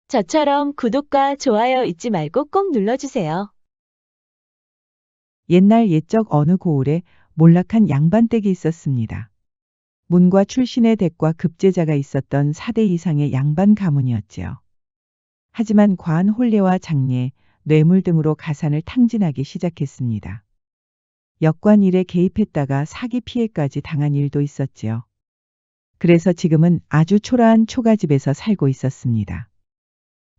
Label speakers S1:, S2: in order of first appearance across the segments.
S1: 저처럼 구독과 좋아요 잊지 말고 꼭 눌러주세요.
S2: 옛날 옛적 어느 고을에 몰락한 양반댁이 있었습니다. 문과 출신의 댁과 급제자가 있었던 4대 이상의 양반 가문이었지요. 하지만 과한 혼례와 장례, 뇌물 등으로 가산을 탕진하기 시작했습니다. 역관 일에 개입했다가 사기 피해까지 당한 일도 있었지요. 그래서 지금은 아주 초라한 초가집에서 살고 있었습니다.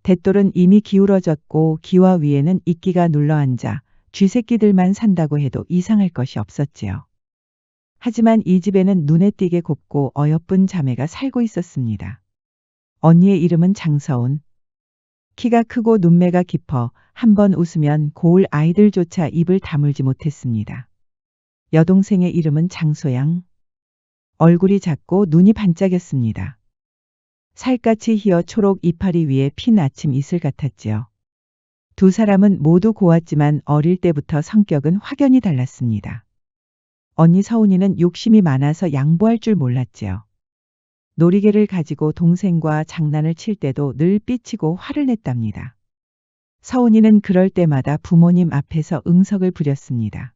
S2: 돛돌은 이미 기울어졌고 기와 위에는 이끼가 눌러앉아 쥐새끼들만 산다고 해도 이상할 것이 없었지요. 하지만 이 집에는 눈에 띄게 곱고 어여쁜 자매가 살고 있었습니다. 언니의 이름은 장서운. 키가 크고 눈매가 깊어 한번 웃으면 고을 아이들조차 입을 다물지 못했습니다. 여동생의 이름은 장소양. 얼굴이 작고 눈이 반짝였습니다. 살갗이 희어 초록 이파리 위에 핀 아침 이슬 같았지요. 두 사람은 모두 고왔지만 어릴 때부터 성격은 확연히 달랐습니다. 언니 서운이는 욕심이 많아서 양보할 줄 몰랐지요. 놀이개를 가지고 동생과 장난을 칠 때도 늘 삐치고 화를 냈답니다. 서운이는 그럴 때마다 부모님 앞에서 응석을 부렸습니다.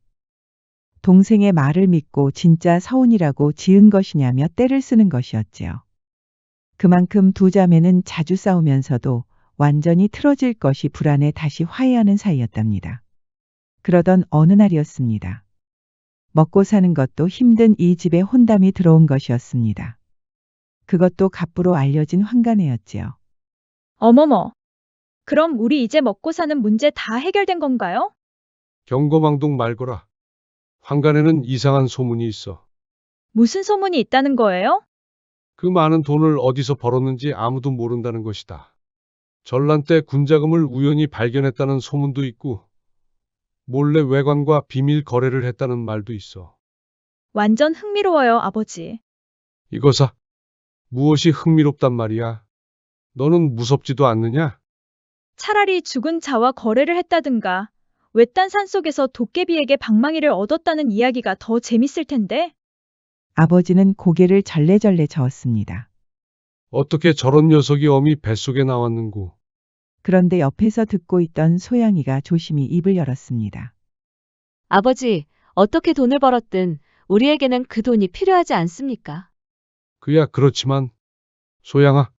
S2: 동생의 말을 믿고 진짜 서운이라고 지은 것이냐며 떼를 쓰는 것이었지요. 그만큼 두 자매는 자주 싸우면서도 완전히 틀어질 것이 불안해 다시 화해하는 사이였답니다. 그러던 어느 날이었습니다. 먹고 사는 것도 힘든 이 집에 혼담이 들어온 것이었습니다. 그것도 갑부로 알려진 환관애였지요.
S3: 어머머. 그럼 우리 이제 먹고 사는 문제 다 해결된 건가요?
S4: 경거망동 말거라. 환관에는 이상한 소문이 있어.
S3: 무슨 소문이 있다는 거예요?
S4: 그 많은 돈을 어디서 벌었는지 아무도 모른다는 것이다. 전란 때 군자금을 우연히 발견했다는 소문도 있고, 몰래 외관과 비밀 거래를 했다는 말도 있어.
S3: 완전 흥미로워요, 아버지.
S4: 이거사, 무엇이 흥미롭단 말이야? 너는 무섭지도 않느냐?
S3: 차라리 죽은 자와 거래를 했다든가, 외딴 산속에서 도깨비에게 방망이를 얻었다는 이야기가 더 재밌을 텐데.
S2: 아버지는 고개를 절레절레 저었습니다.
S4: 어떻게 저런 녀석이 어미 뱃속에 나왔는고?
S2: 그런데 옆에서 듣고 있던 소양이가 조심히 입을 열었습니다.
S1: 아버지, 어떻게 돈을 벌었든 우리에게는 그 돈이 필요하지 않습니까?
S4: 그야 그렇지만, 소양아,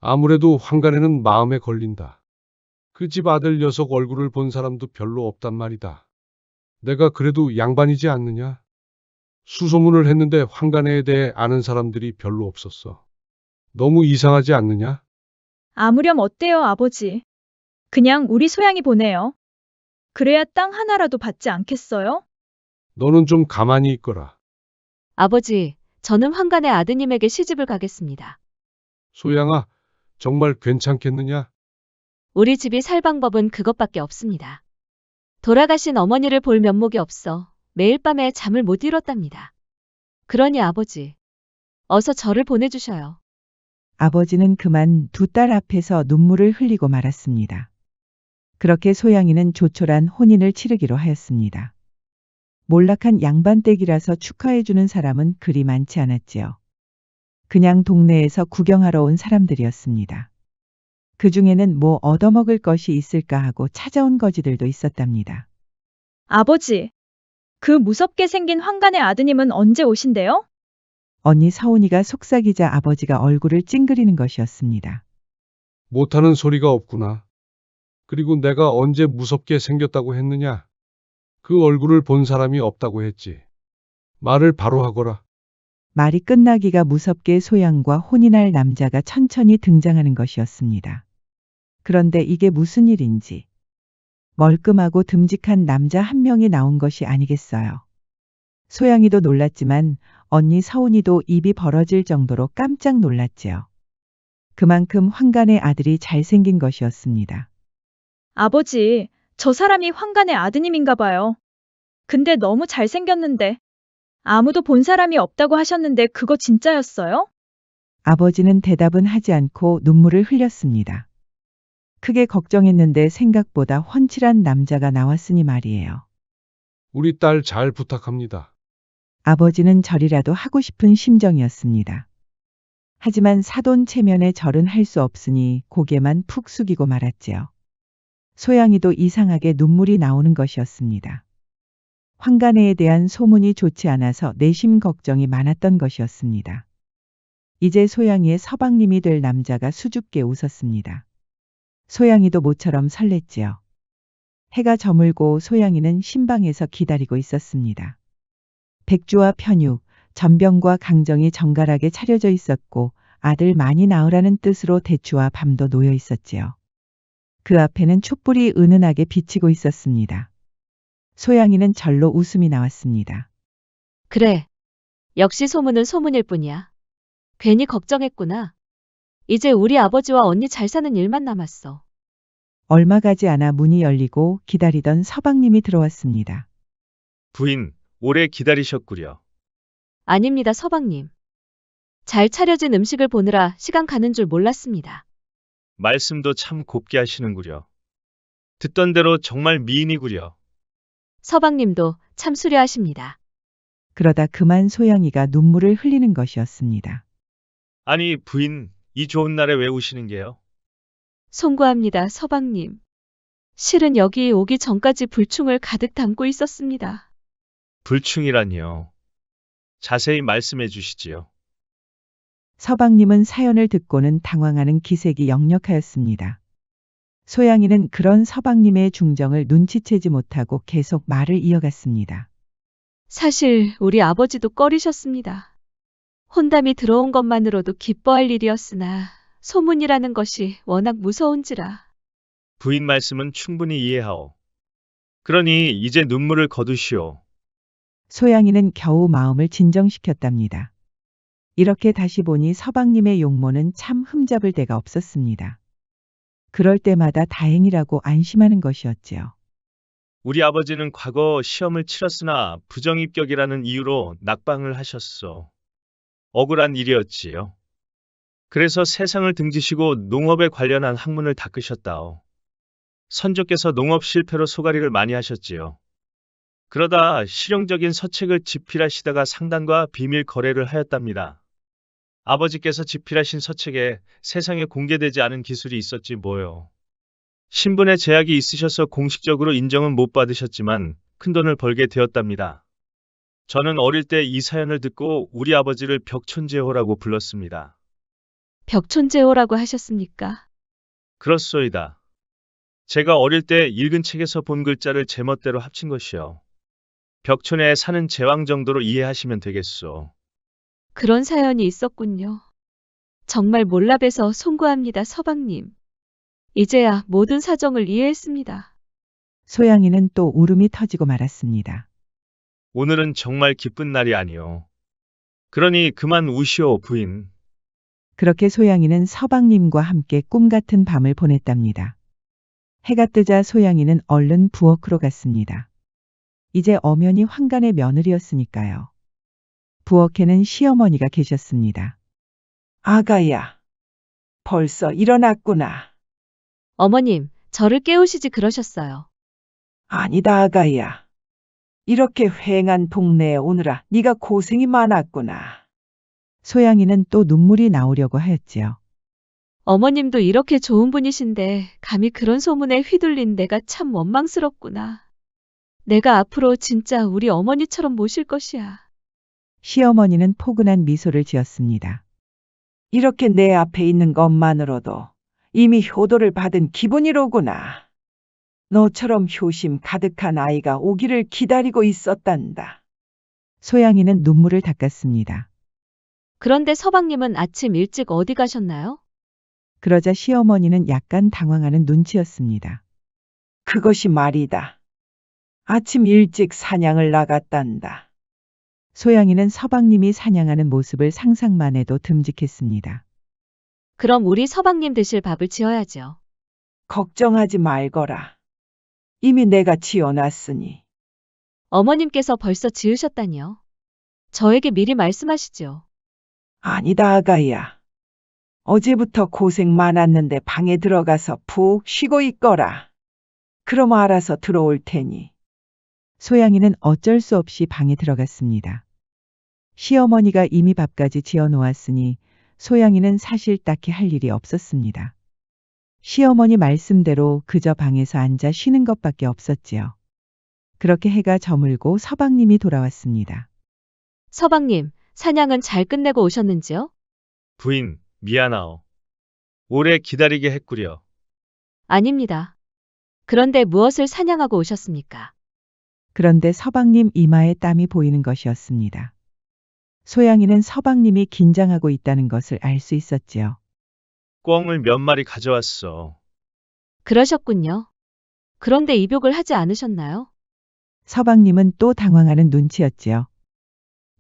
S4: 아무래도 환관에는 마음에 걸린다. 그 집 아들 녀석 얼굴을 본 사람도 별로 없단 말이다. 내가 그래도 양반이지 않느냐? 수소문을 했는데 환관에에 대해 아는 사람들이 별로 없었어. 너무 이상하지 않느냐?
S3: 아무렴 어때요, 아버지? 그냥 우리 소양이 보내요. 그래야 땅 하나라도 받지 않겠어요?
S4: 너는 좀 가만히 있거라.
S1: 아버지, 저는 환관의 아드님에게 시집을 가겠습니다.
S4: 소양아, 정말 괜찮겠느냐?
S1: 우리 집이 살 방법은 그것밖에 없습니다. 돌아가신 어머니를 볼 면목이 없어 매일 밤에 잠을 못 이뤘답니다. 그러니 아버지, 어서 저를 보내주셔요.
S2: 아버지는 그만 두 딸 앞에서 눈물을 흘리고 말았습니다. 그렇게 소양이는 조촐한 혼인을 치르기로 하였습니다. 몰락한 양반댁이라서 축하해주는 사람은 그리 많지 않았지요. 그냥 동네에서 구경하러 온 사람들이었습니다. 그 중에는 뭐 얻어먹을 것이 있을까 하고 찾아온 거지들도 있었답니다.
S3: 아버지, 그 무섭게 생긴 환관의 아드님은 언제 오신대요?
S2: 언니 서운이가 속삭이자 아버지가 얼굴을 찡그리는 것이었습니다.
S4: 못하는 소리가 없구나. 그리고 내가 언제 무섭게 생겼다고 했느냐? 그 얼굴을 본 사람이 없다고 했지. 말을 바로 하거라.
S2: 말이 끝나기가 무섭게 소양과 혼인할 남자가 천천히 등장하는 것이었습니다. 그런데 이게 무슨 일인지 멀끔하고 듬직한 남자 한 명이 나온 것이 아니겠어요. 소양이도 놀랐지만 언니 서운이도 입이 벌어질 정도로 깜짝 놀랐지요. 그만큼 환관의 아들이 잘생긴 것이었습니다.
S3: 아버지, 저 사람이 환관의 아드님인가 봐요. 근데 너무 잘생겼는데. 아무도 본 사람이 없다고 하셨는데 그거 진짜였어요?
S2: 아버지는 대답은 하지 않고 눈물을 흘렸습니다. 크게 걱정했는데 생각보다 훤칠한 남자가 나왔으니 말이에요.
S4: 우리 딸 잘 부탁합니다.
S2: 아버지는 절이라도 하고 싶은 심정이었습니다. 하지만 사돈 체면에 절은 할 수 없으니 고개만 푹 숙이고 말았지요. 소양이도 이상하게 눈물이 나오는 것이었습니다. 황간애에 대한 소문이 좋지 않아서 내심 걱정이 많았던 것이었습니다. 이제 소양이의 서방님이 될 남자가 수줍게 웃었습니다. 소양이도 모처럼 설렜지요. 해가 저물고 소양이는 신방에서 기다리고 있었습니다. 백주와 편육, 전병과 강정이 정갈하게 차려져 있었고 아들 많이 낳으라는 뜻으로 대추와 밤도 놓여 있었지요. 그 앞에는 촛불이 은은하게 비치고 있었습니다. 소양이는 절로 웃음이 나왔습니다.
S1: 그래. 역시 소문은 소문일 뿐이야. 괜히 걱정했구나. 이제 우리 아버지와 언니 잘 사는 일만 남았어.
S2: 얼마 가지 않아 문이 열리고 기다리던 서방님이 들어왔습니다.
S5: 부인, 오래 기다리셨구려.
S1: 아닙니다, 서방님. 잘 차려진 음식을 보느라 시간 가는 줄 몰랐습니다.
S5: 말씀도 참 곱게 하시는구려. 듣던 대로 정말 미인이구려.
S1: 서방님도 참 수려하십니다.
S2: 그러다 그만 소양이가 눈물을 흘리는 것이었습니다.
S5: 아니, 부인, 이 좋은 날에 왜 우시는 게요?
S1: 송구합니다, 서방님. 실은 여기 오기 전까지 불충을 가득 담고 있었습니다.
S5: 불충이라니요. 자세히 말씀해 주시지요.
S2: 서방님은 사연을 듣고는 당황하는 기색이 역력하였습니다. 소양이는 그런 서방님의 중정을 눈치채지 못하고 계속 말을 이어갔습니다.
S1: 사실 우리 아버지도 꺼리셨습니다. 혼담이 들어온 것만으로도 기뻐할 일이었으나 소문이라는 것이 워낙 무서운지라.
S5: 부인 말씀은 충분히 이해하오. 그러니 이제 눈물을 거두시오.
S2: 소양이는 겨우 마음을 진정시켰답니다. 이렇게 다시 보니 서방님의 용모는 참 흠잡을 데가 없었습니다. 그럴 때마다 다행이라고 안심하는 것이었지요.
S5: 우리 아버지는 과거 시험을 치렀으나 부정입격이라는 이유로 낙방을 하셨소. 억울한 일이었지요. 그래서 세상을 등지시고 농업에 관련한 학문을 닦으셨다오. 선조께서 농업 실패로 소가리를 많이 하셨지요. 그러다 실용적인 서책을 집필하시다가 상단과 비밀 거래를 하였답니다. 아버지께서 집필하신 서책에 세상에 공개되지 않은 기술이 있었지 뭐요. 신분의 제약이 있으셔서 공식적으로 인정은 못 받으셨지만 큰돈을 벌게 되었답니다. 저는 어릴 때 이 사연을 듣고 우리 아버지를 벽촌제호라고 불렀습니다.
S1: 벽촌제호라고 하셨습니까?
S5: 그렇소이다. 제가 어릴 때 읽은 책에서 본 글자를 제멋대로 합친 것이요. 벽촌에 사는 제왕 정도로 이해하시면 되겠소.
S1: 그런 사연이 있었군요. 정말 몰라봬서 송구합니다, 서방님. 이제야 모든 사정을 이해했습니다.
S2: 소양이는 또 울음이 터지고 말았습니다.
S5: 오늘은 정말 기쁜 날이 아니오. 그러니 그만 우시오, 부인.
S2: 그렇게 소양이는 서방님과 함께 꿈 같은 밤을 보냈답니다. 해가 뜨자 소양이는 얼른 부엌으로 갔습니다. 이제 엄연히 황간의 며느리였으니까요. 부엌에는 시어머니가 계셨습니다. 아가야, 벌써 일어났구나.
S1: 어머님, 저를 깨우시지 그러셨어요.
S2: 아니다, 아가야. 이렇게 휑한 동네에 오느라 네가 고생이 많았구나. 소양이는 또 눈물이 나오려고 하였지요.
S1: 어머님도 이렇게 좋은 분이신데 감히 그런 소문에 휘둘린 내가 참 원망스럽구나. 내가 앞으로 진짜 우리 어머니처럼 모실 것이야.
S2: 시어머니는 포근한 미소를 지었습니다. 이렇게 내 앞에 있는 것만으로도 이미 효도를 받은 기분이로구나. 너처럼 효심 가득한 아이가 오기를 기다리고 있었단다. 소양이는 눈물을 닦았습니다.
S1: 그런데 서방님은 아침 일찍 어디 가셨나요?
S2: 그러자 시어머니는 약간 당황하는 눈치였습니다. 그것이 말이다. 아침 일찍 사냥을 나갔단다. 소양이는 서방님이 사냥하는 모습을 상상만 해도 듬직했습니다.
S1: 그럼 우리 서방님 드실 밥을 지어야죠.
S2: 걱정하지 말거라. 이미 내가 지어놨으니.
S1: 어머님께서 벌써 지으셨다니요. 저에게 미리 말씀하시죠.
S2: 아니다, 아가야. 어제부터 고생 많았는데 방에 들어가서 푹 쉬고 있거라. 그럼 알아서 들어올 테니. 소양이는 어쩔 수 없이 방에 들어갔습니다. 시어머니가 이미 밥까지 지어 놓았으니 소양이는 사실 딱히 할 일이 없었습니다. 시어머니 말씀대로 그저 방에서 앉아 쉬는 것밖에 없었지요. 그렇게 해가 저물고 서방님이 돌아왔습니다.
S1: 서방님, 사냥은 잘 끝내고 오셨는지요?
S5: 부인, 미안하오. 오래 기다리게 했구려.
S1: 아닙니다. 그런데 무엇을 사냥하고 오셨습니까?
S2: 그런데 서방님 이마에 땀이 보이는 것이었습니다. 소양이는 서방님이 긴장하고 있다는 것을 알 수 있었지요.
S5: 꿩을 몇 마리 가져왔어.
S1: 그러셨군요. 그런데 입욕을 하지 않으셨나요?
S2: 서방님은 또 당황하는 눈치였지요.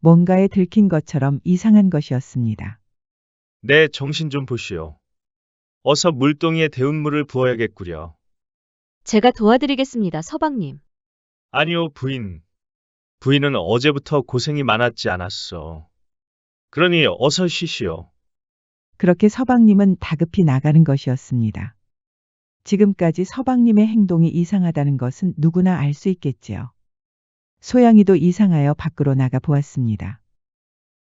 S2: 뭔가에 들킨 것처럼 이상한 것이었습니다.
S5: 내 정신 좀 보시오. 어서 물동이에 데운 물을 부어야겠구려.
S1: 제가 도와드리겠습니다, 서방님.
S5: 아니오, 부인. 부인은 어제부터 고생이 많았지 않았어. 그러니 어서 쉬시오.
S2: 그렇게 서방님은 다급히 나가는 것이었습니다. 지금까지 서방님의 행동이 이상하다는 것은 누구나 알 수 있겠지요. 소양이도 이상하여 밖으로 나가 보았습니다.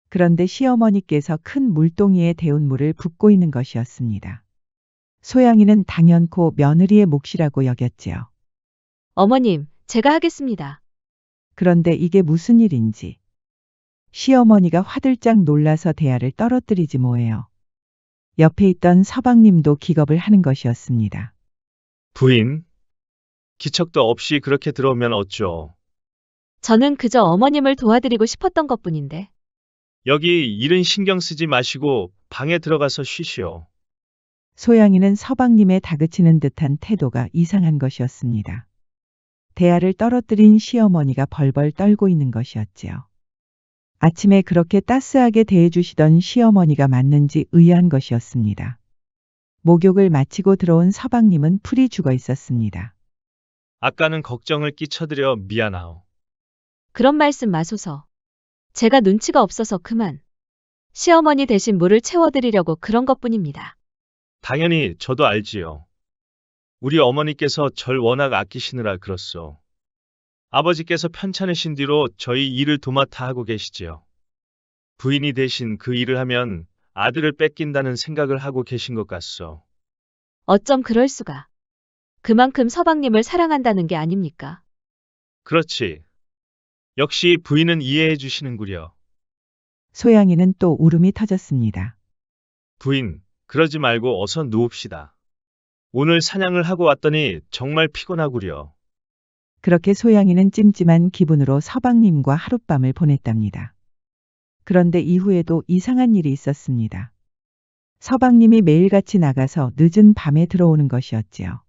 S2: 그런데 시어머니께서 큰 물동이에 데운 물을 붓고 있는 것이었습니다. 소양이는 당연코 며느리의 몫이라고 여겼지요.
S1: 어머님, 제가 하겠습니다.
S2: 그런데 이게 무슨 일인지. 시어머니가 화들짝 놀라서 대야를 떨어뜨리지 뭐예요. 옆에 있던 서방님도 기겁을 하는 것이었습니다.
S5: 부인? 기척도 없이 그렇게 들어오면 어쩌.
S1: 저는 그저 어머님을 도와드리고 싶었던 것뿐인데.
S5: 여기 일은 신경 쓰지 마시고 방에 들어가서 쉬시오.
S2: 소양이는 서방님의 다그치는 듯한 태도가 이상한 것이었습니다. 대야를 떨어뜨린 시어머니가 벌벌 떨고 있는 것이었지요. 아침에 그렇게 따스하게 대해주시던 시어머니가 맞는지 의아한 것이었습니다. 목욕을 마치고 들어온 서방님은 풀이 죽어 있었습니다.
S5: 아까는 걱정을 끼쳐드려 미안하오.
S1: 그런 말씀 마소서. 제가 눈치가 없어서 그만. 시어머니 대신 물을 채워드리려고 그런 것뿐입니다.
S5: 당연히 저도 알지요. 우리 어머니께서 절 워낙 아끼시느라 그렇소. 아버지께서 편찮으신 뒤로 저희 일을 도맡아 하고 계시지요. 부인이 대신 그 일을 하면 아들을 뺏긴다는 생각을 하고 계신 것 같소.
S1: 어쩜 그럴 수가. 그만큼 서방님을 사랑한다는 게 아닙니까?
S5: 그렇지. 역시 부인은 이해해 주시는구려.
S2: 소양이는 또 울음이 터졌습니다.
S5: 부인, 그러지 말고 어서 누웁시다. 오늘 사냥을 하고 왔더니 정말 피곤하구려.
S2: 그렇게 소양이는 찜찜한 기분으로 서방님과 하룻밤을 보냈답니다. 그런데 이후에도 이상한 일이 있었습니다. 서방님이 매일같이 나가서 늦은 밤에 들어오는 것이었지요.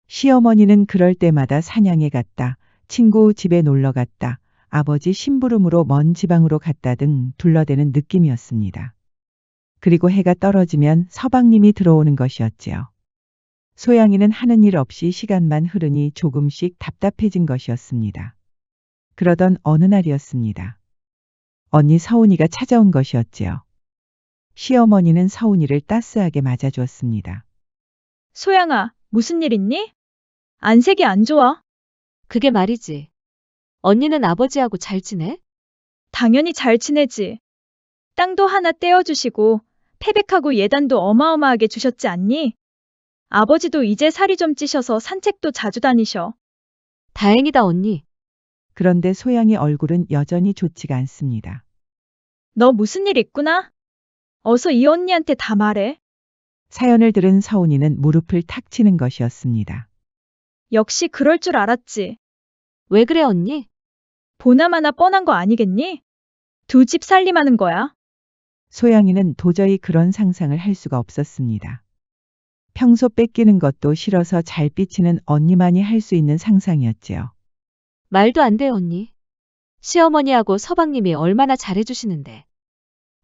S2: 시어머니는 그럴 때마다 사냥에 갔다, 친구 집에 놀러 갔다, 아버지 심부름으로 먼 지방으로 갔다 등 둘러대는 느낌이었습니다. 그리고 해가 떨어지면 서방님이 들어오는 것이었지요. 소양이는 하는 일 없이 시간만 흐르니 조금씩 답답해진 것이었습니다. 그러던 어느 날이었습니다. 언니 서운이가 찾아온 것이었지요. 시어머니는 서운이를 따스하게 맞아주었습니다.
S3: 소양아, 무슨 일 있니? 안색이 안 좋아.
S1: 그게 말이지. 언니는 아버지하고 잘 지내?
S3: 당연히 잘 지내지. 땅도 하나 떼어주시고 패백하고 예단도 어마어마하게 주셨지 않니? 아버지도 이제 살이 좀 찌셔서 산책도 자주 다니셔.
S1: 다행이다, 언니.
S2: 그런데 소양이 얼굴은 여전히 좋지가 않습니다.
S3: 너 무슨 일 있구나? 어서 이 언니한테 다 말해.
S2: 사연을 들은 서운이는 무릎을 탁 치는 것이었습니다.
S3: 역시 그럴 줄 알았지.
S1: 왜 그래, 언니?
S3: 보나마나 뻔한 거 아니겠니? 두 집 살림하는 거야.
S2: 소양이는 도저히 그런 상상을 할 수가 없었습니다. 평소 뺏기는 것도 싫어서 잘 삐치는 언니만이 할 수 있는 상상이었지요.
S1: 말도 안 돼, 언니. 시어머니하고 서방님이 얼마나 잘해주시는데.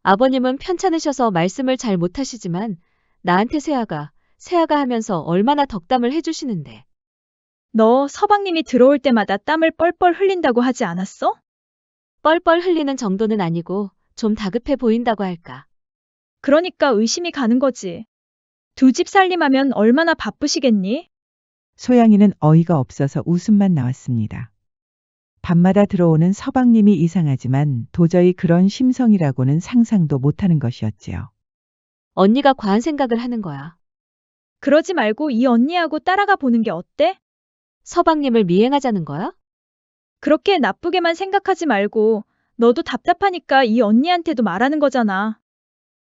S1: 아버님은 편찮으셔서 말씀을 잘 못하시지만 나한테 세아가 하면서 얼마나 덕담을 해주시는데.
S3: 너 서방님이 들어올 때마다 땀을 뻘뻘 흘린다고 하지 않았어?
S1: 뻘뻘 흘리는 정도는 아니고 좀 다급해 보인다고 할까.
S3: 그러니까 의심이 가는 거지. 두 집 살림하면 얼마나 바쁘시겠니?
S2: 소양이는 어이가 없어서 웃음만 나왔습니다. 밤마다 들어오는 서방님이 이상하지만 도저히 그런 심성이라고는 상상도 못하는 것이었지요.
S1: 언니가 과한 생각을 하는 거야.
S3: 그러지 말고 이 언니하고 따라가 보는 게 어때?
S1: 서방님을 미행하자는 거야?
S3: 그렇게 나쁘게만 생각하지 말고 너도 답답하니까 이 언니한테도 말하는 거잖아.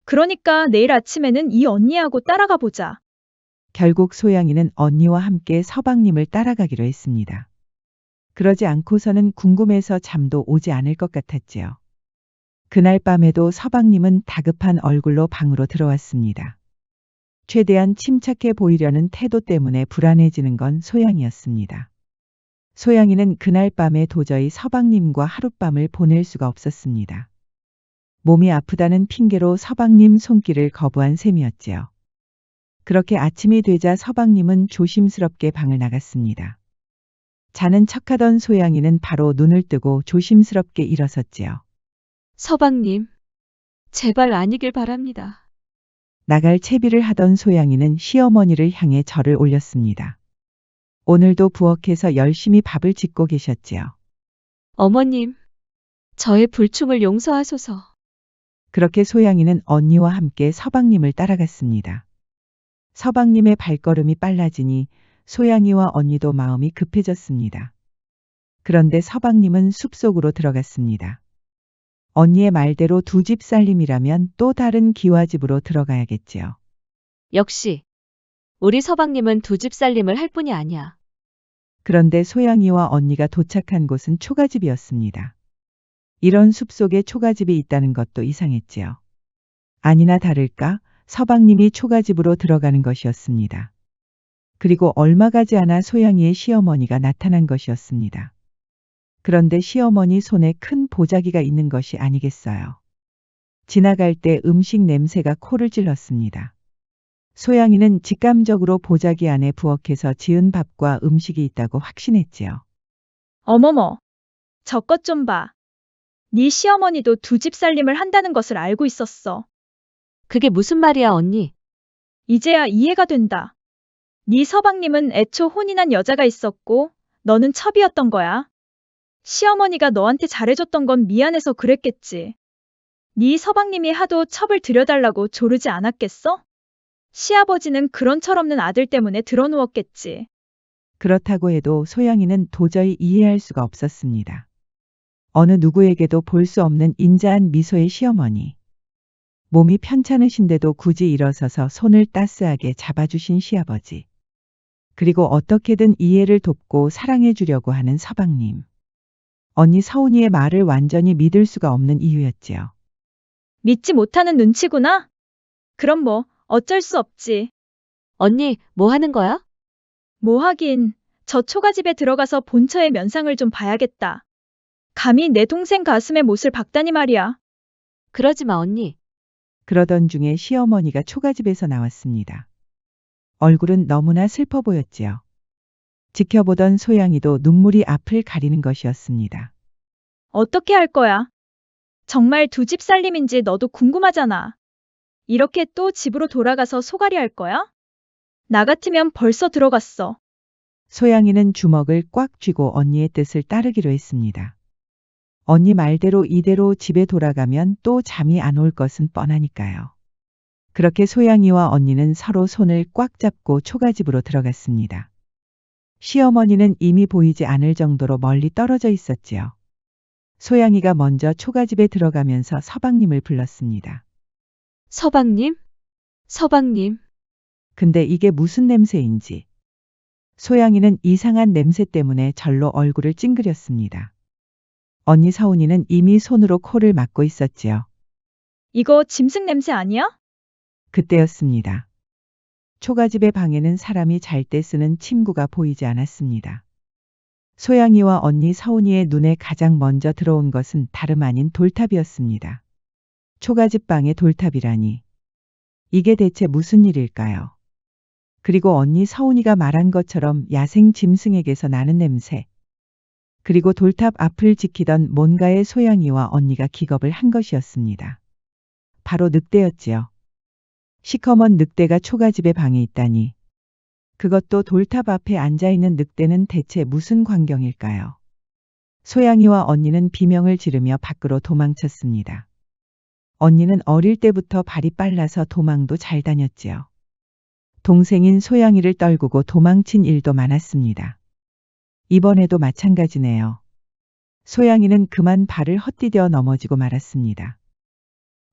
S3: 그러니까 내일 아침에는 이 언니하고 따라가 보자.
S2: 결국 소양이는 언니와 함께 서방님을 따라가기로 했습니다. 그러지 않고서는 궁금해서 잠도 오지 않을 것 같았지요. 그날 밤에도 서방님은 다급한 얼굴로 방으로 들어왔습니다. 최대한 침착해 보이려는 태도 때문에 불안해지는 건 소양이었습니다. 소양이는 그날 밤에 도저히 서방님과 하룻밤을 보낼 수가 없었습니다. 몸이 아프다는 핑계로 서방님 손길을 거부한 셈이었지요. 그렇게 아침이 되자 서방님은 조심스럽게 방을 나갔습니다. 자는 척하던 소양이는 바로 눈을 뜨고 조심스럽게 일어섰지요.
S1: 서방님, 제발 아니길 바랍니다.
S2: 나갈 채비를 하던 소양이는 시어머니를 향해 절을 올렸습니다. 오늘도 부엌에서 열심히 밥을 짓고 계셨지요.
S1: 어머님, 저의 불충을 용서하소서.
S2: 그렇게 소양이는 언니와 함께 서방님을 따라갔습니다. 서방님의 발걸음이 빨라지니 소양이와 언니도 마음이 급해졌습니다. 그런데 서방님은 숲속으로 들어갔습니다. 언니의 말대로 두 집 살림이라면 또 다른 기와집으로 들어가야겠지요.
S1: 역시, 우리 서방님은 두 집 살림을 할 뿐이 아니야.
S2: 그런데 소양이와 언니가 도착한 곳은 초가집이었습니다. 이런 숲속에 초가집이 있다는 것도 이상했지요. 아니나 다를까 서방님이 초가집으로 들어가는 것이었습니다. 그리고 얼마 가지 않아 소양이의 시어머니가 나타난 것이었습니다. 그런데 시어머니 손에 큰 보자기가 있는 것이 아니겠어요. 지나갈 때 음식 냄새가 코를 찔렀습니다. 소양이는 직감적으로 보자기 안에 부엌에서 지은 밥과 음식이 있다고 확신했지요.
S3: 어머머, 저것 좀 봐. 네 시어머니도 두 집 살림을 한다는 것을 알고 있었어.
S1: 그게 무슨 말이야, 언니?
S3: 이제야 이해가 된다. 네 서방님은 애초 혼인한 여자가 있었고 너는 첩이었던 거야. 시어머니가 너한테 잘해줬던 건 미안해서 그랬겠지. 네 서방님이 하도 첩을 들여달라고 조르지 않았겠어? 시아버지는 그런 철없는 아들 때문에 드러누웠겠지.
S2: 그렇다고 해도 소양이는 도저히 이해할 수가 없었습니다. 어느 누구에게도 볼 수 없는 인자한 미소의 시어머니. 몸이 편찮으신데도 굳이 일어서서 손을 따스하게 잡아주신 시아버지. 그리고 어떻게든 이해를 돕고 사랑해 주려고 하는 서방님. 언니 서운이의 말을 완전히 믿을 수가 없는 이유였지요.
S3: 믿지 못하는 눈치구나? 그럼 뭐 어쩔 수 없지.
S1: 언니, 뭐 하는 거야?
S3: 뭐 하긴, 저 초가집에 들어가서 본처의 면상을 좀 봐야겠다. 감히 내 동생 가슴에 못을 박다니 말이야.
S1: 그러지 마, 언니.
S2: 그러던 중에 시어머니가 초가집에서 나왔습니다. 얼굴은 너무나 슬퍼 보였지요. 지켜보던 소양이도 눈물이 앞을 가리는 것이었습니다.
S3: 어떻게 할 거야? 정말 두 집 살림인지 너도 궁금하잖아. 이렇게 또 집으로 돌아가서 소갈이 할 거야? 나 같으면 벌써 들어갔어.
S2: 소양이는 주먹을 꽉 쥐고 언니의 뜻을 따르기로 했습니다. 언니 말대로 이대로 집에 돌아가면 또 잠이 안 올 것은 뻔하니까요. 그렇게 소양이와 언니는 서로 손을 꽉 잡고 초가집으로 들어갔습니다. 시어머니는 이미 보이지 않을 정도로 멀리 떨어져 있었지요. 소양이가 먼저 초가집에 들어가면서 서방님을 불렀습니다.
S1: 서방님? 서방님.
S2: 근데 이게 무슨 냄새인지. 소양이는 이상한 냄새 때문에 절로 얼굴을 찡그렸습니다. 언니 서운이는 이미 손으로 코를 막고 있었지요.
S3: 이거 짐승 냄새 아니야?
S2: 그때였습니다. 초가집의 방에는 사람이 잘 때 쓰는 침구가 보이지 않았습니다. 소양이와 언니 서운이의 눈에 가장 먼저 들어온 것은 다름 아닌 돌탑이었습니다. 초가집 방에 돌탑이라니. 이게 대체 무슨 일일까요? 그리고 언니 서운이가 말한 것처럼 야생 짐승에게서 나는 냄새. 그리고 돌탑 앞을 지키던 뭔가의 소양이와 언니가 기겁을 한 것이었습니다. 바로 늑대였지요. 시커먼 늑대가 초가집의 방에 있다니. 그것도 돌탑 앞에 앉아있는 늑대는 대체 무슨 광경일까요? 소양이와 언니는 비명을 지르며 밖으로 도망쳤습니다. 언니는 어릴 때부터 발이 빨라서 도망도 잘 다녔지요. 동생인 소양이를 떨구고 도망친 일도 많았습니다. 이번에도 마찬가지네요. 소양이는 그만 발을 헛디뎌 넘어지고 말았습니다.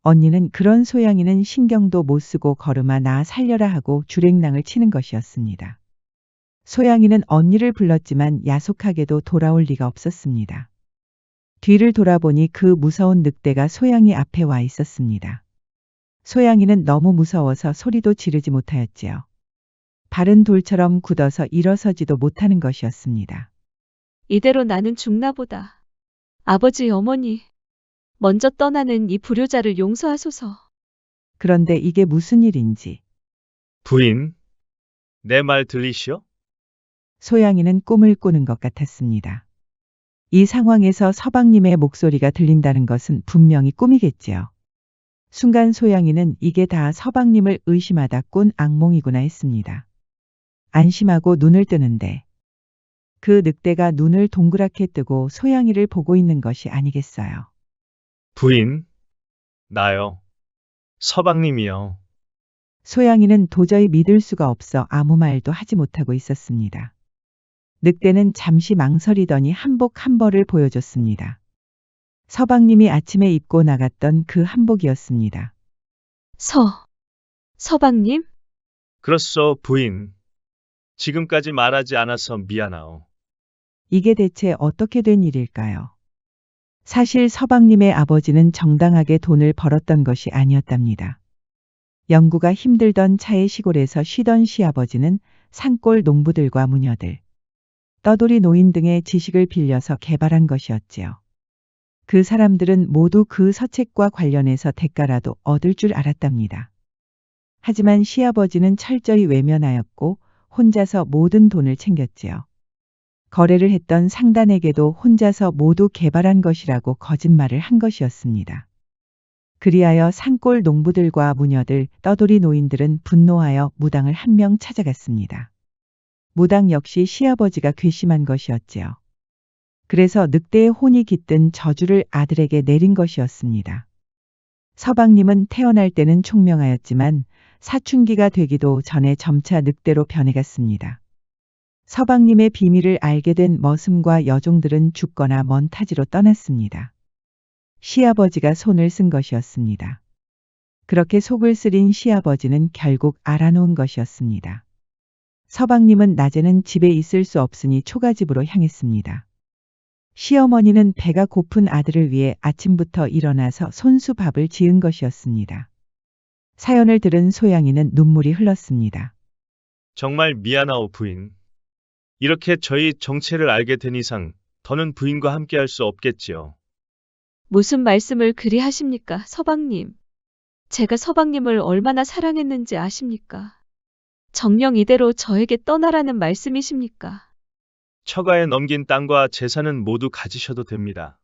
S2: 언니는 그런 소양이는 신경도 못 쓰고 걸음아 나 살려라 하고 주랭랑을 치는 것이었습니다. 소양이는 언니를 불렀지만 야속하게도 돌아올 리가 없었습니다. 뒤를 돌아보니 그 무서운 늑대가 소양이 앞에 와 있었습니다. 소양이는 너무 무서워서 소리도 지르지 못하였지요. 발은 돌처럼 굳어서 일어서지도 못하는 것이었습니다.
S1: 이대로 나는 죽나 보다. 아버지, 어머니, 먼저 떠나는 이 불효자를 용서하소서.
S2: 그런데 이게 무슨 일인지
S5: 부인, 내 말 들리시오?
S2: 소양이는 꿈을 꾸는 것 같았습니다. 이 상황에서 서방님의 목소리가 들린다는 것은 분명히 꿈이겠지요. 순간 소양이는 이게 다 서방님을 의심하다 꾼 악몽이구나 했습니다. 안심하고 눈을 뜨는데 그 늑대가 눈을 동그랗게 뜨고 소양이를 보고 있는 것이 아니겠어요.
S5: 부인, 나요. 서방님이요.
S2: 소양이는 도저히 믿을 수가 없어 아무 말도 하지 못하고 있었습니다. 늑대는 잠시 망설이더니 한복 한 벌을 보여줬습니다. 서방님이 아침에 입고 나갔던 그 한복이었습니다.
S1: 서방님?
S5: 그렇소, 부인. 지금까지 말하지 않아서 미안하오.
S2: 이게 대체 어떻게 된 일일까요? 사실 서방님의 아버지는 정당하게 돈을 벌었던 것이 아니었답니다. 영구가 힘들던 차의 시골에서 쉬던 시아버지는 산골 농부들과 무녀들, 떠돌이 노인 등의 지식을 빌려서 개발한 것이었지요. 그 사람들은 모두 그 서책과 관련해서 대가라도 얻을 줄 알았답니다. 하지만 시아버지는 철저히 외면하였고 혼자서 모든 돈을 챙겼지요. 거래를 했던 상단에게도 혼자서 모두 개발한 것이라고 거짓말을 한 것이었습니다. 그리하여 산골 농부들과 무녀들, 떠돌이 노인들은 분노하여 무당을 한 명 찾아갔습니다. 무당 역시 시아버지가 괘씸한 것이었지요. 그래서 늑대의 혼이 깃든 저주를 아들에게 내린 것이었습니다. 서방님은 태어날 때는 총명하였지만 사춘기가 되기도 전에 점차 늑대로 변해갔습니다. 서방님의 비밀을 알게 된 머슴과 여종들은 죽거나 먼 타지로 떠났습니다. 시아버지가 손을 쓴 것이었습니다. 그렇게 속을 쓰린 시아버지는 결국 알아놓은 것이었습니다. 서방님은 낮에는 집에 있을 수 없으니 초가집으로 향했습니다. 시어머니는 배가 고픈 아들을 위해 아침부터 일어나서 손수 밥을 지은 것이었습니다. 사연을 들은 소양이는 눈물이 흘렀습니다.
S5: 정말 미안하오, 부인. 이렇게 저희 정체를 알게 된 이상 더는 부인과 함께할 수 없겠지요.
S1: 무슨 말씀을 그리 하십니까, 서방님? 제가 서방님을 얼마나 사랑했는지 아십니까? 정녕 이대로 저에게 떠나라는 말씀이십니까?
S5: 처가에 넘긴 땅과 재산은 모두 가지셔도 됩니다.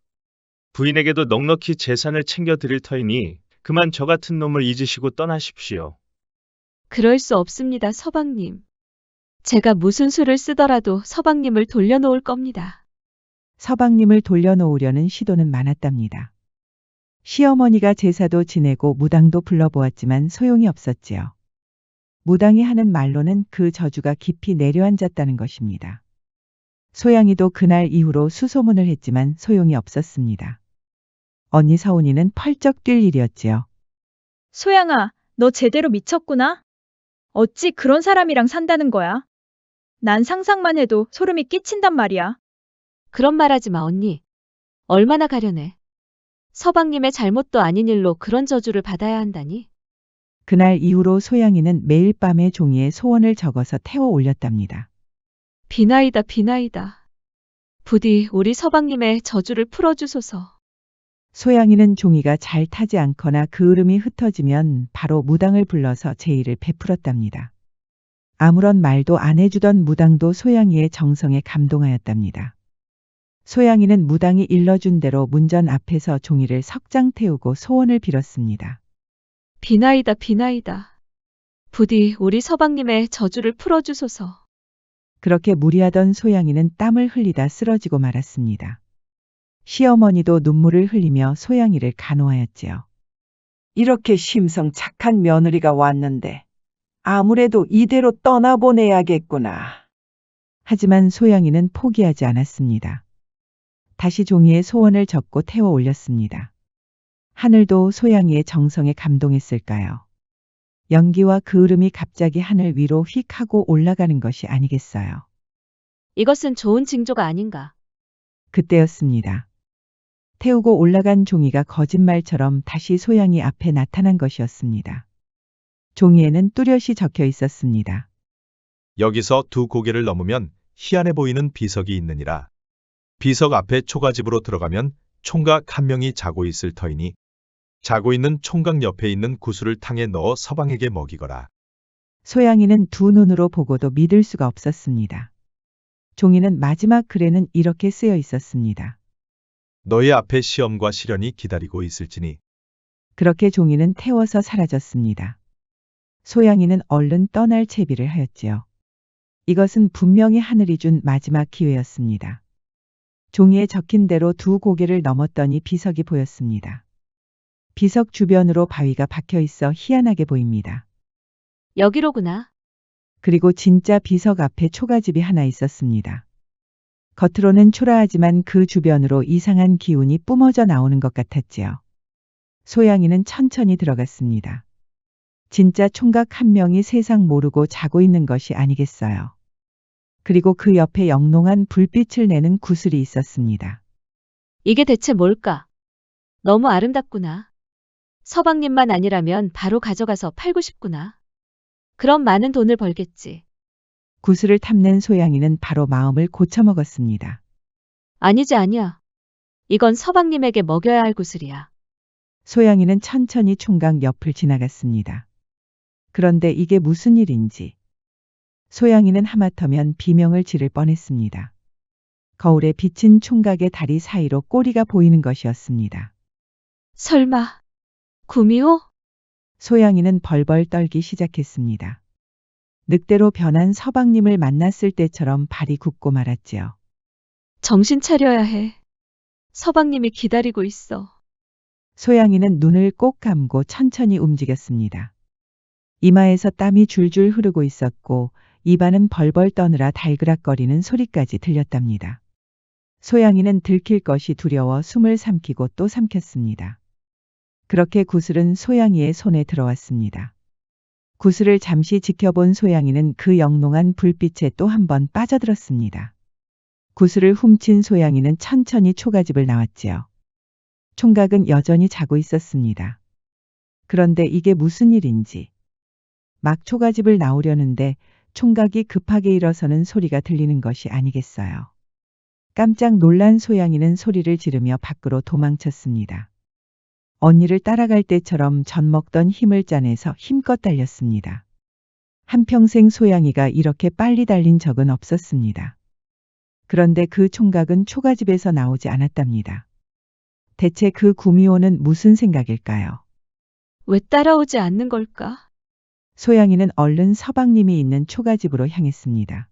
S5: 부인에게도 넉넉히 재산을 챙겨드릴 터이니 그만 저 같은 놈을 잊으시고 떠나십시오.
S1: 그럴 수 없습니다, 서방님. 제가 무슨 수를 쓰더라도 서방님을 돌려놓을 겁니다.
S2: 서방님을 돌려놓으려는 시도는 많았답니다. 시어머니가 제사도 지내고 무당도 불러보았지만 소용이 없었지요. 무당이 하는 말로는 그 저주가 깊이 내려앉았다는 것입니다. 소양이도 그날 이후로 수소문을 했지만 소용이 없었습니다. 언니 서운이는 펄쩍 뛸 일이었지요.
S3: 소양아, 너 제대로 미쳤구나? 어찌 그런 사람이랑 산다는 거야? 난 상상만 해도 소름이 끼친단 말이야.
S1: 그런 말 하지 마, 언니. 얼마나 가련해. 서방님의 잘못도 아닌 일로 그런 저주를 받아야 한다니.
S2: 그날 이후로 소양이는 매일 밤에 종이에 소원을 적어서 태워 올렸답니다.
S1: 비나이다, 비나이다. 부디 우리 서방님의 저주를 풀어주소서.
S2: 소양이는 종이가 잘 타지 않거나 그을음이 흩어지면 바로 무당을 불러서 제의를 베풀었답니다. 아무런 말도 안 해주던 무당도 소양이의 정성에 감동하였답니다. 소양이는 무당이 일러준 대로 문전 앞에서 종이를 석장 태우고 소원을 빌었습니다.
S1: 비나이다, 비나이다. 부디 우리 서방님의 저주를 풀어주소서.
S2: 그렇게 무리하던 소양이는 땀을 흘리다 쓰러지고 말았습니다. 시어머니도 눈물을 흘리며 소양이를 간호하였지요. 이렇게 심성 착한 며느리가 왔는데 아무래도 이대로 떠나보내야겠구나. 하지만 소양이는 포기하지 않았습니다. 다시 종이에 소원을 적고 태워 올렸습니다. 하늘도 소양이의 정성에 감동했을까요? 연기와 그을음이 갑자기 하늘 위로 휙 하고 올라가는 것이 아니겠어요.
S1: 이것은 좋은 징조가 아닌가.
S2: 그때였습니다. 태우고 올라간 종이가 거짓말처럼 다시 소양이 앞에 나타난 것이었습니다. 종이에는 뚜렷이 적혀 있었습니다.
S6: 여기서 두 고개를 넘으면 희한해 보이는 비석이 있느니라. 비석 앞에 초가집으로 들어가면 총각 한 명이 자고 있을 터이니 자고 있는 총각 옆에 있는 구슬을 탕에 넣어 서방에게 먹이거라.
S2: 소양이는 두 눈으로 보고도 믿을 수가 없었습니다. 종이는 마지막 글에는 이렇게 쓰여 있었습니다.
S6: 너희 앞에 시험과 시련이 기다리고 있을지니.
S2: 그렇게 종이는 태워서 사라졌습니다. 소양이는 얼른 떠날 채비를 하였지요. 이것은 분명히 하늘이 준 마지막 기회였습니다. 종이에 적힌 대로 두 고개를 넘었더니 비석이 보였습니다. 비석 주변으로 바위가 박혀 있어 희한하게 보입니다.
S1: 여기로구나.
S2: 그리고 진짜 비석 앞에 초가집이 하나 있었습니다. 겉으로는 초라하지만 그 주변으로 이상한 기운이 뿜어져 나오는 것 같았지요. 소양이는 천천히 들어갔습니다. 진짜 총각 한 명이 세상 모르고 자고 있는 것이 아니겠어요. 그리고 그 옆에 영롱한 불빛을 내는 구슬이 있었습니다.
S1: 이게 대체 뭘까? 너무 아름답구나. 서방님만 아니라면 바로 가져가서 팔고 싶구나. 그럼 많은 돈을 벌겠지.
S2: 구슬을 탐낸 소양이는 바로 마음을 고쳐먹었습니다.
S1: 아니지 아니야. 이건 서방님에게 먹여야 할 구슬이야.
S2: 소양이는 천천히 총각 옆을 지나갔습니다. 그런데 이게 무슨 일인지. 소양이는 하마터면 비명을 지를 뻔했습니다. 거울에 비친 총각의 다리 사이로 꼬리가 보이는 것이었습니다.
S1: 설마 구미호?
S2: 소양이는 벌벌 떨기 시작했습니다. 늑대로 변한 서방님을 만났을 때처럼 발이 굳고 말았지요.
S1: 정신 차려야 해. 서방님이 기다리고 있어.
S2: 소양이는 눈을 꼭 감고 천천히 움직였습니다. 이마에서 땀이 줄줄 흐르고 있었고 입안은 벌벌 떠느라 달그락거리는 소리까지 들렸답니다. 소양이는 들킬 것이 두려워 숨을 삼키고 또 삼켰습니다. 그렇게 구슬은 소양이의 손에 들어왔습니다. 구슬을 잠시 지켜본 소양이는 그 영롱한 불빛에 또 한 번 빠져들었습니다. 구슬을 훔친 소양이는 천천히 초가집을 나왔지요. 총각은 여전히 자고 있었습니다. 그런데 이게 무슨 일인지. 막 초가집을 나오려는데 총각이 급하게 일어서는 소리가 들리는 것이 아니겠어요. 깜짝 놀란 소양이는 소리를 지르며 밖으로 도망쳤습니다. 언니를 따라갈 때처럼 젖먹던 힘을 짜내서 힘껏 달렸습니다. 한평생 소양이가 이렇게 빨리 달린 적은 없었습니다. 그런데 그 총각은 초가집에서 나오지 않았답니다. 대체 그 구미호는 무슨 생각일까요?
S1: 왜 따라오지 않는 걸까?
S2: 소양이는 얼른 서방님이 있는 초가집으로 향했습니다.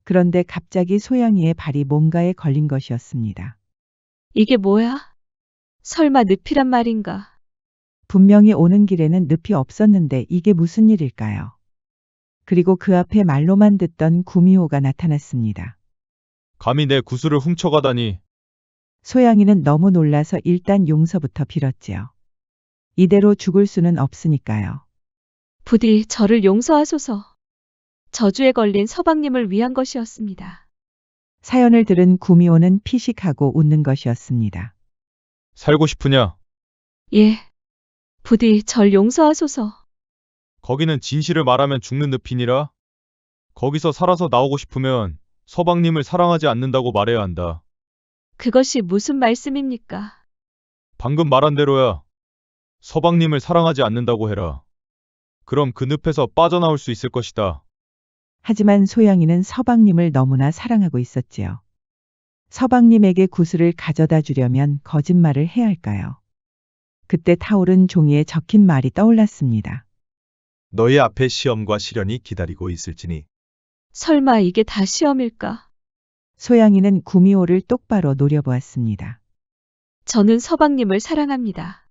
S2: 그런데 갑자기 소양이의 발이 뭔가에 걸린 것이었습니다.
S1: 이게 뭐야? 설마 늪이란 말인가?
S2: 분명히 오는 길에는 늪이 없었는데 이게 무슨 일일까요? 그리고 그 앞에 말로만 듣던 구미호가 나타났습니다.
S6: 감히 내 구슬을 훔쳐가다니.
S2: 소양이는 너무 놀라서 일단 용서부터 빌었지요. 이대로 죽을 수는 없으니까요.
S1: 부디 저를 용서하소서. 저주에 걸린 서방님을 위한 것이었습니다.
S2: 사연을 들은 구미호는 피식하고 웃는 것이었습니다.
S6: 살고 싶으냐?
S1: 예. 부디 절 용서하소서.
S6: 거기는 진실을 말하면 죽는 늪이니라. 거기서 살아서 나오고 싶으면 서방님을 사랑하지 않는다고 말해야 한다.
S1: 그것이 무슨 말씀입니까?
S6: 방금 말한 대로야. 서방님을 사랑하지 않는다고 해라. 그럼 그 늪에서 빠져나올 수 있을 것이다.
S2: 하지만 소양이는 서방님을 너무나 사랑하고 있었지요. 서방님에게 구슬을 가져다 주려면 거짓말을 해야 할까요? 그때 타오른 종이에 적힌 말이 떠올랐습니다.
S6: 너희 앞에 시험과 시련이 기다리고 있을지니.
S1: 설마 이게 다 시험일까?
S2: 소양이는 구미호를 똑바로 노려보았습니다.
S1: 저는 서방님을 사랑합니다.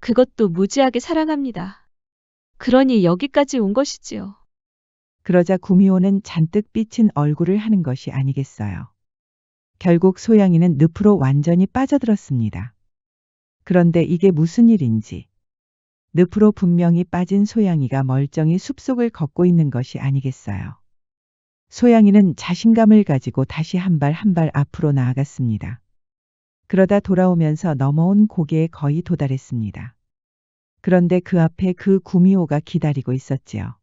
S1: 그것도 무지하게 사랑합니다. 그러니 여기까지 온 것이지요.
S2: 그러자 구미호는 잔뜩 삐친 얼굴을 하는 것이 아니겠어요. 결국 소양이는 늪으로 완전히 빠져들었습니다. 그런데 이게 무슨 일인지. 늪으로 분명히 빠진 소양이가 멀쩡히 숲속을 걷고 있는 것이 아니겠어요. 소양이는 자신감을 가지고 다시 한 발 한 발 앞으로 나아갔습니다. 그러다 돌아오면서 넘어온 고개에 거의 도달했습니다. 그런데 그 앞에 그 구미호가 기다리고 있었지요.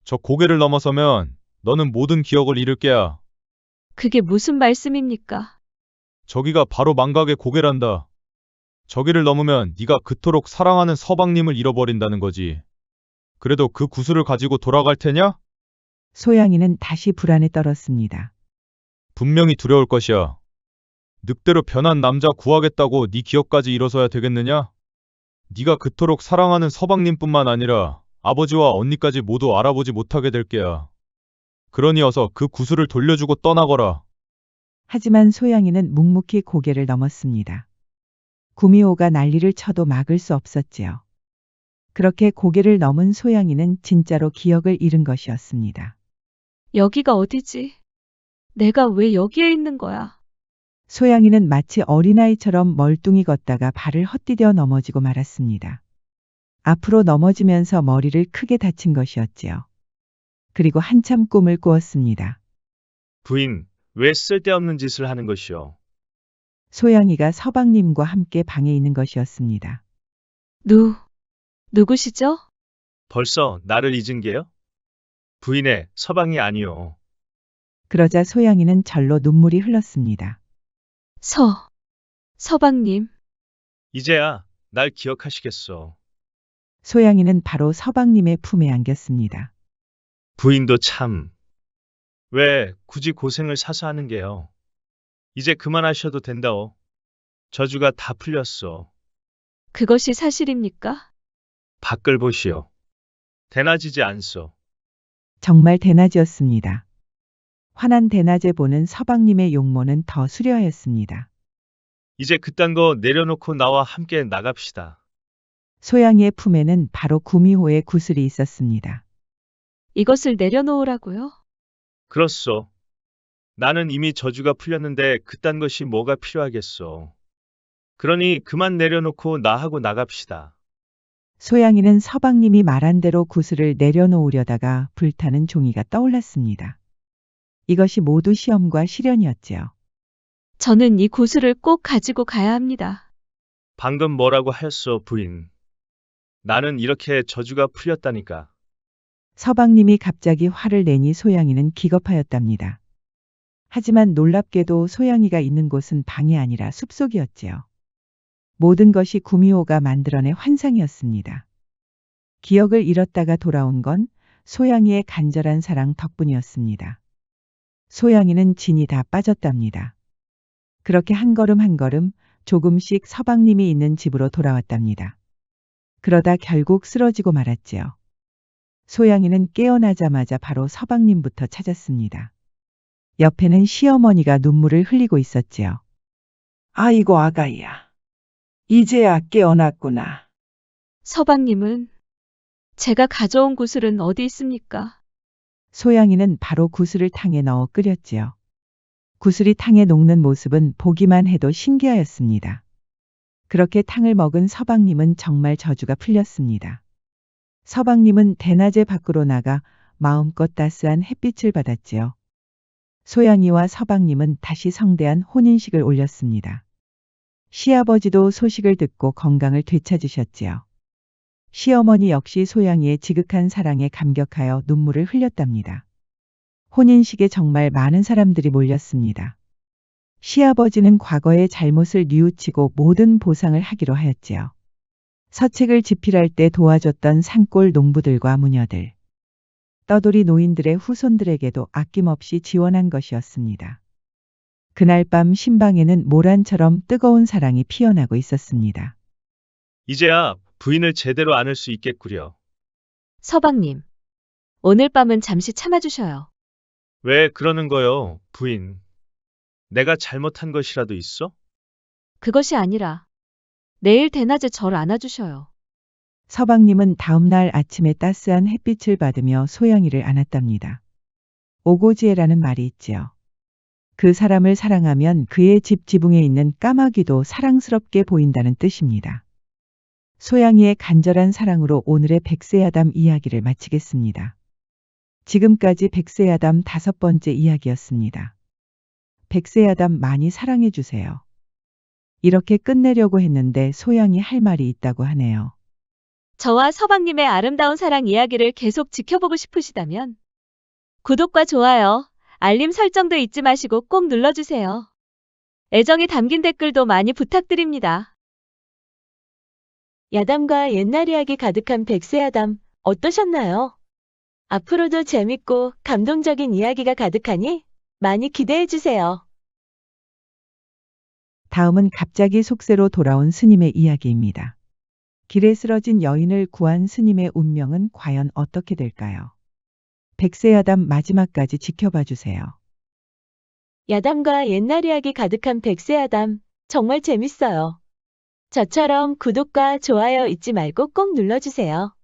S7: 저 고개를 넘어서면 너는 모든 기억을 잃을 게야.
S1: 그게 무슨 말씀입니까?
S7: 저기가 바로 망각의 고개란다. 저기를 넘으면 네가 그토록 사랑하는 서방님을 잃어버린다는 거지. 그래도 그 구슬을 가지고 돌아갈 테냐?
S2: 소양이는 다시 불안에 떨었습니다.
S7: 분명히 두려울 것이야. 늑대로 변한 남자 구하겠다고 네 기억까지 잃어서야 되겠느냐? 네가 그토록 사랑하는 서방님뿐만 아니라 아버지와 언니까지 모두 알아보지 못하게 될 게야. 그러니 어서 그 구슬을 돌려주고 떠나거라.
S2: 하지만 소양이는 묵묵히 고개를 넘었습니다. 구미호가 난리를 쳐도 막을 수 없었지요. 그렇게 고개를 넘은 소양이는 진짜로 기억을 잃은 것이었습니다.
S1: 여기가 어디지? 내가 왜 여기에 있는 거야?
S2: 소양이는 마치 어린아이처럼 멀뚱히 걷다가 발을 헛디뎌 넘어지고 말았습니다. 앞으로 넘어지면서 머리를 크게 다친 것이었지요. 그리고 한참 꿈을 꾸었습니다.
S5: 부인, 왜 쓸데없는 짓을 하는 것이오?
S2: 소양이가 서방님과 함께 방에 있는 것이었습니다.
S1: 누구시죠?
S5: 벌써 나를 잊은 게요? 부인의 서방이 아니오.
S2: 그러자 소양이는 절로 눈물이 흘렀습니다.
S1: 서방님.
S5: 이제야 날 기억하시겠소.
S2: 소양이는 바로 서방님의 품에 안겼습니다.
S5: 부인도 참. 왜 굳이 고생을 사서 하는 게요? 이제 그만하셔도 된다오. 저주가 다 풀렸소.
S1: 그것이 사실입니까?
S5: 밖을 보시오. 대낮이지 않소.
S2: 정말 대낮이었습니다. 환한 대낮에 보는 서방님의 용모는 더 수려하였습니다.
S5: 이제 그딴 거 내려놓고 나와 함께 나갑시다.
S2: 소양이의 품에는 바로 구미호의 구슬이 있었습니다.
S1: 이것을 내려놓으라고요?
S5: 그렇소. 나는 이미 저주가 풀렸는데 그딴 것이 뭐가 필요하겠소. 그러니 그만 내려놓고 나하고 나갑시다.
S2: 소양이는 서방님이 말한 대로 구슬을 내려놓으려다가 불타는 종이가 떠올랐습니다. 이것이 모두 시험과 시련이었지요.
S1: 저는 이 구슬을 꼭 가지고 가야 합니다.
S5: 방금 뭐라고 하였소, 부인? 나는 이렇게 저주가 풀렸다니까.
S2: 서방님이 갑자기 화를 내니 소양이는 기겁하였답니다. 하지만 놀랍게도 소양이가 있는 곳은 방이 아니라 숲속이었지요. 모든 것이 구미호가 만들어낸 환상이었습니다. 기억을 잃었다가 돌아온 건 소양이의 간절한 사랑 덕분이었습니다. 소양이는 진이 다 빠졌답니다. 그렇게 한 걸음 한 걸음 조금씩 서방님이 있는 집으로 돌아왔답니다. 그러다 결국 쓰러지고 말았지요. 소양이는 깨어나자마자 바로 서방님부터 찾았습니다. 옆에는 시어머니가 눈물을 흘리고 있었지요.
S8: 아이고 아가야. 이제야 깨어났구나.
S1: 서방님은 제가 가져온 구슬은 어디 있습니까?
S2: 소양이는 바로 구슬을 탕에 넣어 끓였지요. 구슬이 탕에 녹는 모습은 보기만 해도 신기하였습니다. 그렇게 탕을 먹은 서방님은 정말 저주가 풀렸습니다. 서방님은 대낮에 밖으로 나가 마음껏 따스한 햇빛을 받았지요. 소양이와 서방님은 다시 성대한 혼인식을 올렸습니다. 시아버지도 소식을 듣고 건강을 되찾으셨지요. 시어머니 역시 소양이의 지극한 사랑에 감격하여 눈물을 흘렸답니다. 혼인식에 정말 많은 사람들이 몰렸습니다. 시아버지는 과거의 잘못을 뉘우치고 모든 보상을 하기로 하였지요. 서책을 집필할 때 도와줬던 산골 농부들과 무녀들, 떠돌이 노인들의 후손들에게도 아낌없이 지원한 것이었습니다. 그날 밤 신방에는 모란처럼 뜨거운 사랑이 피어나고 있었습니다.
S5: 이제야 부인을 제대로 안을 수 있겠구려.
S1: 서방님. 오늘 밤은 잠시 참아주셔요.
S5: 왜 그러는 거요, 부인? 내가 잘못한 것이라도 있어?
S1: 그것이 아니라 내일 대낮에 절 안아주셔요.
S2: 서방님은 다음날 아침에 따스한 햇빛을 받으며 소영이를 안았답니다. 오고지애라는 말이 있지요. 그 사람을 사랑하면 그의 집 지붕에 있는 까마귀도 사랑스럽게 보인다는 뜻입니다. 소양이의 간절한 사랑으로 오늘의 백세야담 이야기를 마치겠습니다. 지금까지 백세야담 5번째 이야기였습니다. 백세야담 많이 사랑해 주세요. 이렇게 끝내려고 했는데 소양이 할 말이 있다고 하네요.
S1: 저와 서방님의 아름다운 사랑 이야기를 계속 지켜보고 싶으시다면 구독과 좋아요, 알림 설정도 잊지 마시고 꼭 눌러주세요. 애정이 담긴 댓글도 많이 부탁드립니다. 야담과 옛날 이야기 가득한 백세야담 어떠셨나요? 앞으로도 재밌고 감동적인 이야기가 가득하니 많이 기대해주세요.
S2: 다음은 갑자기 속세로 돌아온 스님의 이야기입니다. 길에 쓰러진 여인을 구한 스님의 운명은 과연 어떻게 될까요? 백세야담 마지막까지 지켜봐 주세요.
S1: 야담과 옛날 이야기 가득한 백세야담 정말 재밌어요. 저처럼 구독과 좋아요 잊지 말고 꼭 눌러주세요.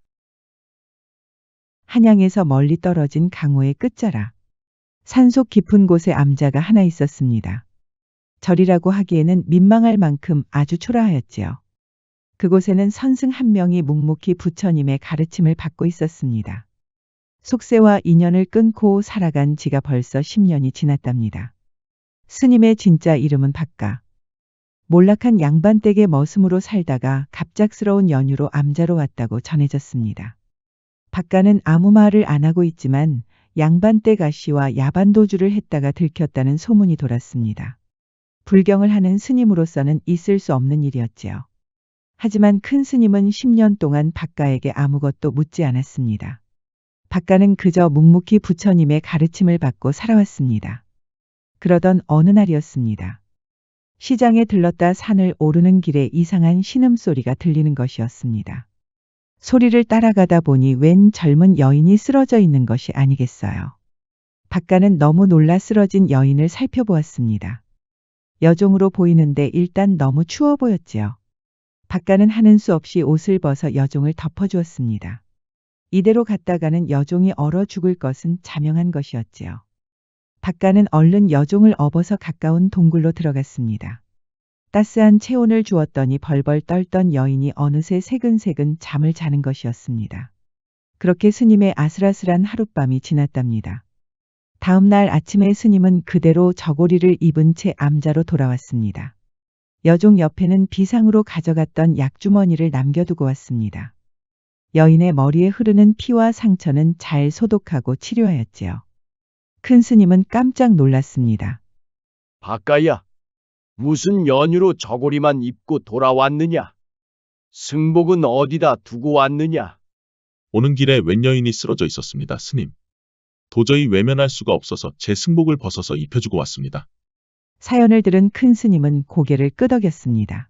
S2: 한양에서 멀리 떨어진 강호의 끝자락. 산속 깊은 곳에 암자가 하나 있었습니다. 절이라고 하기에는 민망할 만큼 아주 초라하였지요. 그곳에는 선승 한 명이 묵묵히 부처님의 가르침을 받고 있었습니다. 속세와 인연을 끊고 살아간 지가 벌써 10년이 지났답니다. 스님의 진짜 이름은 박가. 몰락한 양반댁의 머슴으로 살다가 갑작스러운 연유로 암자로 왔다고 전해졌습니다. 박가는 아무 말을 안 하고 있지만 양반댁 아씨와 야반도주를 했다가 들켰다는 소문이 돌았습니다. 불경을 하는 스님으로서는 있을 수 없는 일이었지요. 하지만 큰 스님은 10년 동안 박가에게 아무것도 묻지 않았습니다. 박가는 그저 묵묵히 부처님의 가르침을 받고 살아왔습니다. 그러던 어느 날이었습니다. 시장에 들렀다 산을 오르는 길에 이상한 신음소리가 들리는 것이었습니다. 소리를 따라가다 보니 웬 젊은 여인이 쓰러져 있는 것이 아니겠어요. 박가는 너무 놀라 쓰러진 여인을 살펴보았습니다. 여종으로 보이는데 일단 너무 추워 보였지요. 박가는 하는 수 없이 옷을 벗어 여종을 덮어주었습니다. 이대로 갔다가는 여종이 얼어 죽을 것은 자명한 것이었지요. 박가는 얼른 여종을 업어서 가까운 동굴로 들어갔습니다. 따스한 체온을 주었더니 벌벌 떨던 여인이 어느새 새근새근 잠을 자는 것이었습니다. 그렇게 스님의 아슬아슬한 하룻밤이 지났답니다. 다음 날 아침에 스님은 그대로 저고리를 입은 채 암자로 돌아왔습니다. 여종 옆에는 비상으로 가져갔던 약주머니를 남겨두고 왔습니다. 여인의 머리에 흐르는 피와 상처는 잘 소독하고 치료하였지요. 큰 스님은 깜짝 놀랐습니다.
S9: 박가야, 무슨 연유로 저고리만 입고 돌아왔느냐? 승복은 어디다 두고 왔느냐?
S6: 오는 길에 웬 여인이 쓰러져 있었습니다, 스님. 도저히 외면할 수가 없어서 제 승복을 벗어서 입혀주고 왔습니다.
S2: 사연을 들은 큰 스님은 고개를 끄덕였습니다.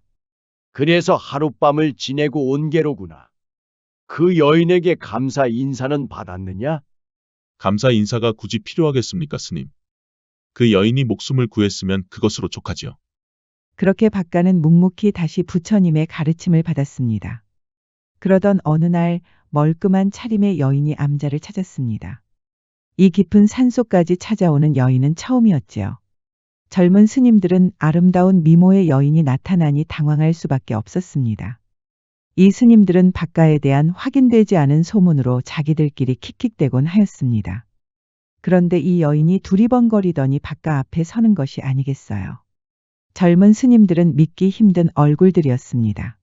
S9: 그래서 하룻밤을 지내고 온 게로구나. 그 여인에게 감사 인사는 받았느냐?
S6: 감사 인사가 굳이 필요하겠습니까, 스님? 그 여인이 목숨을 구했으면 그것으로 족하지요.
S2: 그렇게 박가는 묵묵히 다시 부처님의 가르침을 받았습니다. 그러던 어느 날 멀끔한 차림의 여인이 암자를 찾았습니다. 이 깊은 산속까지 찾아오는 여인은 처음이었지요. 젊은 스님들은 아름다운 미모의 여인이 나타나니 당황할 수밖에 없었습니다. 이 스님들은 박가에 대한 확인되지 않은 소문으로 자기들끼리 킥킥대곤 하였습니다. 그런데 이 여인이 두리번거리더니 박가 앞에 서는 것이 아니겠어요. 젊은 스님들은 믿기 힘든 얼굴들이었습니다.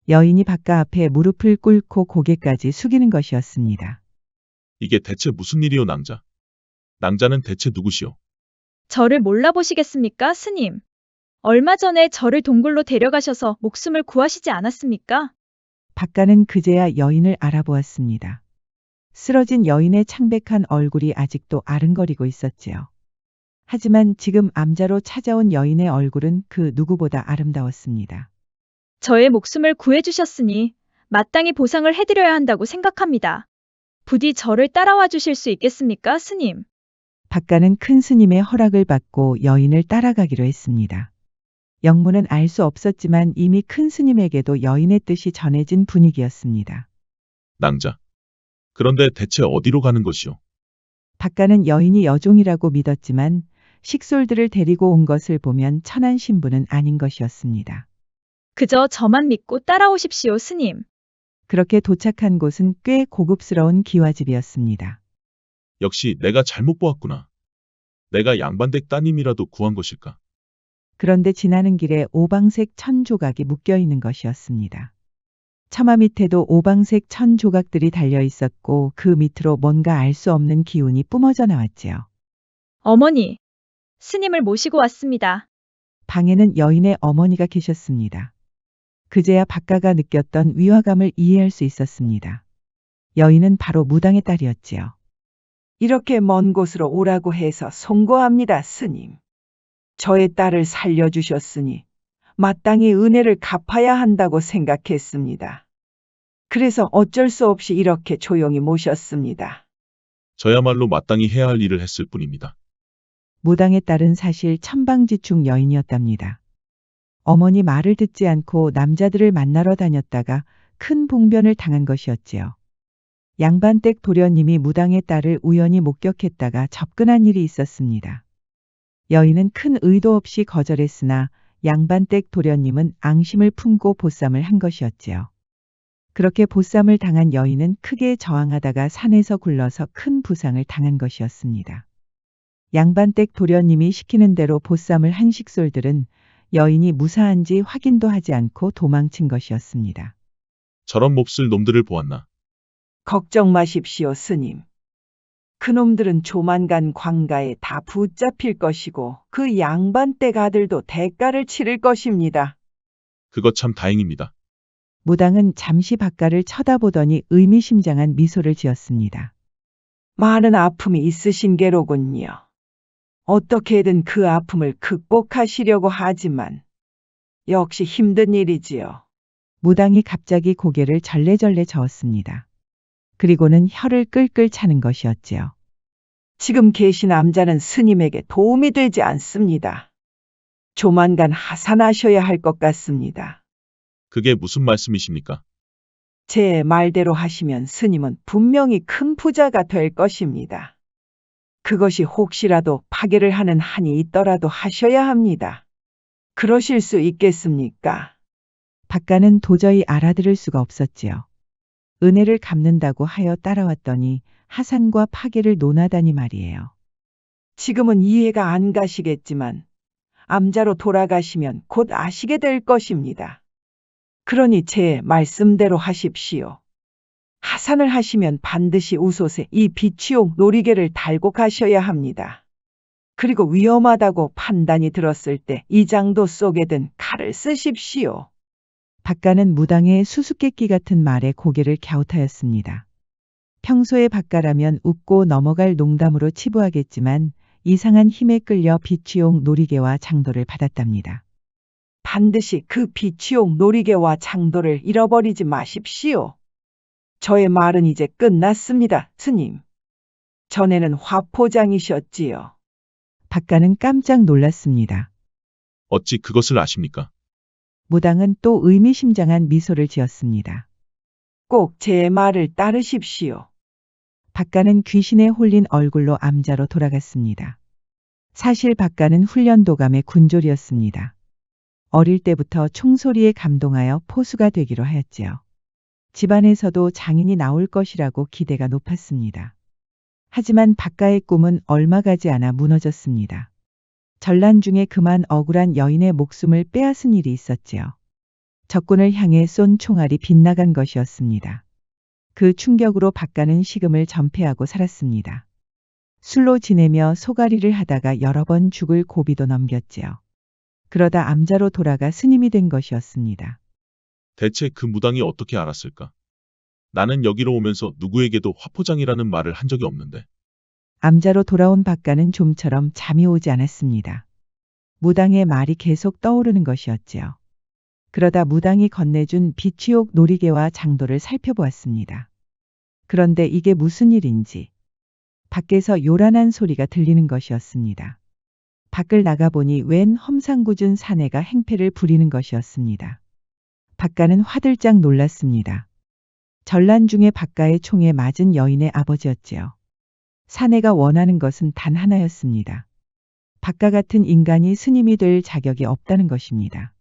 S2: 여인이 박가 앞에 무릎을 꿇고 고개까지 숙이는 것이었습니다.
S6: 이게 대체 무슨 일이오, 낭자? 낭자는 대체 누구시오?
S3: 저를 몰라보시겠습니까, 스님? 얼마 전에 저를 동굴로 데려가셔서 목숨을 구하시지 않았습니까?
S2: 박가는 그제야 여인을 알아보았습니다. 쓰러진 여인의 창백한 얼굴이 아직도 아른거리고 있었지요. 하지만 지금 암자로 찾아온 여인의 얼굴은 그 누구보다 아름다웠습니다.
S3: 저의 목숨을 구해주셨으니 마땅히 보상을 해드려야 한다고 생각합니다. 부디 저를 따라와 주실 수 있겠습니까, 스님?
S2: 박가는 큰 스님의 허락을 받고 여인을 따라가기로 했습니다. 영문은 알 수 없었지만 이미 큰 스님에게도 여인의 뜻이 전해진 분위기였습니다.
S10: 낭자. 그런데 대체 어디로 가는 것이오?
S2: 박가는 여인이 여종이라고 믿었지만 식솔들을 데리고 온 것을 보면 천한 신부는 아닌 것이었습니다.
S3: 그저 저만 믿고 따라오십시오, 스님.
S2: 그렇게 도착한 곳은 꽤 고급스러운 기와집이었습니다.
S10: 역시 내가 잘못 보았구나. 내가 양반댁 따님이라도 구한 것일까?
S2: 그런데 지나는 길에 오방색 천 조각이 묶여 있는 것이었습니다. 처마 밑에도 오방색 천 조각들이 달려 있었고 그 밑으로 뭔가 알 수 없는 기운이 뿜어져 나왔지요.
S3: 어머니, 스님을 모시고 왔습니다.
S2: 방에는 여인의 어머니가 계셨습니다. 그제야 박가가 느꼈던 위화감을 이해할 수 있었습니다. 여인은 바로 무당의 딸이었지요.
S8: 이렇게 먼 곳으로 오라고 해서 송구합니다, 스님. 저의 딸을 살려주셨으니 마땅히 은혜를 갚아야 한다고 생각했습니다. 그래서 어쩔 수 없이 이렇게 조용히 모셨습니다.
S10: 저야말로 마땅히 해야 할 일을 했을 뿐입니다.
S2: 무당의 딸은 사실 천방지축 여인이었답니다. 어머니 말을 듣지 않고 남자들을 만나러 다녔다가 큰 봉변을 당한 것이었지요. 양반댁 도련님이 무당의 딸을 우연히 목격했다가 접근한 일이 있었습니다. 여인은 큰 의도 없이 거절했으나 양반댁 도련님은 앙심을 품고 보쌈을 한 것이었지요. 그렇게 보쌈을 당한 여인은 크게 저항하다가 산에서 굴러서 큰 부상을 당한 것이었습니다. 양반댁 도련님이 시키는 대로 보쌈을 한 식솔들은 여인이 무사한지 확인도 하지 않고 도망친 것이었습니다.
S10: 저런 몹쓸 놈들을 보았나?
S8: 걱정 마십시오, 스님. 그놈들은 조만간 광가에 다 붙잡힐 것이고 그 양반댁 아들도 대가를 치를 것입니다.
S10: 그것 참 다행입니다.
S2: 무당은 잠시 박가를 쳐다보더니 의미심장한 미소를 지었습니다.
S8: 많은 아픔이 있으신 게로군요. 어떻게든 그 아픔을 극복하시려고 하지만 역시 힘든 일이지요.
S2: 무당이 갑자기 고개를 절레절레 저었습니다. 그리고는 혀를 끌끌 차는 것이었지요.
S8: 지금 계신 남자는 스님에게 도움이 되지 않습니다. 조만간 하산하셔야 할 것 같습니다.
S10: 그게 무슨 말씀이십니까?
S8: 제 말대로 하시면 스님은 분명히 큰 부자가 될 것입니다. 그것이 혹시라도 파괴를 하는 한이 있더라도 하셔야 합니다. 그러실 수 있겠습니까?
S2: 박가는 도저히 알아들을 수가 없었지요. 은혜를 갚는다고 하여 따라왔더니 하산과 파괴를 논하다니 말이에요.
S8: 지금은 이해가 안 가시겠지만 암자로 돌아가시면 곧 아시게 될 것입니다. 그러니 제 말씀대로 하십시오. 하산을 하시면 반드시 우솥에 이 비취용 놀이개를 달고 가셔야 합니다. 그리고 위험하다고 판단이 들었을 때 이 장도 속에 든 칼을 쓰십시오.
S2: 박가는 무당의 수수께끼 같은 말에 고개를 갸웃하였습니다. 평소에 박가라면 웃고 넘어갈 농담으로 치부하겠지만 이상한 힘에 끌려 비취용 놀이개와 장도를 받았답니다.
S8: 반드시 그 비취용 놀이개와 장도를 잃어버리지 마십시오. 저의 말은 이제 끝났습니다, 스님. 전에는 화포장이셨지요.
S2: 박가는 깜짝 놀랐습니다.
S10: 어찌 그것을 아십니까?
S2: 무당은 또 의미심장한 미소를 지었습니다.
S8: 꼭 제 말을 따르십시오.
S2: 박가는 귀신에 홀린 얼굴로 암자로 돌아갔습니다. 사실 박가는 훈련도감의 군졸이었습니다. 어릴 때부터 총소리에 감동하여 포수가 되기로 하였지요. 집안에서도 장인이 나올 것이라고 기대가 높았습니다. 하지만 박가의 꿈은 얼마 가지 않아 무너졌습니다. 전란 중에 그만 억울한 여인의 목숨을 빼앗은 일이 있었지요. 적군을 향해 쏜 총알이 빗나간 것이었습니다. 그 충격으로 박가는 식음을 전폐하고 살았습니다. 술로 지내며 소가리를 하다가 여러 번 죽을 고비도 넘겼지요. 그러다 암자로 돌아가 스님이 된 것이었습니다.
S10: 대체 그 무당이 어떻게 알았을까? 나는 여기로 오면서 누구에게도 화포장이라는 말을 한 적이 없는데.
S2: 암자로 돌아온 박가는 좀처럼 잠이 오지 않았습니다. 무당의 말이 계속 떠오르는 것이었지요. 그러다 무당이 건네준 비취옥 놀이개와 장도를 살펴보았습니다. 그런데 이게 무슨 일인지 밖에서 요란한 소리가 들리는 것이었습니다. 밖을 나가보니 웬 험상궂은 사내가 행패를 부리는 것이었습니다. 박가는 화들짝 놀랐습니다. 전란 중에 박가의 총에 맞은 여인의 아버지였지요. 사내가 원하는 것은 단 하나였습니다. 박가 같은 인간이 스님이 될 자격이 없다는 것입니다.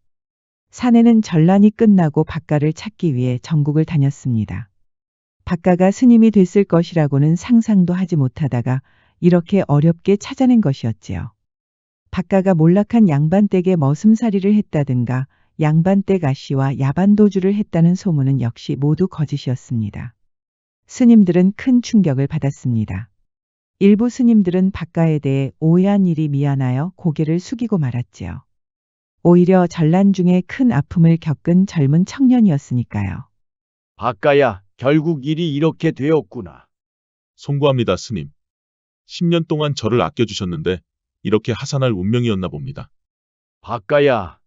S2: 사내는 전란이 끝나고 박가를 찾기 위해 전국을 다녔습니다. 박가가 스님이 됐을 것이라고는 상상도 하지 못하다가 이렇게 어렵게 찾아낸 것이었지요. 박가가 몰락한 양반댁에 머슴살이를 했다든가 양반댁 아씨와 야반도주를 했다는 소문은 역시 모두 거짓이었습니다. 스님들은 큰 충격을 받았습니다. 일부 스님들은 박가에 대해 오해한 일이 미안하여 고개를 숙이고 말았지요. 오히려 전란 중에 큰 아픔을 겪은 젊은 청년이었으니까요.
S9: 박가야, 결국 일이 이렇게 되었구나.
S10: 송구합니다, 스님. 10년 동안 저를 아껴주셨는데 이렇게 하산할 운명이었나 봅니다.
S9: 박가야,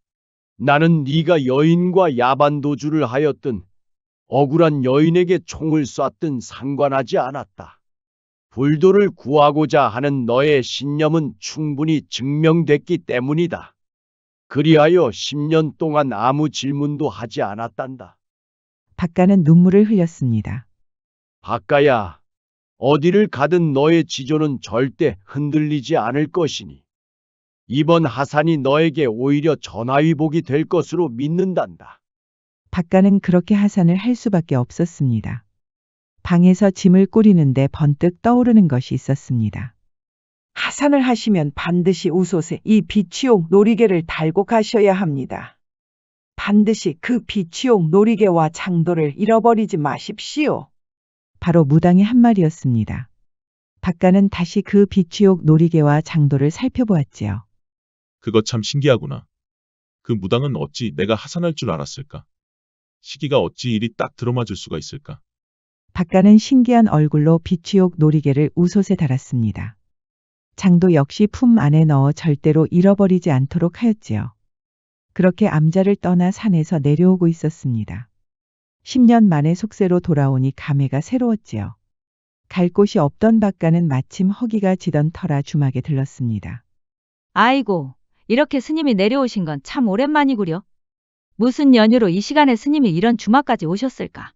S9: 나는 네가 여인과 야반도주를 하였든 억울한 여인에게 총을 쐈든 상관하지 않았다. 불도를 구하고자 하는 너의 신념은 충분히 증명됐기 때문이다. 그리하여 10년 동안 아무 질문도 하지 않았단다.
S2: 박가는 눈물을 흘렸습니다.
S9: 박가야, 어디를 가든 너의 지조는 절대 흔들리지 않을 것이니 이번 하산이 너에게 오히려 전화위복이 될 것으로 믿는단다.
S2: 박가는 그렇게 하산을 할 수밖에 없었습니다. 방에서 짐을 꾸리는데 번뜩 떠오르는 것이 있었습니다.
S8: 하산을 하시면 반드시 우솥에 이 비취옥 놀이개를 달고 가셔야 합니다. 반드시 그 비취옥 놀이개와 장도를 잃어버리지 마십시오.
S2: 바로 무당의 한 말이었습니다. 박가는 다시 그 비취옥 놀이개와 장도를 살펴보았지요.
S10: 그거 참 신기하구나. 그 무당은 어찌 내가 하산할 줄 알았을까? 시기가 어찌 이리 딱 들어맞을 수가 있을까?
S2: 박가는 신기한 얼굴로 비취옥 놀이개를 우솥에 달았습니다. 장도 역시 품 안에 넣어 절대로 잃어버리지 않도록 하였지요. 그렇게 암자를 떠나 산에서 내려오고 있었습니다. 10년 만에 속세로 돌아오니 감회가 새로웠지요. 갈 곳이 없던 박가는 마침 허기가 지던 터라 주막에 들렀습니다.
S1: 아이고, 이렇게 스님이 내려오신 건 참 오랜만이구려. 무슨 연유로 이 시간에 스님이 이런 주막까지 오셨을까?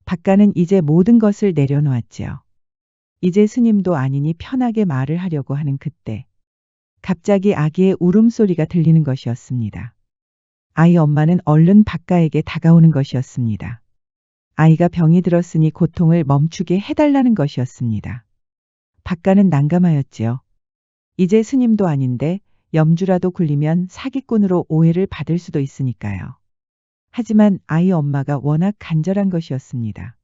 S2: 박가는 이제 모든 것을 내려놓았지요. 이제 스님도 아니니 편하게 말을 하려고 하는 그때 갑자기 아기의 울음소리가 들리는 것이었습니다. 아이 엄마는 얼른 박가에게 다가오는 것이었습니다. 아이가 병이 들었으니 고통을 멈추게 해달라는 것이었습니다. 박가는 난감하였지요. 이제 스님도 아닌데 염주라도 굴리면 사기꾼으로 오해를 받을 수도 있으니까요. 하지만 아이 엄마가 워낙 간절한 것이었습니다.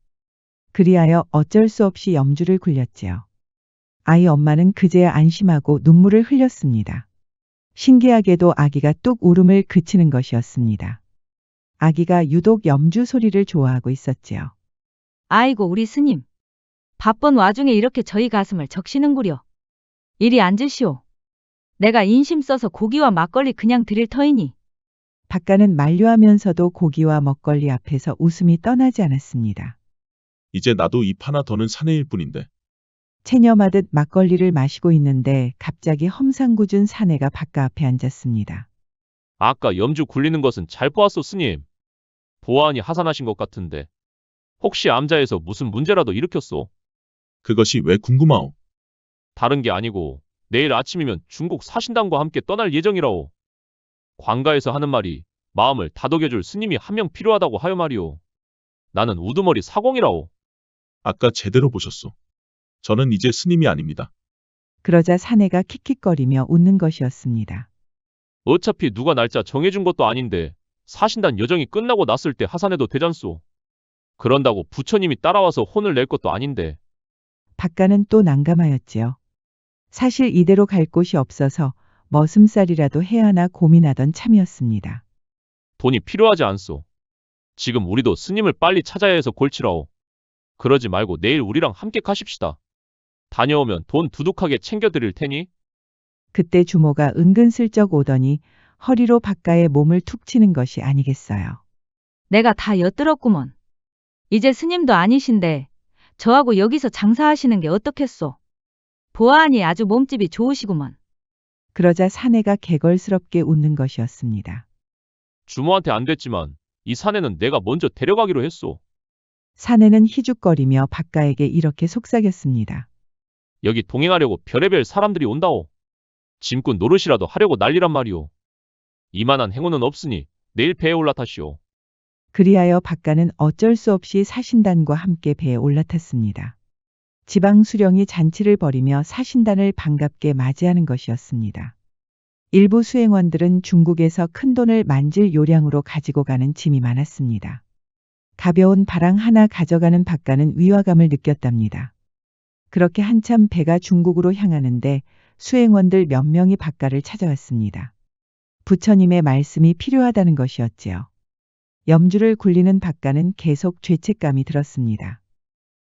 S2: 그리하여 어쩔 수 없이 염주를 굴렸지요. 아이 엄마는 그제야 안심하고 눈물을 흘렸습니다. 신기하게도 아기가 뚝 울음을 그치는 것이었습니다. 아기가 유독 염주 소리를 좋아하고 있었지요.
S1: 아이고, 우리 스님. 바쁜 와중에 이렇게 저희 가슴을 적시는구려. 이리 앉으시오. 내가 인심 써서 고기와 막걸리 그냥 드릴 터이니.
S2: 박가는 만류하면서도 고기와 먹거리 앞에서 웃음이 떠나지 않았습니다.
S10: 이제 나도 입 하나 더는 사내일 뿐인데.
S2: 체념하듯 막걸리를 마시고 있는데 갑자기 험상궂은 사내가 박가 앞에 앉았습니다.
S11: 아까 염주 굴리는 것은 잘 보았소, 스님. 보아하니 하산하신 것 같은데 혹시 암자에서 무슨 문제라도 일으켰소?
S10: 그것이 왜 궁금하오?
S11: 다른 게 아니고 내일 아침이면 중국 사신당과 함께 떠날 예정이라오. 관가에서 하는 말이 마음을 다독여줄 스님이 한 명 필요하다고 하여 말이오. 나는 우두머리 사공이라오.
S10: 아까 제대로 보셨소. 저는 이제 스님이 아닙니다.
S2: 그러자 사내가 킥킥거리며 웃는 것이었습니다.
S11: 어차피 누가 날짜 정해준 것도 아닌데 사신단 여정이 끝나고 났을 때 하산해도 되잖소. 그런다고 부처님이 따라와서 혼을 낼 것도 아닌데.
S2: 박가는 또 난감하였지요. 사실 이대로 갈 곳이 없어서 머슴살이라도 해야 하나 고민하던 참이었습니다.
S11: 돈이 필요하지 않소. 지금 우리도 스님을 빨리 찾아야 해서 골치라오. 그러지 말고 내일 우리랑 함께 가십시다. 다녀오면 돈 두둑하게 챙겨드릴 테니.
S2: 그때 주모가 은근슬쩍 오더니 허리로 박가의 몸을 툭 치는 것이 아니겠어요.
S1: 내가 다 엿들었구먼. 이제 스님도 아니신데 저하고 여기서 장사하시는 게 어떻겠소? 보아하니 아주 몸집이 좋으시구먼.
S2: 그러자 사내가 개걸스럽게 웃는 것이었습니다.
S11: 주모한테 안 됐지만 이 사내는 내가 먼저 데려가기로 했소.
S2: 사내는 희죽거리며 박가에게 이렇게 속삭였습니다.
S11: 여기 동행하려고 별의별 사람들이 온다오. 짐꾼 노릇이라도 하려고 난리란 말이오. 이만한 행운은 없으니 내일 배에 올라타시오.
S2: 그리하여 박가는 어쩔 수 없이 사신단과 함께 배에 올라탔습니다. 지방 수령이 잔치를 벌이며 사신단을 반갑게 맞이하는 것이었습니다. 일부 수행원들은 중국에서 큰돈을 만질 요량으로 가지고 가는 짐이 많았습니다. 가벼운 바랑 하나 가져가는 박가는 위화감을 느꼈답니다. 그렇게 한참 배가 중국으로 향하는데 수행원들 몇 명이 박가를 찾아왔습니다. 부처님의 말씀이 필요하다는 것이었지요. 염주를 굴리는 박가는 계속 죄책감이 들었습니다.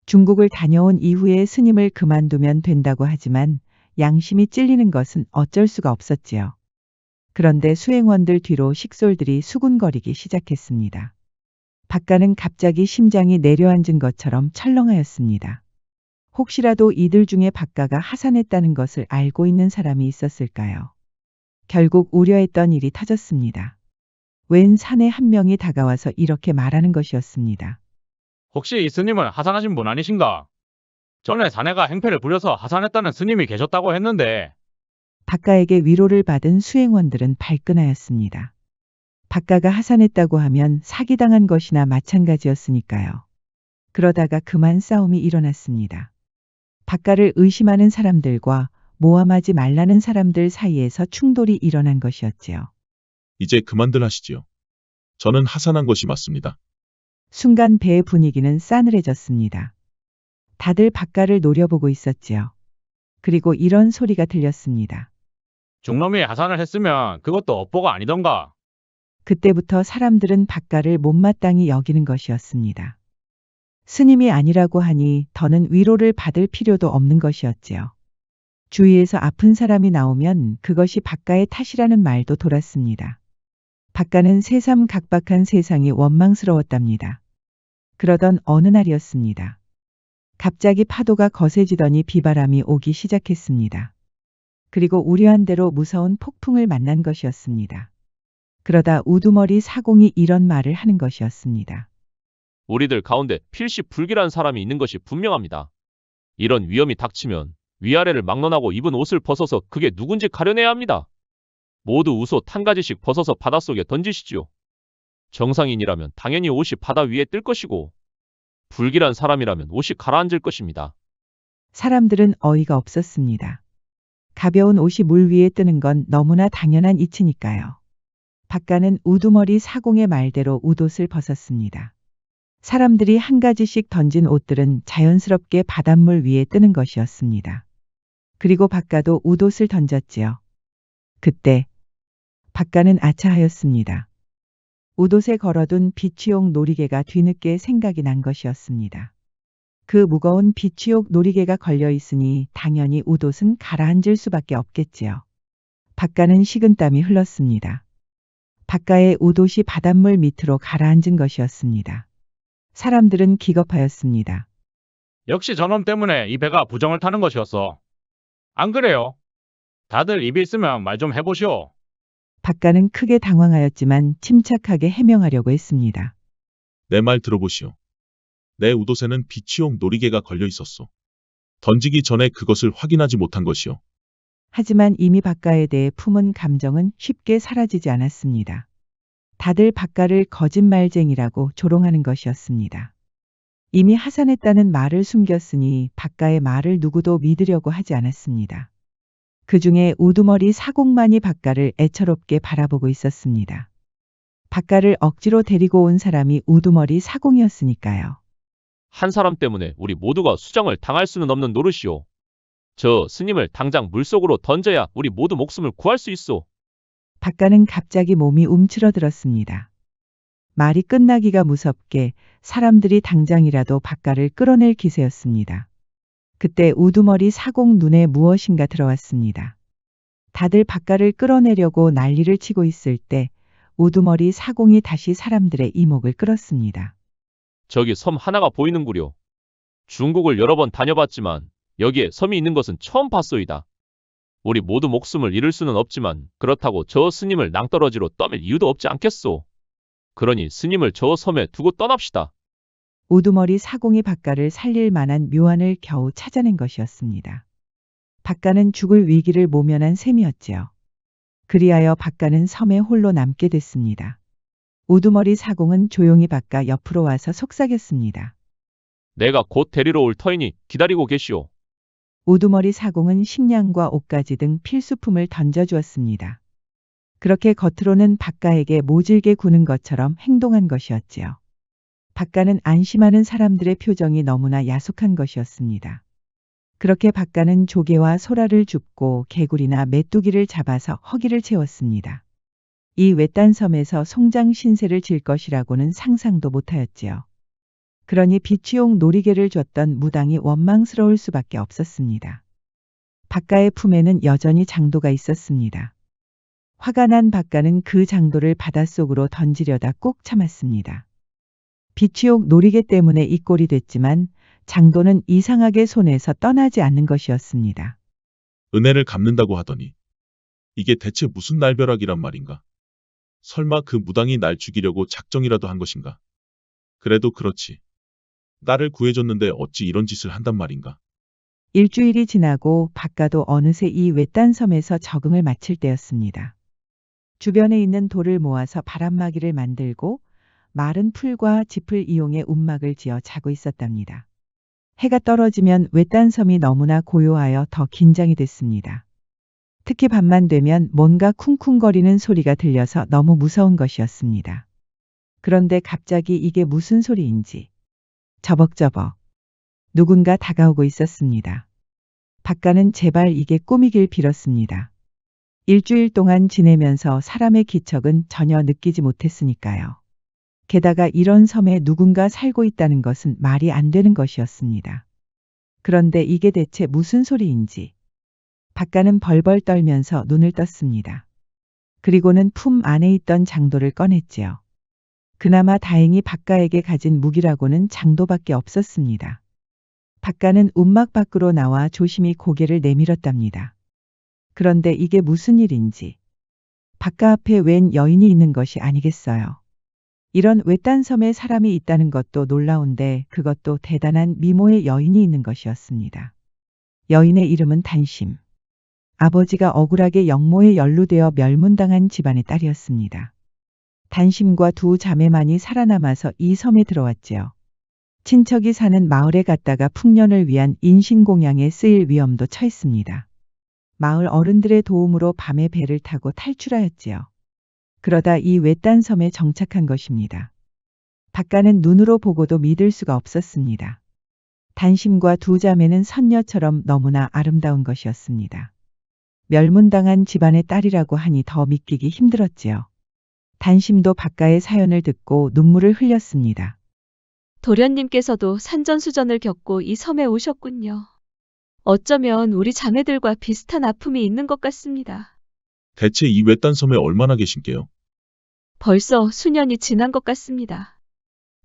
S2: 중국을 다녀온 이후에 스님을 그만두면 된다고 하지만 양심이 찔리는 것은 어쩔 수가 없었지요. 그런데 수행원들 뒤로 식솔들이 수군거리기 시작했습니다. 박가는 갑자기 심장이 내려앉은 것처럼 철렁하였습니다. 혹시라도 이들 중에 박가가 하산했다는 것을 알고 있는 사람이 있었을까요? 결국 우려했던 일이 터졌습니다. 웬 사내 한 명이 다가와서 이렇게 말하는 것이었습니다.
S12: 혹시 이 스님은 하산하신 분 아니신가? 전에 사내가 행패를 부려서 하산했다는 스님이 계셨다고 했는데.
S2: 박가에게 위로를 받은 수행원들은 발끈하였습니다. 박가가 하산했다고 하면 사기당한 것이나 마찬가지였으니까요. 그러다가 그만 싸움이 일어났습니다. 박가를 의심하는 사람들과 모함하지 말라는 사람들 사이에서 충돌이 일어난 것이었지요.
S10: 이제 그만들 하시지요. 저는 하산한 것이 맞습니다.
S2: 순간 배의 분위기는 싸늘해졌습니다. 다들 박가를 노려보고 있었지요. 그리고 이런 소리가 들렸습니다.
S12: 중놈이 하산을 했으면 그것도 업보가 아니던가.
S2: 그때부터 사람들은 박가를 못마땅히 여기는 것이었습니다. 스님이 아니라고 하니 더는 위로를 받을 필요도 없는 것이었지요. 주위에서 아픈 사람이 나오면 그것이 박가의 탓이라는 말도 돌았습니다. 박가는 새삼 각박한 세상이 원망스러웠답니다. 그러던 어느 날이었습니다. 갑자기 파도가 거세지더니 비바람이 오기 시작했습니다. 그리고 우려한 대로 무서운 폭풍을 만난 것이었습니다. 그러다 우두머리 사공이 이런 말을 하는 것이었습니다.
S11: 우리들 가운데 필시 불길한 사람이 있는 것이 분명합니다. 이런 위험이 닥치면 위아래를 막론하고 입은 옷을 벗어서 그게 누군지 가려내야 합니다. 모두 웃옷 한 가지씩 벗어서 바닷속에 던지시지요. 정상인이라면 당연히 옷이 바다 위에 뜰 것이고 불길한 사람이라면 옷이 가라앉을 것입니다.
S2: 사람들은 어이가 없었습니다. 가벼운 옷이 물 위에 뜨는 건 너무나 당연한 이치니까요. 박가는 우두머리 사공의 말대로 웃옷을 벗었습니다. 사람들이 한 가지씩 던진 옷들은 자연스럽게 바닷물 위에 뜨는 것이었습니다. 그리고 박가도 웃옷을 던졌지요. 그때 박가는 아차하였습니다. 웃옷에 걸어둔 비취옥 놀이개가 뒤늦게 생각이 난 것이었습니다. 그 무거운 비취옥 놀이개가 걸려 있으니 당연히 웃옷은 가라앉을 수밖에 없겠지요. 박가는 식은땀이 흘렀습니다. 박가의 웃옷이 바닷물 밑으로 가라앉은 것이었습니다. 사람들은 기겁하였습니다.
S12: 역시 저놈 때문에 이 배가 부정을 타는 것이었어. 안 그래요? 다들 입이 있으면 말 좀 해보시오.
S2: 박가는 크게 당황하였지만 침착하게 해명하려고 했습니다.
S10: 내 말 들어보시오. 내 웃옷에는 비취용 놀이개가 걸려 있었소. 던지기 전에 그것을 확인하지 못한 것이오.
S2: 하지만 이미 박가에 대해 품은 감정은 쉽게 사라지지 않았습니다. 다들 박가를 거짓말쟁이라고 조롱하는 것이었습니다. 이미 하산했다는 말을 숨겼으니 박가의 말을 누구도 믿으려고 하지 않았습니다. 그 중에 우두머리 사공만이 박가를 애처롭게 바라보고 있었습니다. 박가를 억지로 데리고 온 사람이 우두머리 사공이었으니까요.
S11: 한 사람 때문에 우리 모두가 수장을 당할 수는 없는 노릇이오. 저 스님을 당장 물속으로 던져야 우리 모두 목숨을 구할 수 있소.
S2: 박가는 갑자기 몸이 움츠러들었습니다. 말이 끝나기가 무섭게 사람들이 당장이라도 박가를 끌어낼 기세였습니다. 그때 우두머리 사공 눈에 무엇인가 들어왔습니다. 다들 박가를 끌어내려고 난리를 치고 있을 때 우두머리 사공이 다시 사람들의 이목을 끌었습니다.
S11: 저기 섬 하나가 보이는구려. 중국을 여러 번 다녀봤지만 여기에 섬이 있는 것은 처음 봤소이다. 우리 모두 목숨을 잃을 수는 없지만 그렇다고 저 스님을 낭떠러지로 떠밀 이유도 없지 않겠소. 그러니 스님을 저 섬에 두고 떠납시다.
S2: 우두머리 사공이 박가를 살릴 만한 묘안을 겨우 찾아낸 것이었습니다. 박가는 죽을 위기를 모면한 셈이었지요. 그리하여 박가는 섬에 홀로 남게 됐습니다. 우두머리 사공은 조용히 박가 옆으로 와서 속삭였습니다.
S11: 내가 곧 데리러 올 터이니 기다리고 계시오.
S2: 우두머리 사공은 식량과 옷가지 등 필수품을 던져주었습니다. 그렇게 겉으로는 박가에게 모질게 구는 것처럼 행동한 것이었지요. 박가는 안심하는 사람들의 표정이 너무나 야속한 것이었습니다. 그렇게 박가는 조개와 소라를 줍고 개구리나 메뚜기를 잡아서 허기를 채웠습니다. 이 외딴 섬에서 송장 신세를 질 것이라고는 상상도 못하였지요. 그러니 비취용 놀이개를 줬던 무당이 원망스러울 수밖에 없었습니다. 박가의 품에는 여전히 장도가 있었습니다. 화가 난 박가는 그 장도를 바닷속으로 던지려다 꼭 참았습니다. 비취용 놀이개 때문에 이 꼴이 됐지만 장도는 이상하게 손에서 떠나지 않는 것이었습니다.
S10: 은혜를 갚는다고 하더니 이게 대체 무슨 날벼락이란 말인가? 설마 그 무당이 날 죽이려고 작정이라도 한 것인가? 그래도 그렇지. 나를 구해줬는데 어찌 이런 짓을 한단 말인가?
S2: 일주일이 지나고 박가도 어느새 이 외딴 섬에서 적응을 마칠 때였습니다. 주변에 있는 돌을 모아서 바람막이를 만들고 마른 풀과 짚을 이용해 움막을 지어 자고 있었답니다. 해가 떨어지면 외딴 섬이 너무나 고요하여 더 긴장이 됐습니다. 특히 밤만 되면 뭔가 쿵쿵거리는 소리가 들려서 너무 무서운 것이었습니다. 그런데 갑자기 이게 무슨 소리인지 저벅저벅 누군가 다가오고 있었습니다. 박가는 제발 이게 꿈이길 빌었습니다. 일주일 동안 지내면서 사람의 기척은 전혀 느끼지 못했으니까요. 게다가 이런 섬에 누군가 살고 있다는 것은 말이 안 되는 것이었습니다. 그런데 이게 대체 무슨 소리인지 박가는 벌벌 떨면서 눈을 떴습니다. 그리고는 품 안에 있던 장도를 꺼냈지요. 그나마 다행히 박가에게 가진 무기라고는 장도밖에 없었습니다. 박가는 움막 밖으로 나와 조심히 고개를 내밀었답니다. 그런데 이게 무슨 일인지 박가 앞에 웬 여인이 있는 것이 아니겠어요. 이런 외딴 섬에 사람이 있다는 것도 놀라운데 그것도 대단한 미모의 여인이 있는 것이었습니다. 여인의 이름은 단심. 아버지가 억울하게 영모에 연루되어 멸문당한 집안의 딸이었습니다. 단심과 두 자매만이 살아남아서 이 섬에 들어왔지요. 친척이 사는 마을에 갔다가 풍년을 위한 인신공양에 쓰일 위험도 처했습니다. 마을 어른들의 도움으로 밤에 배를 타고 탈출하였지요. 그러다 이 외딴 섬에 정착한 것입니다. 박가는 눈으로 보고도 믿을 수가 없었습니다. 단심과 두 자매는 선녀처럼 너무나 아름다운 것이었습니다. 멸문당한 집안의 딸이라고 하니 더 믿기기 힘들었지요. 단심도 박가의 사연을 듣고 눈물을 흘렸습니다.
S1: 도련님께서도 산전수전을 겪고 이 섬에 오셨군요. 어쩌면 우리 자매들과 비슷한 아픔이 있는 것 같습니다.
S10: 대체 이 외딴 섬에 얼마나 계신게요?
S1: 벌써 수년이 지난 것 같습니다.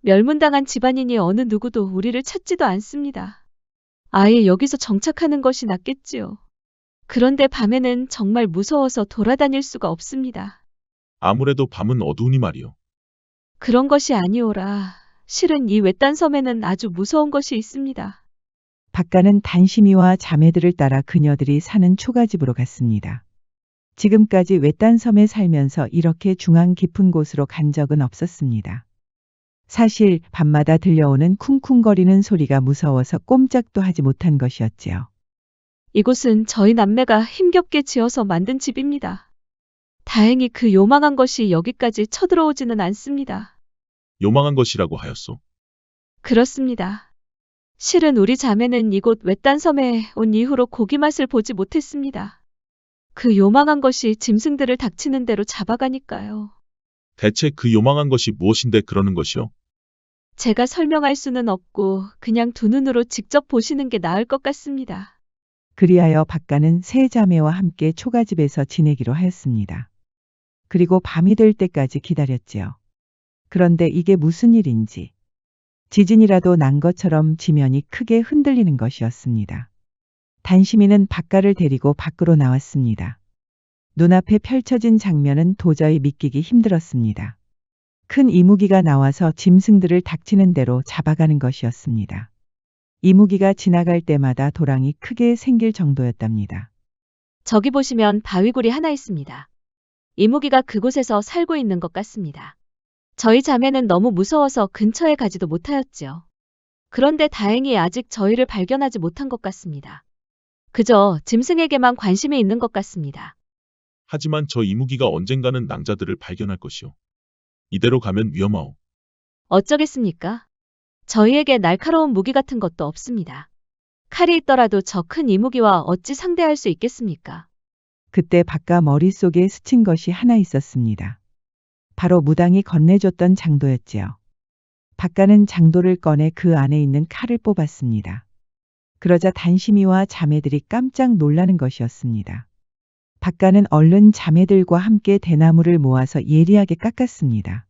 S1: 멸문당한 집안이니 어느 누구도 우리를 찾지도 않습니다. 아예 여기서 정착하는 것이 낫겠지요. 그런데 밤에는 정말 무서워서 돌아다닐 수가 없습니다.
S10: 아무래도 밤은 어두우니 말이요.
S1: 그런 것이 아니오라. 실은 이 외딴 섬에는 아주 무서운 것이 있습니다.
S2: 박가는 단심이와 자매들을 따라 그녀들이 사는 초가집으로 갔습니다. 지금까지 외딴 섬에 살면서 이렇게 중앙 깊은 곳으로 간 적은 없었습니다. 사실 밤마다 들려오는 쿵쿵거리는 소리가 무서워서 꼼짝도 하지 못한 것이었지요.
S1: 이곳은 저희 남매가 힘겹게 지어서 만든 집입니다. 다행히 그 요망한 것이 여기까지 쳐들어오지는 않습니다.
S10: 요망한 것이라고 하였소.
S1: 그렇습니다. 실은 우리 자매는 이곳 외딴 섬에 온 이후로 고기 맛을 보지 못했습니다. 그 요망한 것이 짐승들을 닥치는 대로 잡아가니까요.
S10: 대체 그 요망한 것이 무엇인데 그러는 것이요?
S1: 제가 설명할 수는 없고 그냥 두 눈으로 직접 보시는 게 나을 것 같습니다.
S2: 그리하여 박가는 세 자매와 함께 초가집에서 지내기로 하였습니다. 그리고 밤이 될 때까지 기다렸지요. 그런데 이게 무슨 일인지 지진이라도 난 것처럼 지면이 크게 흔들리는 것이었습니다. 단시민은 박가를 데리고 밖으로 나왔습니다. 눈앞에 펼쳐진 장면은 도저히 믿기기 힘들었습니다. 큰 이무기가 나와서 짐승들을 닥치는 대로 잡아가는 것이었습니다. 이무기가 지나갈 때마다 도랑이 크게 생길 정도였답니다.
S1: 저기 보시면 바위굴이 하나 있습니다. 이무기가 그곳에서 살고 있는 것 같습니다. 저희 자매는 너무 무서워서 근처에 가지도 못하였지요. 그런데 다행히 아직 저희를 발견하지 못한 것 같습니다. 그저 짐승에게만 관심이 있는 것 같습니다.
S10: 하지만 저 이무기가 언젠가는 낭자들을 발견할 것이오. 이대로 가면 위험하오.
S1: 어쩌겠습니까? 저희에게 날카로운 무기 같은 것도 없습니다. 칼이 있더라도 저 큰 이무기와 어찌 상대할 수 있겠습니까?
S2: 그때 박가 머릿속에 스친 것이 하나 있었습니다. 바로 무당이 건네줬던 장도였지요. 박가는 장도를 꺼내 그 안에 있는 칼을 뽑았습니다. 그러자 단심이와 자매들이 깜짝 놀라는 것이었습니다. 박가는 얼른 자매들과 함께 대나무를 모아서 예리하게 깎았습니다.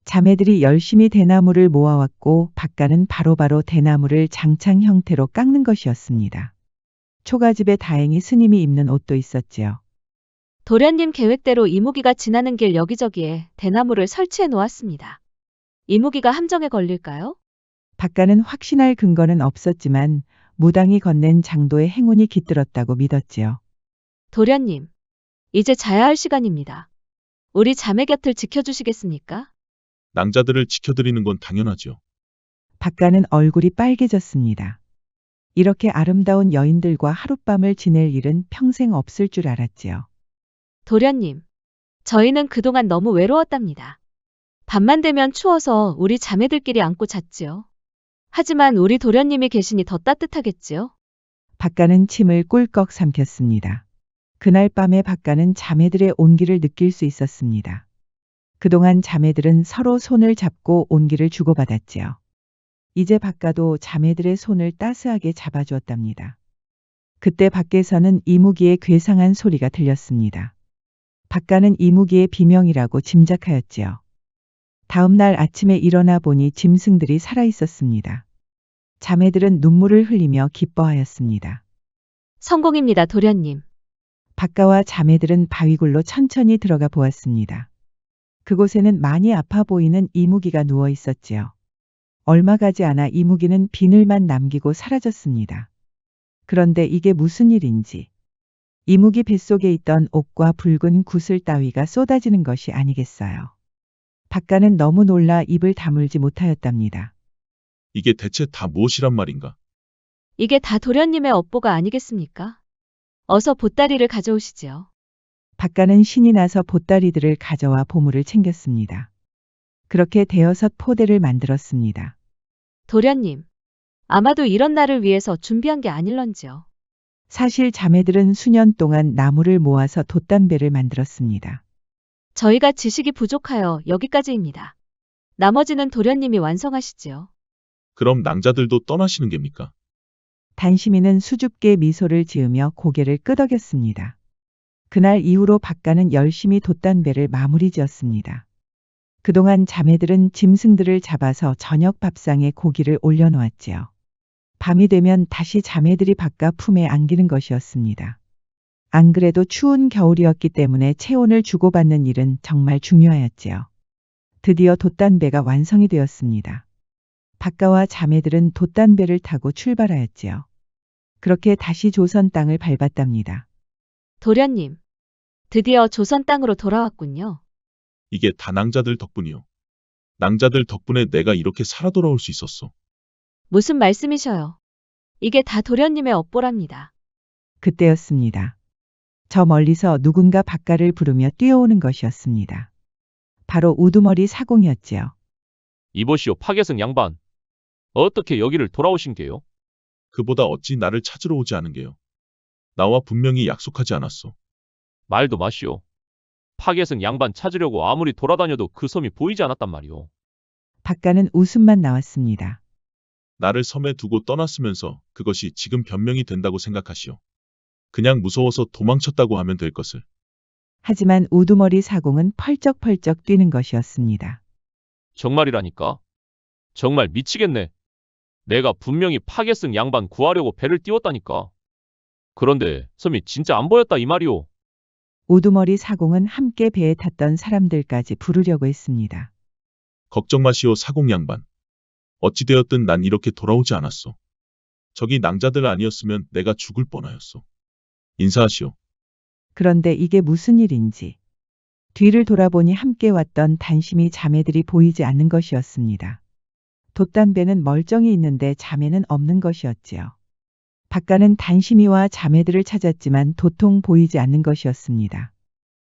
S2: 자매들이 열심히 대나무를 모아왔고 박가는 바로바로 대나무를 장창 형태로 깎는 것이었습니다. 초가집에 다행히 스님이 입는 옷도 있었지요.
S1: 도련님 계획대로 이무기가 지나는 길 여기저기에 대나무를 설치해 놓았습니다. 이무기가 함정에 걸릴까요?
S2: 박가는 확신할 근거는 없었지만 무당이 건넨 장도의 행운이 깃들었다고 믿었지요.
S1: 도련님, 이제 자야 할 시간입니다. 우리 자매 곁을 지켜주시겠습니까?
S10: 낭자들을 지켜드리는 건 당연하지요.
S2: 박가는 얼굴이 빨개졌습니다. 이렇게 아름다운 여인들과 하룻밤을 지낼 일은 평생 없을 줄 알았지요.
S1: 도련님, 저희는 그동안 너무 외로웠답니다. 밤만 되면 추워서 우리 자매들끼리 안고 잤지요. 하지만 우리 도련님이 계시니 더 따뜻하겠지요?
S2: 박가는 침을 꿀꺽 삼켰습니다. 그날 밤에 박가는 자매들의 온기를 느낄 수 있었습니다. 그동안 자매들은 서로 손을 잡고 온기를 주고받았지요. 이제 박가도 자매들의 손을 따스하게 잡아주었답니다. 그때 밖에서는 이무기의 괴상한 소리가 들렸습니다. 박가는 이무기의 비명이라고 짐작하였지요. 다음 날 아침에 일어나 보니 짐승들이 살아 있었습니다. 자매들은 눈물을 흘리며 기뻐하였습니다.
S1: 성공입니다, 도련님.
S2: 박가와 자매들은 바위굴로 천천히 들어가 보았습니다. 그곳에는 많이 아파 보이는 이무기가 누워 있었지요. 얼마 가지 않아 이무기는 비늘만 남기고 사라졌습니다. 그런데 이게 무슨 일인지. 이무기 뱃속에 있던 옥과 붉은 구슬 따위가 쏟아지는 것이 아니겠어요. 박가는 너무 놀라 입을 다물지 못하였답니다.
S10: 이게 대체 다 무엇이란 말인가?
S1: 이게 다 도련님의 업보가 아니겠습니까? 어서 보따리를 가져오시지요.
S2: 박가는 신이 나서 보따리들을 가져와 보물을 챙겼습니다. 그렇게 대여섯 포대를 만들었습니다.
S1: 도련님, 아마도 이런 날을 위해서 준비한 게 아닐런지요.
S2: 사실 자매들은 수년 동안 나무를 모아서 돛담배를 만들었습니다.
S1: 저희가 지식이 부족하여 여기까지입니다. 나머지는 도련님이 완성하시지요.
S10: 그럼 낭자들도 떠나시는 겁니까?
S2: 단시민은 수줍게 미소를 지으며 고개를 끄덕였습니다. 그날 이후로 박가는 열심히 돛담배를 마무리 지었습니다. 그동안 자매들은 짐승들을 잡아서 저녁 밥상에 고기를 올려놓았지요. 밤이 되면 다시 자매들이 박가 품에 안기는 것이었습니다. 안 그래도 추운 겨울이었기 때문에 체온을 주고받는 일은 정말 중요하였지요. 드디어 돛담배가 완성이 되었습니다. 박가와 자매들은 돛담배를 타고 출발하였지요. 그렇게 다시 조선 땅을 밟았답니다.
S1: 도련님, 드디어 조선 땅으로 돌아왔군요.
S10: 이게 다 낭자들 덕분이요. 낭자들 덕분에 내가 이렇게 살아 돌아올 수 있었어.
S1: 무슨 말씀이셔요? 이게 다 도련님의 업보랍니다.
S2: 그때였습니다. 저 멀리서 누군가 박가를 부르며 뛰어오는 것이었습니다. 바로 우두머리 사공이었지요.
S11: 이보시오 파괴승 양반. 어떻게 여기를 돌아오신 게요?
S10: 그보다 어찌 나를 찾으러 오지 않은 게요. 나와 분명히 약속하지 않았어.
S11: 말도 마시오. 파괴승 양반 찾으려고 아무리 돌아다녀도 그 섬이 보이지 않았단 말이오.
S2: 박가는 웃음만 나왔습니다.
S10: 나를 섬에 두고 떠났으면서 그것이 지금 변명이 된다고 생각하시오. 그냥 무서워서 도망쳤다고 하면 될 것을.
S2: 하지만 우두머리 사공은 펄쩍펄쩍 뛰는 것이었습니다.
S11: 정말이라니까. 정말 미치겠네. 내가 분명히 파괴승 양반 구하려고 배를 띄웠다니까. 그런데 섬이 진짜 안 보였다 이 말이오.
S2: 우두머리 사공은 함께 배에 탔던 사람들까지 부르려고 했습니다.
S10: 걱정 마시오 사공 양반. 어찌되었든 난 이렇게 돌아오지 않았소. 저기 낭자들 아니었으면 내가 죽을 뻔하였소. 인사하시오.
S2: 그런데 이게 무슨 일인지. 뒤를 돌아보니 함께 왔던 단심이 자매들이 보이지 않는 것이었습니다. 돛단배는 멀쩡히 있는데 자매는 없는 것이었지요. 박가는 단심이와 자매들을 찾았지만 도통 보이지 않는 것이었습니다.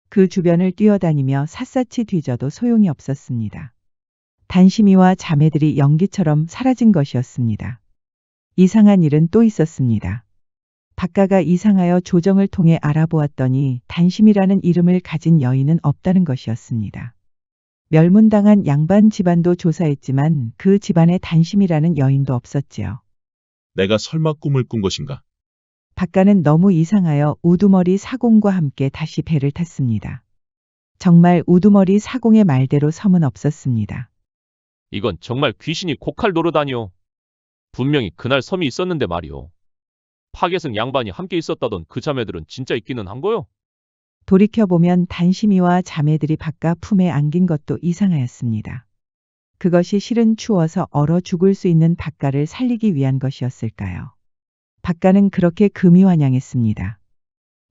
S2: 그 주변을 뛰어다니며 샅샅이 뒤져도 소용이 없었습니다. 단심이와 자매들이 연기처럼 사라진 것이었습니다. 이상한 일은 또 있었습니다. 박가가 이상하여 조정을 통해 알아보았더니 단심이라는 이름을 가진 여인은 없다는 것이었습니다. 멸문당한 양반 집안도 조사했지만 그 집안에 단심이라는 여인도 없었지요.
S10: 내가 설마 꿈을 꾼 것인가?
S2: 박가는 너무 이상하여 우두머리 사공과 함께 다시 배를 탔습니다. 정말 우두머리 사공의 말대로 섬은 없었습니다.
S11: 이건 정말 귀신이 고칼 노르다니요. 분명히 그날 섬이 있었는데 말이오. 파계승 양반이 함께 있었다던 그 자매들은 진짜 있기는 한 거요?
S2: 돌이켜보면 단심이와 자매들이 박가 품에 안긴 것도 이상하였습니다. 그것이 실은 추워서 얼어 죽을 수 있는 박가를 살리기 위한 것이었을까요? 박가는 그렇게 금이환영했습니다.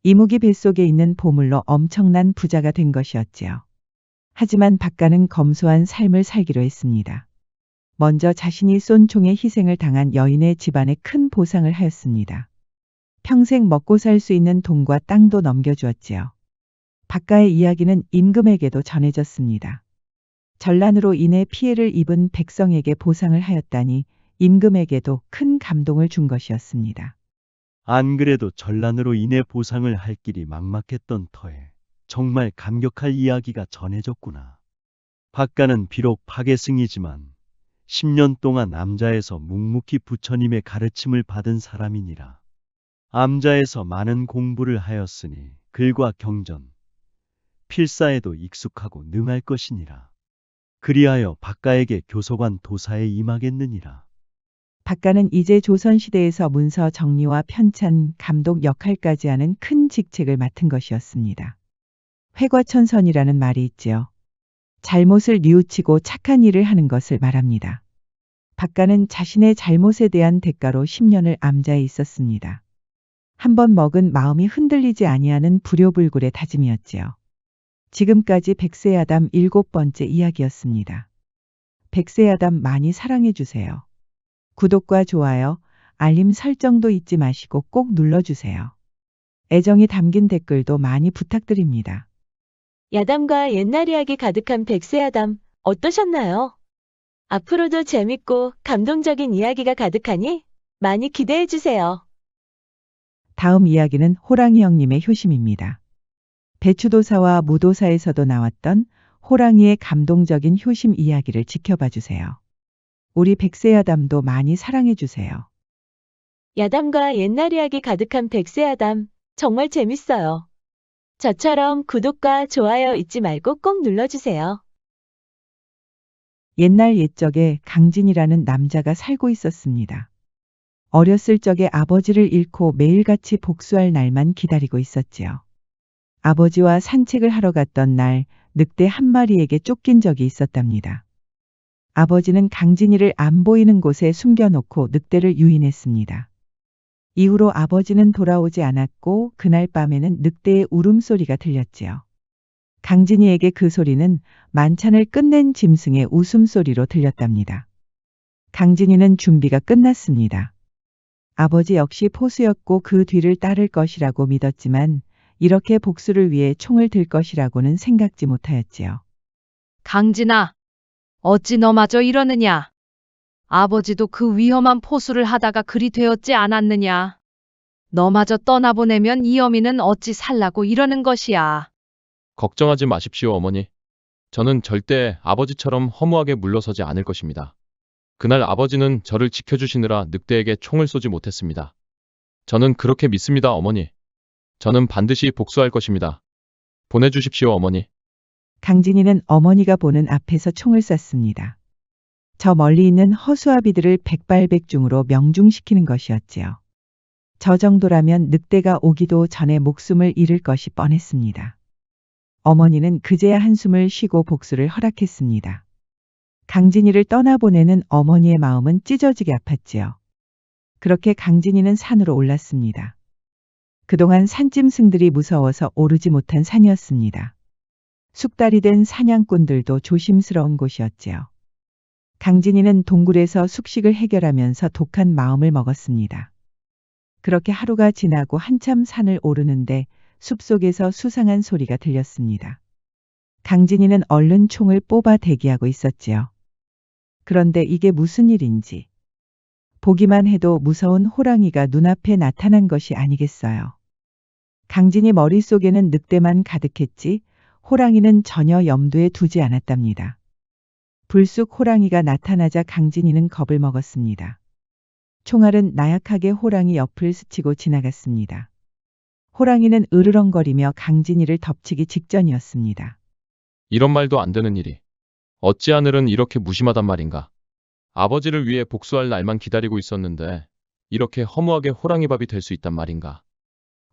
S2: 이무기 뱃속에 있는 보물로 엄청난 부자가 된 것이었지요. 하지만 박가는 검소한 삶을 살기로 했습니다. 먼저 자신이 쏜 총에 희생을 당한 여인의 집안에 큰 보상을 하였습니다. 평생 먹고 살 수 있는 돈과 땅도 넘겨주었지요. 박가의 이야기는 임금에게도 전해졌습니다. 전란으로 인해 피해를 입은 백성에게 보상을 하였다니 임금에게도 큰 감동을 준 것이었습니다.
S9: 안 그래도 전란으로 인해 보상을 할 길이 막막했던 터에 정말 감격할 이야기가 전해졌구나. 박가는 비록 파계승이지만 10년 동안 암자에서 묵묵히 부처님의 가르침을 받은 사람이니라. 암자에서 많은 공부를 하였으니 글과 경전, 필사에도 익숙하고 능할 것이니라. 그리하여 박가에게 교서관 도사에 임하겠느니라.
S2: 박가는 이제 조선시대에서 문서 정리와 편찬, 감독 역할까지 하는 큰 직책을 맡은 것이었습니다. 회과천선이라는 말이 있지요. 잘못을 뉘우치고 착한 일을 하는 것을 말합니다. 박가는 자신의 잘못에 대한 대가로 10년을 암자에 있었습니다. 한번 먹은 마음이 흔들리지 아니하는 불효불굴의 다짐이었지요. 지금까지 백세야담 7번째 이야기였습니다. 백세야담 많이 사랑해 주세요. 구독과 좋아요, 알림 설정도 잊지 마시고 꼭 눌러주세요. 애정이 담긴 댓글도 많이 부탁드립니다.
S1: 야담과 옛날 이야기 가득한 백세야담 어떠셨나요? 앞으로도 재밌고 감동적인 이야기가 가득하니 많이 기대해 주세요.
S2: 다음 이야기는 호랑이 형님의 효심입니다. 배추도사와 무도사에서도 나왔던 호랑이의 감동적인 효심 이야기를 지켜봐 주세요. 우리 백세야담도 많이 사랑해 주세요.
S1: 야담과 옛날 이야기 가득한 백세야담 정말 재밌어요. 저처럼 구독과 좋아요 잊지 말고 꼭 눌러주세요.
S2: 옛날 옛적에 강진이라는 남자가 살고 있었습니다. 어렸을 적에 아버지를 잃고 매일같이 복수할 날만 기다리고 있었지요. 아버지와 산책을 하러 갔던 날 늑대 한 마리에게 쫓긴 적이 있었답니다. 아버지는 강진이를 안 보이는 곳에 숨겨놓고 늑대를 유인했습니다. 이후로 아버지는 돌아오지 않았고 그날 밤에는 늑대의 울음소리가 들렸지요. 강진이에게 그 소리는 만찬을 끝낸 짐승의 웃음소리로 들렸답니다. 강진이는 준비가 끝났습니다. 아버지 역시 포수였고 그 뒤를 따를 것이라고 믿었지만 이렇게 복수를 위해 총을 들 것이라고는 생각지 못하였지요.
S13: 강진아, 어찌 너마저 이러느냐? 아버지도 그 위험한 포수를 하다가 그리 되었지 않았느냐? 너마저 떠나보내면 이 어미는 어찌 살라고 이러는 것이야.
S11: 걱정하지 마십시오, 어머니. 저는 절대 아버지처럼 허무하게 물러서지 않을 것입니다. 그날 아버지는 저를 지켜주시느라 늑대에게 총을 쏘지 못했습니다. 저는 그렇게 믿습니다, 어머니. 저는 반드시 복수할 것입니다. 보내주십시오, 어머니.
S2: 강진이는 어머니가 보는 앞에서 총을 쐈습니다. 저 멀리 있는 허수아비들을 백발백중으로 명중시키는 것이었지요. 저 정도라면 늑대가 오기도 전에 목숨을 잃을 것이 뻔했습니다. 어머니는 그제야 한숨을 쉬고 복수를 허락했습니다. 강진이를 떠나보내는 어머니의 마음은 찢어지게 아팠지요. 그렇게 강진이는 산으로 올랐습니다. 그동안 산짐승들이 무서워서 오르지 못한 산이었습니다. 숙달이 된 사냥꾼들도 조심스러운 곳이었지요. 강진이는 동굴에서 숙식을 해결하면서 독한 마음을 먹었습니다. 그렇게 하루가 지나고 한참 산을 오르는데 숲속에서 수상한 소리가 들렸습니다. 강진이는 얼른 총을 뽑아 대기하고 있었지요. 그런데 이게 무슨 일인지. 보기만 해도 무서운 호랑이가 눈앞에 나타난 것이 아니겠어요. 강진이 머릿속에는 늑대만 가득했지 호랑이는 전혀 염두에 두지 않았답니다. 불쑥 호랑이가 나타나자 강진이는 겁을 먹었습니다. 총알은 나약하게 호랑이 옆을 스치고 지나갔습니다. 호랑이는 으르렁거리며 강진이를 덮치기 직전이었습니다.
S11: 이런 말도 안 되는 일이. 어찌 하늘은 이렇게 무심하단 말인가. 아버지를 위해 복수할 날만 기다리고 있었는데 이렇게 허무하게 호랑이밥이 될 수 있단 말인가.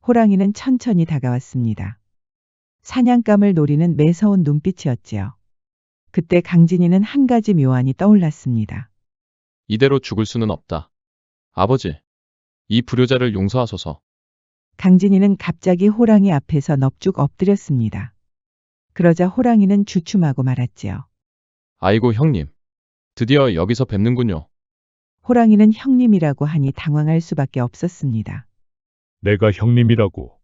S2: 호랑이는 천천히 다가왔습니다. 사냥감을 노리는 매서운 눈빛이었지요. 그때 강진이는 한 가지 묘안이 떠올랐습니다.
S11: 이대로 죽을 수는 없다. 아버지, 이 불효자를 용서하소서.
S2: 강진이는 갑자기 호랑이 앞에서 넙죽 엎드렸습니다. 그러자 호랑이는 주춤하고 말았지요.
S11: 아이고 형님, 드디어 여기서 뵙는군요.
S2: 호랑이는 형님이라고 하니 당황할 수밖에 없었습니다.
S7: 내가 형님이라고.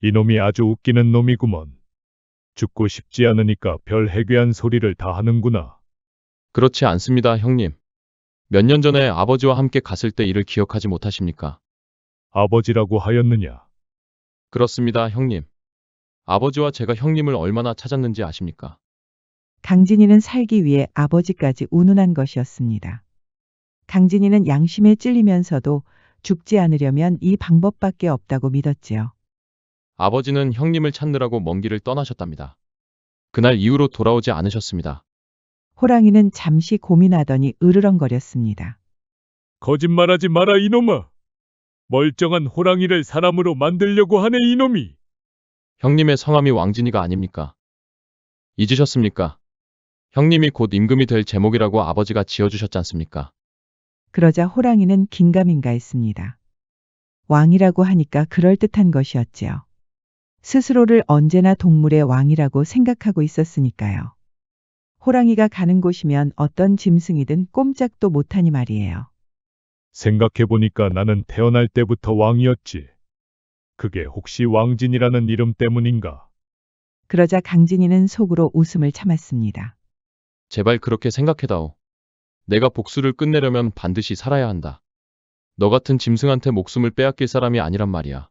S7: 이놈이 아주 웃기는 놈이구먼. 죽고 싶지 않으니까 별 해괴한 소리를 다 하는구나.
S11: 그렇지 않습니다, 형님. 몇 년 전에 아버지와 함께 갔을 때 일을 기억하지 못하십니까?
S7: 아버지라고 하였느냐?
S11: 그렇습니다, 형님. 아버지와 제가 형님을 얼마나 찾았는지 아십니까?
S2: 강진이는 살기 위해 아버지까지 운운한 것이었습니다. 강진이는 양심에 찔리면서도 죽지 않으려면 이 방법밖에 없다고 믿었지요.
S11: 아버지는 형님을 찾느라고 먼 길을 떠나셨답니다. 그날 이후로 돌아오지 않으셨습니다.
S2: 호랑이는 잠시 고민하더니 으르렁거렸습니다.
S7: 거짓말하지 마라 이놈아. 멀쩡한 호랑이를 사람으로 만들려고 하네 이놈이.
S11: 형님의 성함이 왕진이가 아닙니까? 잊으셨습니까? 형님이 곧 임금이 될 제목이라고 아버지가 지어주셨지 않습니까?
S2: 그러자 호랑이는 긴가민가했습니다. 왕이라고 하니까 그럴듯한 것이었지요. 스스로를 언제나 동물의 왕이라고 생각하고 있었으니까요. 호랑이가 가는 곳이면 어떤 짐승이든 꼼짝도 못하니 말이에요.
S7: 생각해보니까 나는 태어날 때부터 왕이었지. 그게 혹시 왕진이라는 이름 때문인가?
S2: 그러자 강진이는 속으로 웃음을 참았습니다.
S11: 제발 그렇게 생각해다오. 내가 복수를 끝내려면 반드시 살아야 한다. 너 같은 짐승한테 목숨을 빼앗길 사람이 아니란 말이야.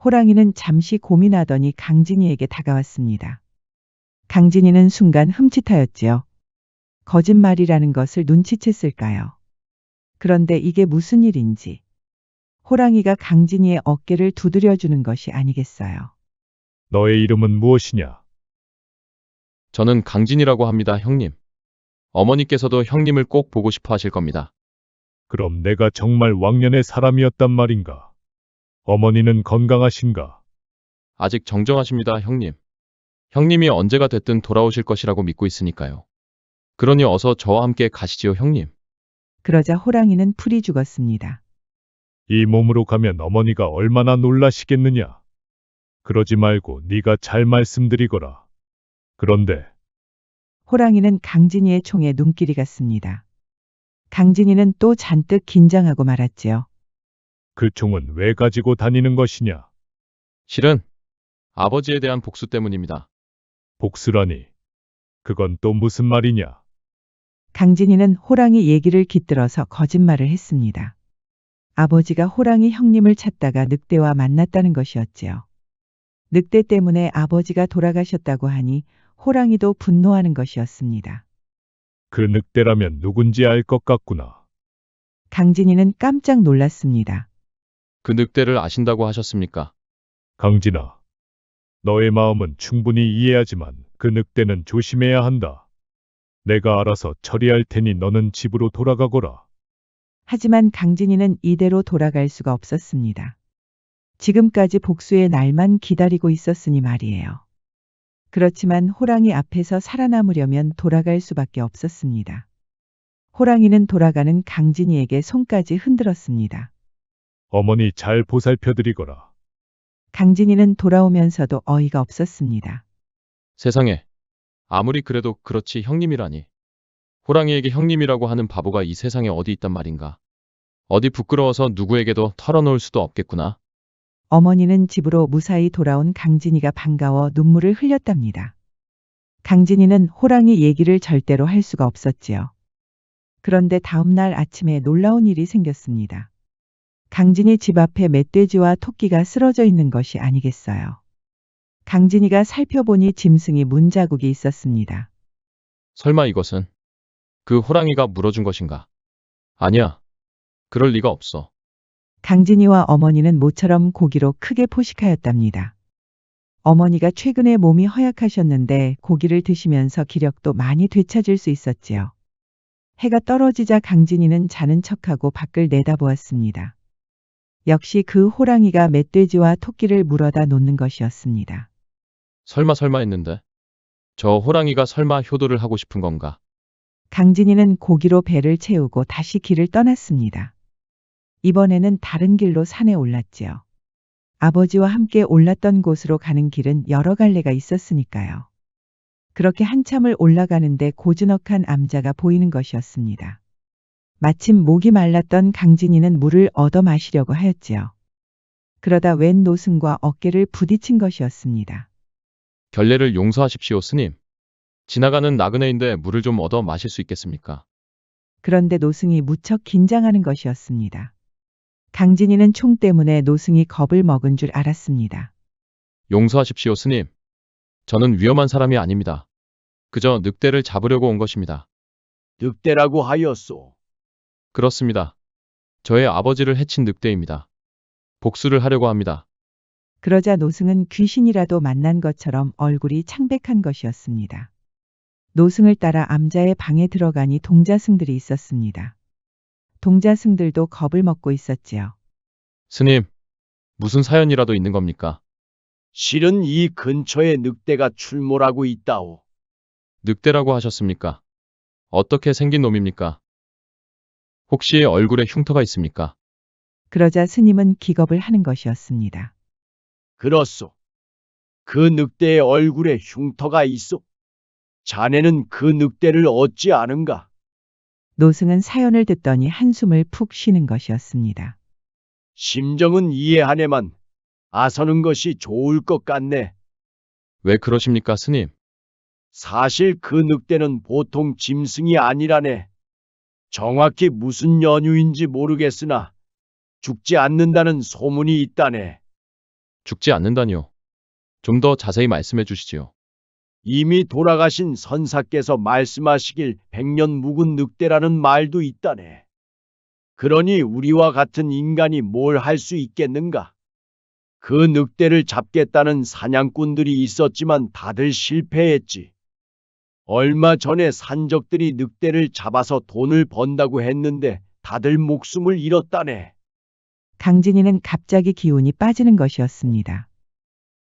S2: 호랑이는 잠시 고민하더니 강진이에게 다가왔습니다. 강진이는 순간 흠칫하였지요. 거짓말이라는 것을 눈치챘을까요? 그런데 이게 무슨 일인지. 호랑이가 강진이의 어깨를 두드려주는 것이 아니겠어요.
S7: 너의 이름은 무엇이냐?
S11: 저는 강진이라고 합니다, 형님. 어머니께서도 형님을 꼭 보고 싶어 하실 겁니다.
S7: 그럼 내가 정말 왕년의 사람이었단 말인가? 어머니는 건강하신가?
S11: 아직 정정하십니다, 형님. 형님이 언제가 됐든 돌아오실 것이라고 믿고 있으니까요. 그러니 어서 저와 함께 가시지요, 형님.
S2: 그러자 호랑이는 풀이 죽었습니다.
S7: 이 몸으로 가면 어머니가 얼마나 놀라시겠느냐? 그러지 말고 네가 잘 말씀드리거라. 그런데
S2: 호랑이는 강진이의 총에 눈길이 갔습니다. 강진이는 또 잔뜩 긴장하고 말았지요.
S7: 그 총은 왜 가지고 다니는 것이냐?
S11: 실은 아버지에 대한 복수 때문입니다.
S7: 복수라니. 그건 또 무슨 말이냐?
S2: 강진이는 호랑이 얘기를 깃들어서 거짓말을 했습니다. 아버지가 호랑이 형님을 찾다가 늑대와 만났다는 것이었지요. 늑대 때문에 아버지가 돌아가셨다고 하니 호랑이도 분노하는 것이었습니다.
S7: 그 늑대라면 누군지 알 것 같구나.
S2: 강진이는 깜짝 놀랐습니다.
S11: 그 늑대를 아신다고 하셨습니까?
S7: 강진아, 너의 마음은 충분히 이해하지만 그 늑대는 조심해야 한다. 내가 알아서 처리할 테니 너는 집으로 돌아가거라.
S2: 하지만 강진이는 이대로 돌아갈 수가 없었습니다. 지금까지 복수의 날만 기다리고 있었으니 말이에요. 그렇지만 호랑이 앞에서 살아남으려면 돌아갈 수밖에 없었습니다. 호랑이는 돌아가는 강진이에게 손까지 흔들었습니다.
S7: 어머니 잘 보살펴드리거라.
S2: 강진이는 돌아오면서도 어이가 없었습니다.
S11: 세상에. 아무리 그래도 그렇지 형님이라니. 호랑이에게 형님이라고 하는 바보가 이 세상에 어디 있단 말인가. 어디 부끄러워서 누구에게도 털어놓을 수도 없겠구나.
S2: 어머니는 집으로 무사히 돌아온 강진이가 반가워 눈물을 흘렸답니다. 강진이는 호랑이 얘기를 절대로 할 수가 없었지요. 그런데 다음 날 아침에 놀라운 일이 생겼습니다. 강진이 집 앞에 멧돼지와 토끼가 쓰러져 있는 것이 아니겠어요. 강진이가 살펴보니 짐승이 문자국이 있었습니다.
S11: 설마 이것은 그 호랑이가 물어준 것인가? 아니야. 그럴 리가 없어.
S2: 강진이와 어머니는 모처럼 고기로 크게 포식하였답니다. 어머니가 최근에 몸이 허약하셨는데 고기를 드시면서 기력도 많이 되찾을 수 있었지요. 해가 떨어지자 강진이는 자는 척하고 밖을 내다보았습니다. 역시 그 호랑이가 멧돼지와 토끼를 물어다 놓는 것이었습니다.
S11: 설마 했는데. 저 호랑이가 설마 효도를 하고 싶은 건가?
S2: 강진이는 고기로 배를 채우고 다시 길을 떠났습니다. 이번에는 다른 길로 산에 올랐지요. 아버지와 함께 올랐던 곳으로 가는 길은 여러 갈래가 있었으니까요. 그렇게 한참을 올라가는데 고즈넉한 암자가 보이는 것이었습니다. 마침 목이 말랐던 강진이는 물을 얻어 마시려고 하였지요. 그러다 웬 노승과 어깨를 부딪힌 것이었습니다.
S11: 결례를 용서하십시오, 스님. 지나가는 나그네인데 물을 좀 얻어 마실 수 있겠습니까?
S2: 그런데 노승이 무척 긴장하는 것이었습니다. 강진이는 총 때문에 노승이 겁을 먹은 줄 알았습니다.
S11: 용서하십시오, 스님. 저는 위험한 사람이 아닙니다. 그저 늑대를 잡으려고 온 것입니다.
S9: 늑대라고 하였소.
S11: 그렇습니다. 저의 아버지를 해친 늑대입니다. 복수를 하려고 합니다.
S2: 그러자 노승은 귀신이라도 만난 것처럼 얼굴이 창백한 것이었습니다. 노승을 따라 암자의 방에 들어가니 동자승들이 있었습니다. 동자승들도 겁을 먹고 있었지요.
S11: 스님, 무슨 사연이라도 있는 겁니까?
S9: 실은 이 근처에 늑대가 출몰하고 있다오.
S11: 늑대라고 하셨습니까? 어떻게 생긴 놈입니까? 혹시 얼굴에 흉터가 있습니까?
S2: 그러자 스님은 기겁을 하는 것이었습니다.
S9: 그렇소. 그 늑대의 얼굴에 흉터가 있어. 자네는 그 늑대를 얻지 않은가?
S2: 노승은 사연을 듣더니 한숨을 푹 쉬는 것이었습니다.
S9: 심정은 이해하네만 아서는 것이 좋을 것 같네.
S11: 왜 그러십니까, 스님?
S9: 사실 그 늑대는 보통 짐승이 아니라네. 정확히 무슨 연유인지 모르겠으나 죽지 않는다는 소문이 있다네.
S11: 죽지 않는다니요. 좀 더 자세히 말씀해 주시지요.
S9: 이미 돌아가신 선사께서 말씀하시길 100년 묵은 늑대라는 말도 있다네. 그러니 우리와 같은 인간이 뭘 할 수 있겠는가? 그 늑대를 잡겠다는 사냥꾼들이 있었지만 다들 실패했지. 얼마 전에 산적들이 늑대를 잡아서 돈을 번다고 했는데 다들 목숨을 잃었다네.
S2: 강진이는 갑자기 기운이 빠지는 것이었습니다.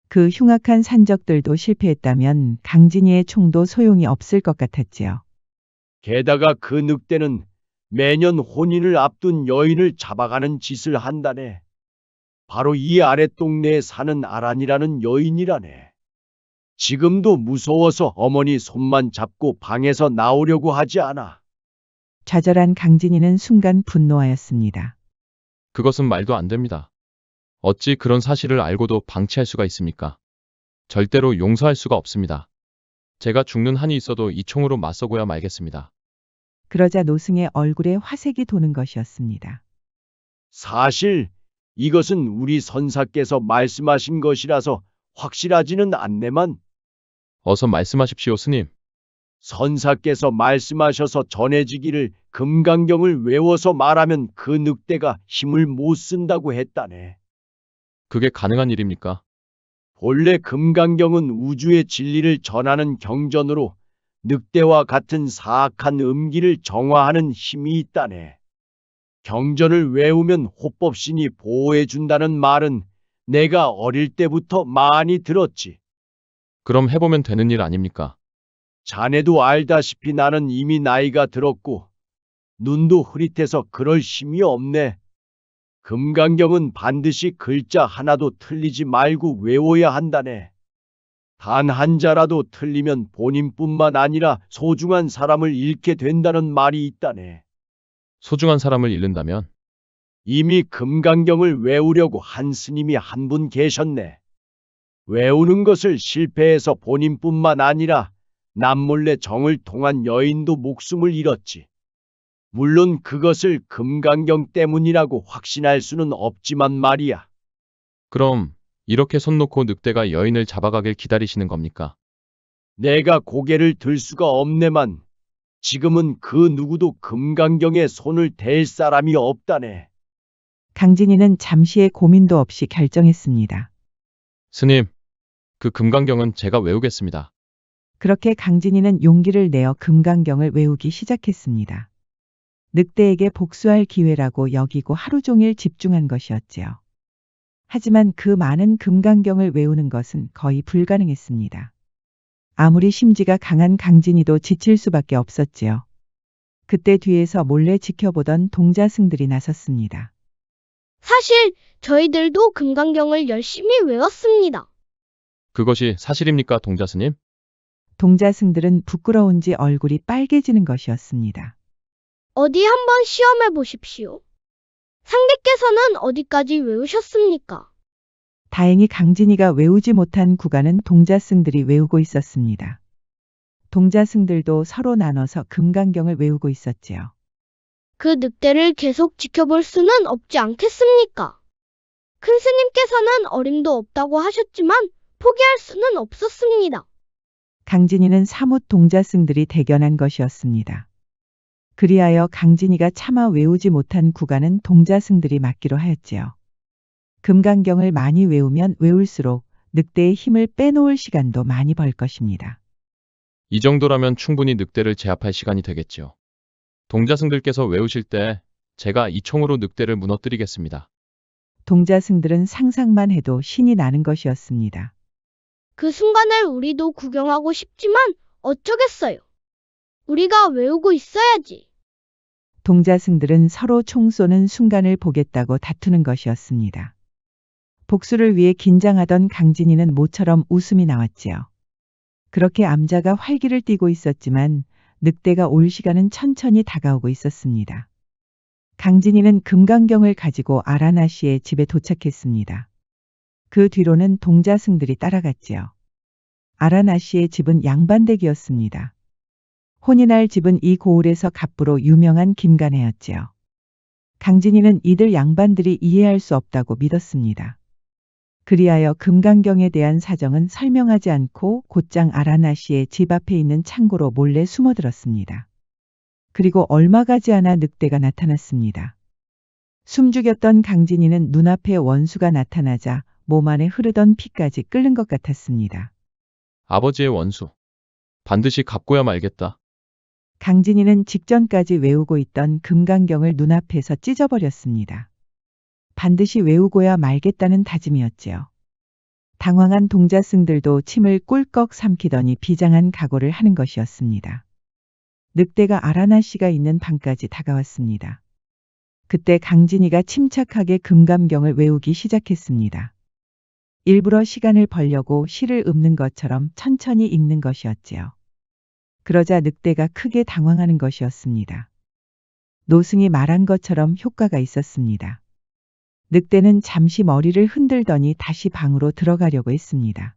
S2: 그 흉악한 산적들도 실패했다면 강진이의 총도 소용이 없을 것 같았지요.
S9: 게다가 그 늑대는 매년 혼인을 앞둔 여인을 잡아가는 짓을 한다네. 바로 이 아랫동네에 사는 아란이라는 여인이라네. 지금도 무서워서 어머니 손만 잡고 방에서 나오려고 하지 않아.
S2: 좌절한 강진이는 순간 분노하였습니다.
S11: 그것은 말도 안 됩니다. 어찌 그런 사실을 알고도 방치할 수가 있습니까? 절대로 용서할 수가 없습니다. 제가 죽는 한이 있어도 이 총으로 맞서고야 말겠습니다.
S2: 그러자 노승의 얼굴에 화색이 도는 것이었습니다.
S9: 사실 이것은 우리 선사께서 말씀하신 것이라서 확실하지는 않네만
S11: 어서 말씀하십시오, 스님.
S9: 선사께서 말씀하셔서 전해지기를 금강경을 외워서 말하면 그 늑대가 힘을 못 쓴다고 했다네.
S11: 그게 가능한 일입니까?
S9: 본래 금강경은 우주의 진리를 전하는 경전으로 늑대와 같은 사악한 음기를 정화하는 힘이 있다네. 경전을 외우면 호법신이 보호해준다는 말은 내가 어릴 때부터 많이 들었지.
S11: 그럼 해보면 되는 일 아닙니까?
S9: 자네도 알다시피 나는 이미 나이가 들었고 눈도 흐릿해서 그럴 힘이 없네. 금강경은 반드시 글자 하나도 틀리지 말고 외워야 한다네. 단 한 자라도 틀리면 본인뿐만 아니라 소중한 사람을 잃게 된다는 말이 있다네.
S11: 소중한 사람을 잃는다면?
S9: 이미 금강경을 외우려고 한 스님이 한 분 계셨네. 외우는 것을 실패해서 본인뿐만 아니라 남몰래 정을 통한 여인도 목숨을 잃었지. 물론 그것을 금강경 때문이라고 확신할 수는 없지만 말이야.
S11: 그럼 이렇게 손 놓고 늑대가 여인을 잡아가길 기다리시는 겁니까?
S9: 내가 고개를 들 수가 없네만 지금은 그 누구도 금강경에 손을 댈 사람이 없다네.
S2: 강진이는 잠시의 고민도 없이 결정했습니다.
S11: 스님, 그 금강경은 제가 외우겠습니다.
S2: 그렇게 강진이는 용기를 내어 금강경을 외우기 시작했습니다. 늑대에게 복수할 기회라고 여기고 하루 종일 집중한 것이었지요. 하지만 그 많은 금강경을 외우는 것은 거의 불가능했습니다. 아무리 심지가 강한 강진이도 지칠 수밖에 없었지요. 그때 뒤에서 몰래 지켜보던 동자승들이 나섰습니다.
S14: 사실 저희들도 금강경을 열심히 외웠습니다.
S11: 그것이 사실입니까, 동자스님?
S2: 동자승들은 부끄러운지 얼굴이 빨개지는 것이었습니다.
S14: 어디 한번 시험해 보십시오. 상대께서는 어디까지 외우셨습니까?
S2: 다행히 강진이가 외우지 못한 구간은 동자승들이 외우고 있었습니다. 동자승들도 서로 나눠서 금강경을 외우고 있었지요.
S14: 그 늑대를 계속 지켜볼 수는 없지 않겠습니까? 큰 스님께서는 어림도 없다고 하셨지만 포기할 수는 없었습니다.
S2: 강진이는 사뭇 동자승들이 대견한 것이었습니다. 그리하여 강진이가 차마 외우지 못한 구간은 동자승들이 맡기로 하였지요. 금강경을 많이 외우면 외울수록 늑대의 힘을 빼놓을 시간도 많이 벌 것입니다.
S11: 이 정도라면 충분히 늑대를 제압할 시간이 되겠지요. 동자승들께서 외우실 때 제가 이 총으로 늑대를 무너뜨리겠습니다.
S2: 동자승들은 상상만 해도 신이 나는 것이었습니다.
S14: 그 순간을 우리도 구경하고 싶지만 어쩌겠어요. 우리가 외우고 있어야지.
S2: 동자승들은 서로 총 쏘는 순간을 보겠다고 다투는 것이었습니다. 복수를 위해 긴장하던 강진이는 모처럼 웃음이 나왔지요. 그렇게 암자가 활기를 띠고 있었지만 늑대가 올 시간은 천천히 다가오고 있었습니다. 강진이는 금강경을 가지고 아라나 씨의 집에 도착했습니다. 그 뒤로는 동자승들이 따라갔지요. 아라나 씨의 집은 양반댁이었습니다. 혼이 날 집은 이 고을에서 갑부로 유명한 김간혜였지요. 강진이는 이들 양반들이 이해할 수 없다고 믿었습니다. 그리하여 금강경에 대한 사정은 설명하지 않고 곧장 아라나 씨의 집 앞에 있는 창고로 몰래 숨어들었습니다. 그리고 얼마 가지 않아 늑대가 나타났습니다. 숨죽였던 강진이는 눈앞에 원수가 나타나자 몸 안에 흐르던 피까지 끓는 것 같았습니다.
S11: 아버지의 원수. 반드시 갚고야 말겠다.
S2: 강진이는 직전까지 외우고 있던 금강경을 눈앞에서 찢어버렸습니다. 반드시 외우고야 말겠다는 다짐이었지요. 당황한 동자승들도 침을 꿀꺽 삼키더니 비장한 각오를 하는 것이었습니다. 늑대가 아라나 씨가 있는 방까지 다가왔습니다. 그때 강진이가 침착하게 금강경을 외우기 시작했습니다. 일부러 시간을 벌려고 시를 읊는 것처럼 천천히 읽는 것이었지요. 그러자 늑대가 크게 당황하는 것이었습니다. 노승이 말한 것처럼 효과가 있었습니다. 늑대는 잠시 머리를 흔들더니 다시 방으로 들어가려고 했습니다.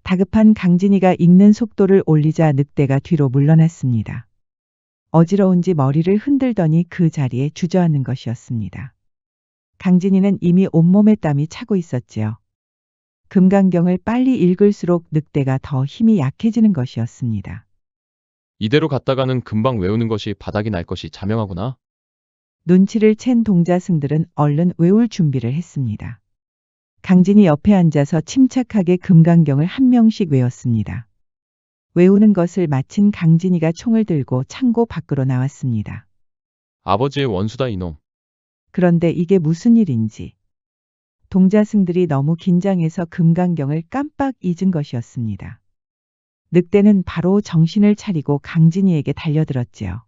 S2: 다급한 강진이가 읽는 속도를 올리자 늑대가 뒤로 물러났습니다. 어지러운지 머리를 흔들더니 그 자리에 주저앉는 것이었습니다. 강진이는 이미 온몸에 땀이 차고 있었지요. 금강경을 빨리 읽을수록 늑대가 더 힘이 약해지는 것이었습니다.
S11: 이대로 갔다가는 금방 외우는 것이 바닥이 날 것이 자명하구나.
S2: 눈치를 챈 동자승들은 얼른 외울 준비를 했습니다. 강진이 옆에 앉아서 침착하게 금강경을 한 명씩 외웠습니다. 외우는 것을 마친 강진이가 총을 들고 창고 밖으로 나왔습니다.
S11: 아버지의 원수다 이놈.
S2: 그런데 이게 무슨 일인지. 동자승들이 너무 긴장해서 금강경을 깜빡 잊은 것이었습니다. 늑대는 바로 정신을 차리고 강진이에게 달려들었지요.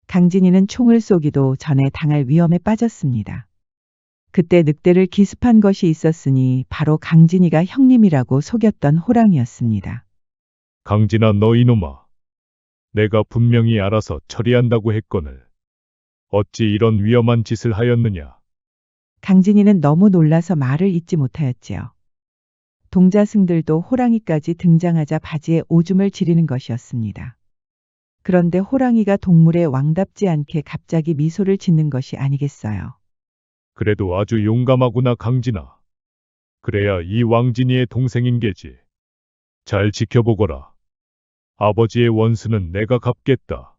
S2: 강진이는 총을 쏘기도 전에 당할 위험에 빠졌습니다. 그때 늑대를 기습한 것이 있었으니 바로 강진이가 형님이라고 속였던 호랑이였습니다.
S7: 강진아, 너 이놈아. 내가 분명히 알아서 처리한다고 했거늘. 어찌 이런 위험한 짓을 하였느냐.
S2: 강진이는 너무 놀라서 말을 잇지 못하였지요. 동자승들도 호랑이까지 등장하자 바지에 오줌을 지리는 것이었습니다. 그런데 호랑이가 동물의 왕답지 않게 갑자기 미소를 짓는 것이 아니겠어요.
S7: 그래도 아주 용감하구나, 강진아. 그래야 이 왕진이의 동생인 게지. 잘 지켜보거라. 아버지의 원수는 내가 갚겠다.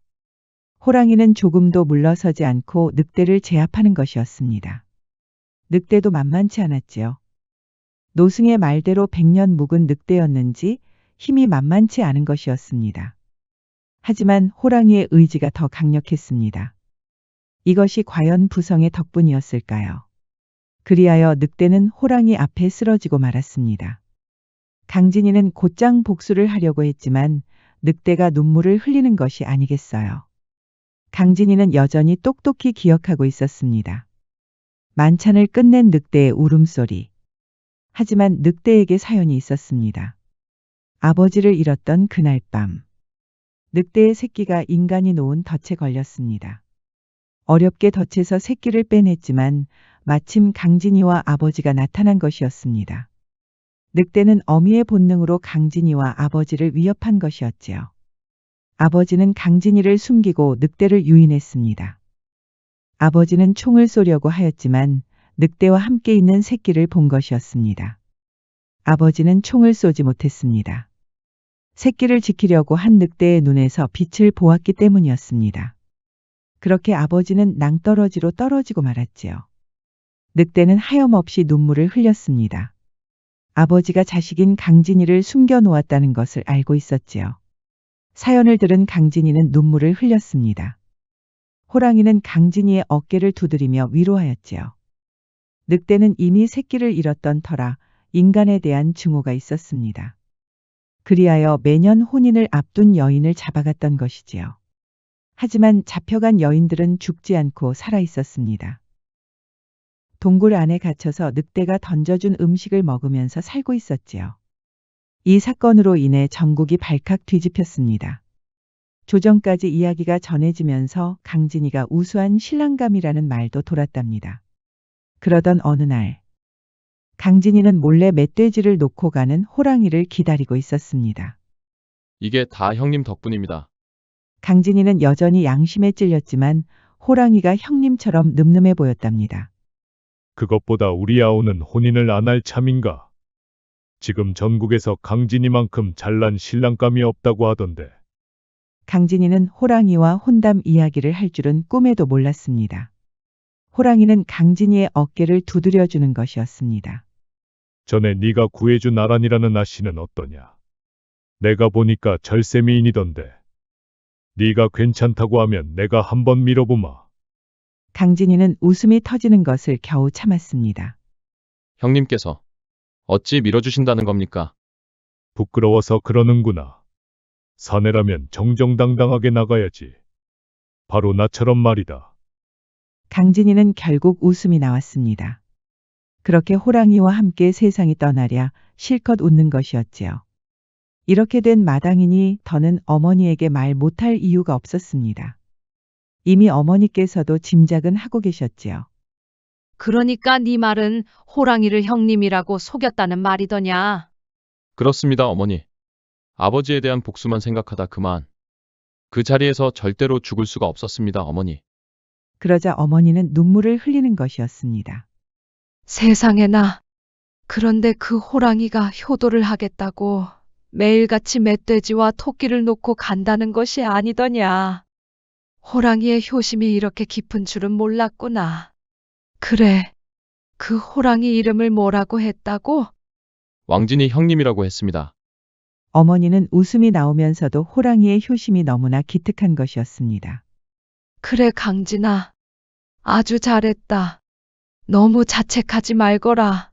S2: 호랑이는 조금도 물러서지 않고 늑대를 제압하는 것이었습니다. 늑대도 만만치 않았지요. 노승의 말대로 100년 묵은 늑대였는지 힘이 만만치 않은 것이었습니다. 하지만 호랑이의 의지가 더 강력했습니다. 이것이 과연 부성의 덕분이었을까요? 그리하여 늑대는 호랑이 앞에 쓰러지고 말았습니다. 강진이는 곧장 복수를 하려고 했지만 늑대가 눈물을 흘리는 것이 아니겠어요. 강진이는 여전히 똑똑히 기억하고 있었습니다. 만찬을 끝낸 늑대의 울음소리. 하지만 늑대에게 사연이 있었습니다. 아버지를 잃었던 그날 밤. 늑대의 새끼가 인간이 놓은 덫에 걸렸습니다. 어렵게 덫에서 새끼를 빼냈지만 마침 강진이와 아버지가 나타난 것이었습니다. 늑대는 어미의 본능으로 강진이와 아버지를 위협한 것이었지요. 아버지는 강진이를 숨기고 늑대를 유인했습니다. 아버지는 총을 쏘려고 하였지만 늑대와 함께 있는 새끼를 본 것이었습니다. 아버지는 총을 쏘지 못했습니다. 새끼를 지키려고 한 늑대의 눈에서 빛을 보았기 때문이었습니다. 그렇게 아버지는 낭떠러지로 떨어지고 말았지요. 늑대는 하염없이 눈물을 흘렸습니다. 아버지가 자식인 강진이를 숨겨놓았다는 것을 알고 있었지요. 사연을 들은 강진이는 눈물을 흘렸습니다. 호랑이는 강진이의 어깨를 두드리며 위로하였지요. 늑대는 이미 새끼를 잃었던 터라 인간에 대한 증오가 있었습니다. 그리하여 매년 혼인을 앞둔 여인을 잡아갔던 것이지요. 하지만 잡혀간 여인들은 죽지 않고 살아 있었습니다. 동굴 안에 갇혀서 늑대가 던져준 음식을 먹으면서 살고 있었지요. 이 사건으로 인해 전국이 발칵 뒤집혔습니다. 조정까지 이야기가 전해지면서 강진이가 우수한 신랑감이라는 말도 돌았답니다. 그러던 어느 날, 강진이는 몰래 멧돼지를 놓고 가는 호랑이를 기다리고 있었습니다.
S11: 이게 다 형님 덕분입니다.
S2: 강진이는 여전히 양심에 찔렸지만 호랑이가 형님처럼 늠름해 보였답니다.
S7: 그것보다 우리 아우는 혼인을 안 할 참인가? 지금 전국에서 강진이만큼 잘난 신랑감이 없다고 하던데.
S2: 강진이는 호랑이와 혼담 이야기를 할 줄은 꿈에도 몰랐습니다. 호랑이는 강진이의 어깨를 두드려주는 것이었습니다.
S7: 전에 네가 구해준 아란이라는 아씨는 어떠냐? 내가 보니까 절세미인이던데. 네가 괜찮다고 하면 내가 한번 밀어보마.
S2: 강진이는 웃음이 터지는 것을 겨우 참았습니다.
S11: 형님께서 어찌 밀어주신다는 겁니까?
S7: 부끄러워서 그러는구나. 사내라면 정정당당하게 나가야지. 바로 나처럼 말이다.
S2: 강진이는 결국 웃음이 나왔습니다. 그렇게 호랑이와 함께 세상이 떠나랴 실컷 웃는 것이었지요. 이렇게 된 마당이니 더는 어머니에게 말 못할 이유가 없었습니다. 이미 어머니께서도 짐작은 하고 계셨지요.
S13: 그러니까 네 말은 호랑이를 형님이라고 속였다는 말이더냐?
S11: 그렇습니다, 어머니. 아버지에 대한 복수만 생각하다 그만. 그 자리에서 절대로 죽을 수가 없었습니다, 어머니.
S2: 그러자 어머니는 눈물을 흘리는 것이었습니다.
S13: 세상에나. 그런데 그 호랑이가 효도를 하겠다고 매일같이 멧돼지와 토끼를 놓고 간다는 것이 아니더냐. 호랑이의 효심이 이렇게 깊은 줄은 몰랐구나. 그래, 그 호랑이 이름을 뭐라고 했다고?
S11: 왕진이 형님이라고 했습니다.
S2: 어머니는 웃음이 나오면서도 호랑이의 효심이 너무나 기특한 것이었습니다.
S13: 그래, 강진아. 아주 잘했다. 너무 자책하지 말거라.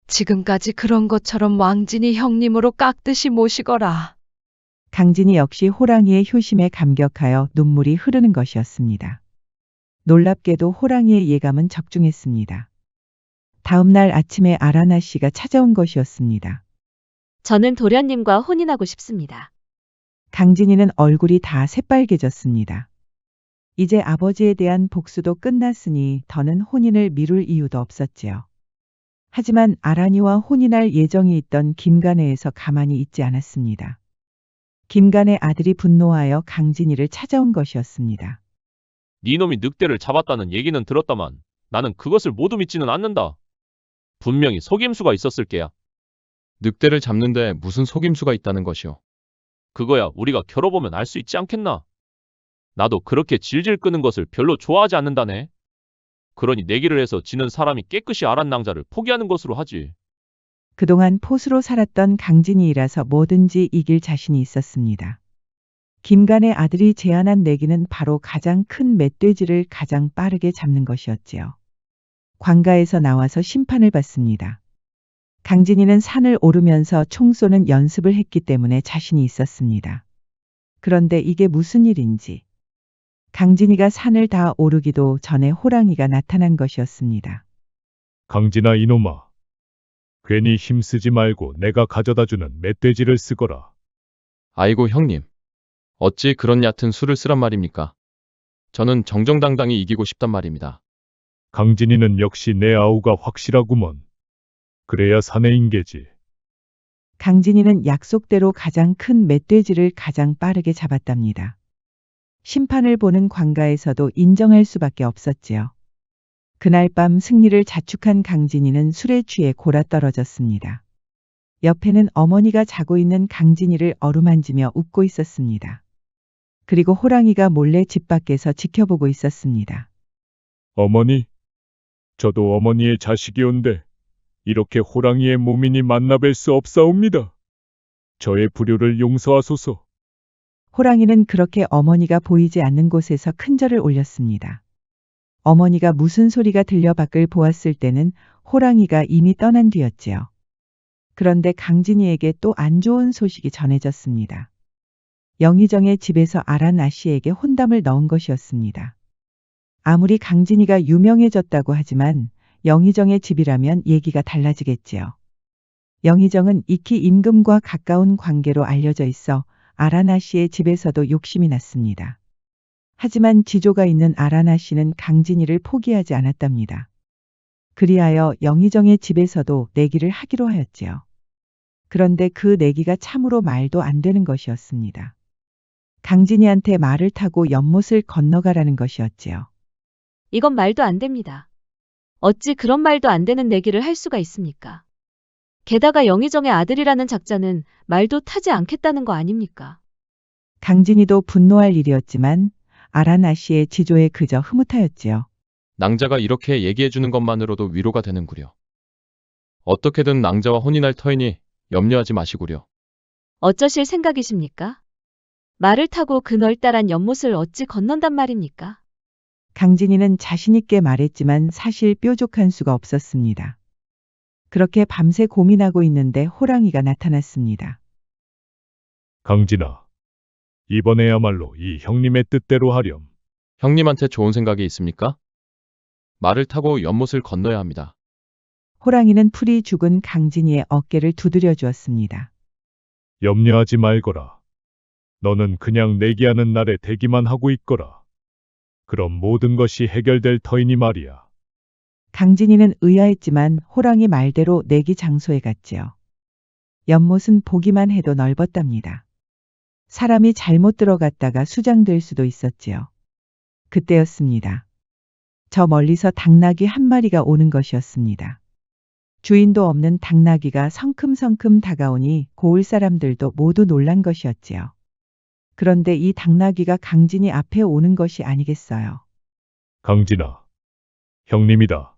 S13: 지금까지 그런 것처럼 왕진이 형님으로 깍듯이 모시거라.
S2: 강진이 역시 호랑이의 효심에 감격하여 눈물이 흐르는 것이었습니다. 놀랍게도 호랑이의 예감은 적중했습니다. 다음 날 아침에 아라나 씨가 찾아온 것이었습니다.
S1: 저는 도련님과 혼인하고 싶습니다.
S2: 강진이는 얼굴이 다 새빨개졌습니다. 이제 아버지에 대한 복수도 끝났으니 더는 혼인을 미룰 이유도 없었지요. 하지만 아란이와 혼인할 예정이 있던 김간애에서 가만히 있지 않았습니다. 김간의 아들이 분노하여 강진이를 찾아온 것이었습니다.
S11: 네 놈이 늑대를 잡았다는 얘기는 들었다만 나는 그것을 모두 믿지는 않는다. 분명히 속임수가 있었을 게야.
S15: 늑대를 잡는데 무슨 속임수가 있다는 것이오.
S11: 그거야 우리가 겨뤄보면 알 수 있지 않겠나? 나도 그렇게 질질 끄는 것을 별로 좋아하지 않는다네. 그러니 내기를 해서 지는 사람이 깨끗이 아란 낭자를 포기하는 것으로 하지.
S2: 그동안 포수로 살았던 강진이이라서 뭐든지 이길 자신이 있었습니다. 김간의 아들이 제안한 내기는 바로 가장 큰 멧돼지를 가장 빠르게 잡는 것이었지요. 관가에서 나와서 심판을 받습니다. 강진이는 산을 오르면서 총 쏘는 연습을 했기 때문에 자신이 있었습니다. 그런데 이게 무슨 일인지 강진이가 산을 다 오르기도 전에 호랑이가 나타난 것이었습니다.
S7: 강진아 이놈아. 괜히 힘쓰지 말고 내가 가져다주는 멧돼지를 쓰거라.
S15: 아이고 형님. 어찌 그런 얕은 수를 쓰란 말입니까? 저는 정정당당히 이기고 싶단 말입니다.
S7: 강진이는 역시 내 아우가 확실하구먼. 그래야 사내 인계지.
S2: 강진이는 약속대로 가장 큰 멧돼지를 가장 빠르게 잡았답니다. 심판을 보는 관가에서도 인정할 수밖에 없었지요. 그날 밤 승리를 자축한 강진이는 술에 취해 골아떨어졌습니다. 옆에는 어머니가 자고 있는 강진이를 어루만지며 웃고 있었습니다. 그리고 호랑이가 몰래 집 밖에서 지켜보고 있었습니다.
S7: 어머니, 저도 어머니의 자식이온데 이렇게 호랑이의 몸이니 만나뵐 수 없사옵니다. 저의 불효를 용서하소서.
S2: 호랑이는 그렇게 어머니가 보이지 않는 곳에서 큰절을 올렸습니다. 어머니가 무슨 소리가 들려 밖을 보았을 때는 호랑이가 이미 떠난 뒤였지요. 그런데 강진이에게 또 안 좋은 소식이 전해졌습니다. 영희정의 집에서 아란 아씨에게 혼담을 넣은 것이었습니다. 아무리 강진이가 유명해졌다고 하지만 영희정의 집이라면 얘기가 달라지겠지요. 영희정은 익히 임금과 가까운 관계로 알려져 있어 아라나 씨의 집에서도 욕심이 났습니다. 하지만 지조가 있는 아라나 씨는 강진이를 포기하지 않았답니다. 그리하여 영희정의 집에서도 내기를 하기로 하였지요. 그런데 그 내기가 참으로 말도 안 되는 것이었습니다. 강진이한테 말을 타고 연못을 건너가라는 것이었지요.
S1: 이건 말도 안 됩니다. 어찌 그런 말도 안 되는 내기를 할 수가 있습니까? 게다가 영희정의 아들이라는 작자는 말도 타지 않겠다는 거 아닙니까?
S2: 강진이도 분노할 일이었지만 아라나 씨의 지조에 그저 흐뭇하였지요.
S15: 낭자가 이렇게 얘기해주는 것만으로도 위로가 되는구려. 어떻게든 낭자와 혼인할 터이니 염려하지 마시구려.
S1: 어쩌실 생각이십니까? 말을 타고 그 널따란 연못을 어찌 건넌단 말입니까?
S2: 강진이는 자신있게 말했지만 사실 뾰족한 수가 없었습니다. 그렇게 밤새 고민하고 있는데 호랑이가 나타났습니다.
S7: 강진아, 이번에야말로 이 형님의 뜻대로 하렴.
S15: 형님한테 좋은 생각이 있습니까? 말을 타고 연못을 건너야 합니다.
S2: 호랑이는 풀이 죽은 강진이의 어깨를 두드려 주었습니다.
S7: 염려하지 말거라. 너는 그냥 내기하는 날에 대기만 하고 있거라. 그럼 모든 것이 해결될 터이니 말이야.
S2: 강진이는 의아했지만 호랑이 말대로 내기 장소에 갔지요. 연못은 보기만 해도 넓었답니다. 사람이 잘못 들어갔다가 수장될 수도 있었지요. 그때였습니다. 저 멀리서 당나귀 한 마리가 오는 것이었습니다. 주인도 없는 당나귀가 성큼성큼 다가오니 고을 사람들도 모두 놀란 것이었지요. 그런데 이 당나귀가 강진이 앞에 오는 것이 아니겠어요.
S7: 강진아, 형님이다.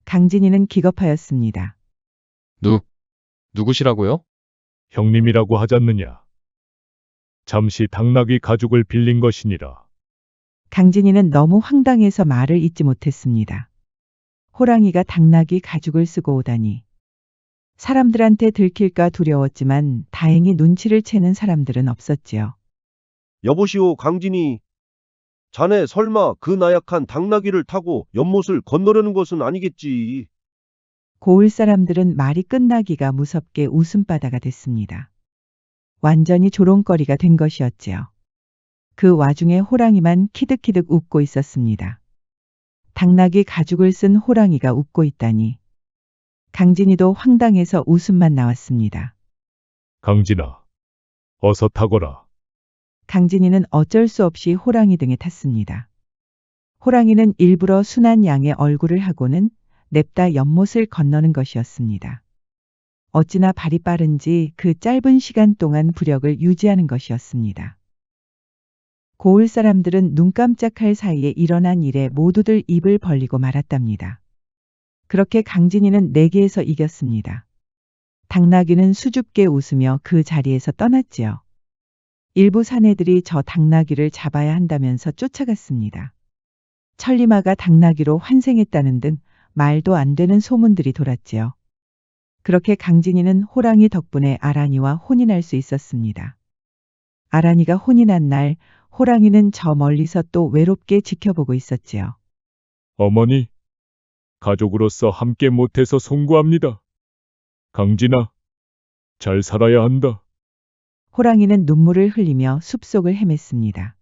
S2: 강진이는 기겁하였습니다.
S15: 누구시라고요?
S7: 형님이라고 하잖느냐. 잠시 당나귀 가죽을 빌린 것이니라.
S2: 강진이는 너무 황당해서 말을 잇지 못했습니다. 호랑이가 당나귀 가죽을 쓰고 오다니. 사람들한테 들킬까 두려웠지만 다행히 눈치를 채는 사람들은 없었지요.
S9: 여보시오, 강진이. 자네 설마 그 나약한 당나귀를 타고 연못을 건너려는 것은 아니겠지?
S2: 고을 사람들은 말이 끝나기가 무섭게 웃음바다가 됐습니다. 완전히 조롱거리가 된 것이었지요. 그 와중에 호랑이만 키득키득 웃고 있었습니다. 당나귀 가죽을 쓴 호랑이가 웃고 있다니. 강진이도 황당해서 웃음만 나왔습니다.
S7: 강진아, 어서 타거라.
S2: 강진이는 어쩔 수 없이 호랑이 등에 탔습니다. 호랑이는 일부러 순한 양의 얼굴을 하고는 냅다 연못을 건너는 것이었습니다. 어찌나 발이 빠른지 그 짧은 시간 동안 부력을 유지하는 것이었습니다. 고을 사람들은 눈 깜짝할 사이에 일어난 일에 모두들 입을 벌리고 말았답니다. 그렇게 강진이는 내게에서 이겼습니다. 당나귀는 수줍게 웃으며 그 자리에서 떠났지요. 일부 사내들이 저 당나귀를 잡아야 한다면서 쫓아갔습니다. 천리마가 당나귀로 환생했다는 등 말도 안 되는 소문들이 돌았지요. 그렇게 강진이는 호랑이 덕분에 아란이와 혼인할 수 있었습니다. 아란이가 혼인한 날 호랑이는 저 멀리서 또 외롭게 지켜보고 있었지요.
S7: 어머니, 가족으로서 함께 못해서 송구합니다. 강진아, 잘 살아야 한다.
S2: 호랑이는 눈물을 흘리며 숲속을 헤맸습니다.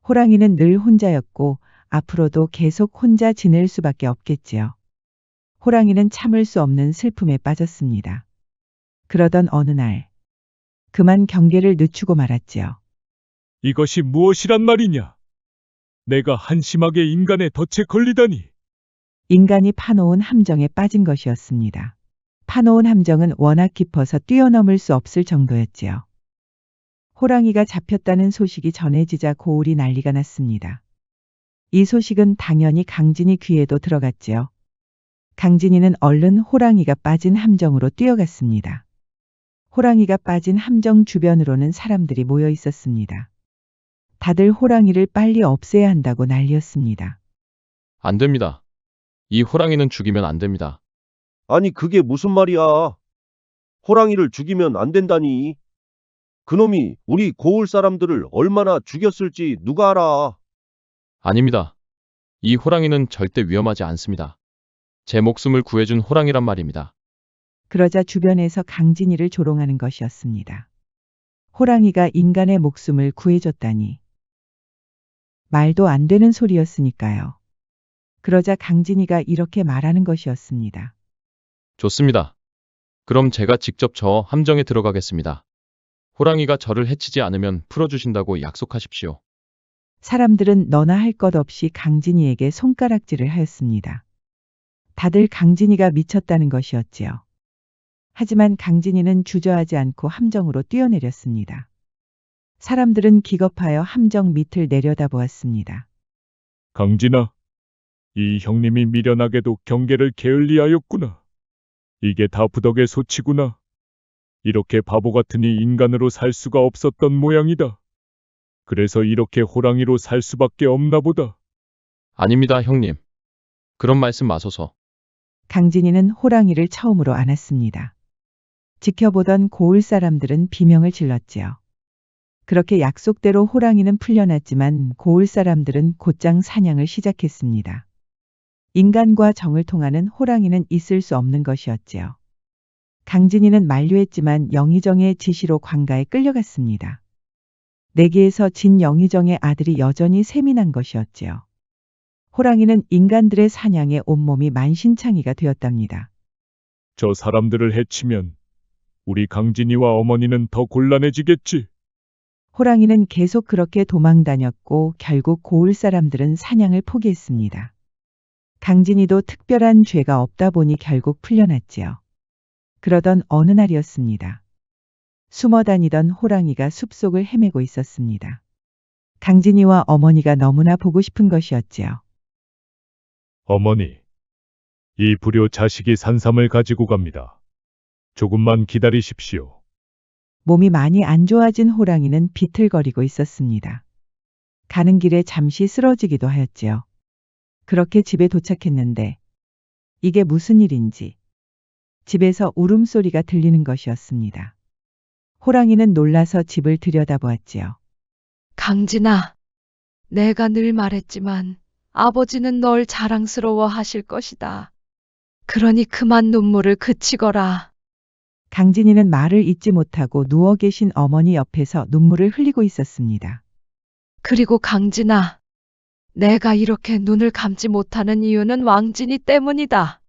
S2: 호랑이는 늘 혼자였고 앞으로도 계속 혼자 지낼 수밖에 없겠지요. 호랑이는 참을 수 없는 슬픔에 빠졌습니다. 그러던 어느 날, 그만 경계를 늦추고 말았지요.
S7: 이것이 무엇이란 말이냐? 내가 한심하게 인간의 덫에 걸리다니.
S2: 인간이 파놓은 함정에 빠진 것이었습니다. 파놓은 함정은 워낙 깊어서 뛰어넘을 수 없을 정도였지요. 호랑이가 잡혔다는 소식이 전해지자 고울이 난리가 났습니다. 이 소식은 당연히 강진이 귀에도 들어갔지요. 강진이는 얼른 호랑이가 빠진 함정으로 뛰어갔습니다. 호랑이가 빠진 함정 주변으로는 사람들이 모여 있었습니다. 다들 호랑이를 빨리 없애야 한다고 난리였습니다.
S15: 안 됩니다. 이 호랑이는 죽이면 안 됩니다.
S9: 아니, 그게 무슨 말이야? 호랑이를 죽이면 안 된다니. 그놈이 우리 고을 사람들을 얼마나 죽였을지 누가 알아?
S15: 아닙니다. 이 호랑이는 절대 위험하지 않습니다. 제 목숨을 구해준 호랑이란 말입니다.
S2: 그러자 주변에서 강진이를 조롱하는 것이었습니다. 호랑이가 인간의 목숨을 구해줬다니. 말도 안 되는 소리였으니까요. 그러자 강진이가 이렇게 말하는 것이었습니다.
S15: 좋습니다. 그럼 제가 직접 저 함정에 들어가겠습니다. 호랑이가 저를 해치지 않으면 풀어주신다고 약속하십시오.
S2: 사람들은 너나 할 것 없이 강진이에게 손가락질을 하였습니다. 다들 강진이가 미쳤다는 것이었지요. 하지만 강진이는 주저하지 않고 함정으로 뛰어내렸습니다. 사람들은 기겁하여 함정 밑을 내려다보았습니다.
S7: 강진아, 이 형님이 미련하게도 경계를 게을리하였구나. 이게 다 부덕의 소치구나. 이렇게 바보 같으니 인간으로 살 수가 없었던 모양이다. 그래서 이렇게 호랑이로 살 수밖에 없나 보다.
S15: 아닙니다, 형님. 그런 말씀 마소서.
S2: 강진이는 호랑이를 처음으로 안았습니다. 지켜보던 고을 사람들은 비명을 질렀지요. 그렇게 약속대로 호랑이는 풀려났지만 고을 사람들은 곧장 사냥을 시작했습니다. 인간과 정을 통하는 호랑이는 있을 수 없는 것이었지요. 강진이는 만류했지만 영의정의 지시로 관가에 끌려갔습니다. 내기에서 진 영의정의 아들이 여전히 세민한 것이었지요. 호랑이는 인간들의 사냥에 온몸이 만신창이가 되었답니다.
S7: 저 사람들을 해치면 우리 강진이와 어머니는 더 곤란해지겠지.
S2: 호랑이는 계속 그렇게 도망다녔고 결국 고을 사람들은 사냥을 포기했습니다. 강진이도 특별한 죄가 없다 보니 결국 풀려났지요. 그러던 어느 날이었습니다. 숨어 다니던 호랑이가 숲속을 헤매고 있었습니다. 강진이와 어머니가 너무나 보고 싶은 것이었지요.
S7: 어머니, 이 불효 자식이 산삼을 가지고 갑니다. 조금만 기다리십시오.
S2: 몸이 많이 안 좋아진 호랑이는 비틀거리고 있었습니다. 가는 길에 잠시 쓰러지기도 하였지요. 그렇게 집에 도착했는데 이게 무슨 일인지 집에서 울음소리가 들리는 것이었습니다. 호랑이는 놀라서 집을 들여다보았지요.
S13: 강진아, 내가 늘 말했지만 아버지는 널 자랑스러워 하실 것이다. 그러니 그만 눈물을 그치거라.
S2: 강진이는 말을 잇지 못하고 누워 계신 어머니 옆에서 눈물을 흘리고 있었습니다.
S13: 그리고 강진아, 내가 이렇게 눈을 감지 못하는 이유는 왕진이 때문이다.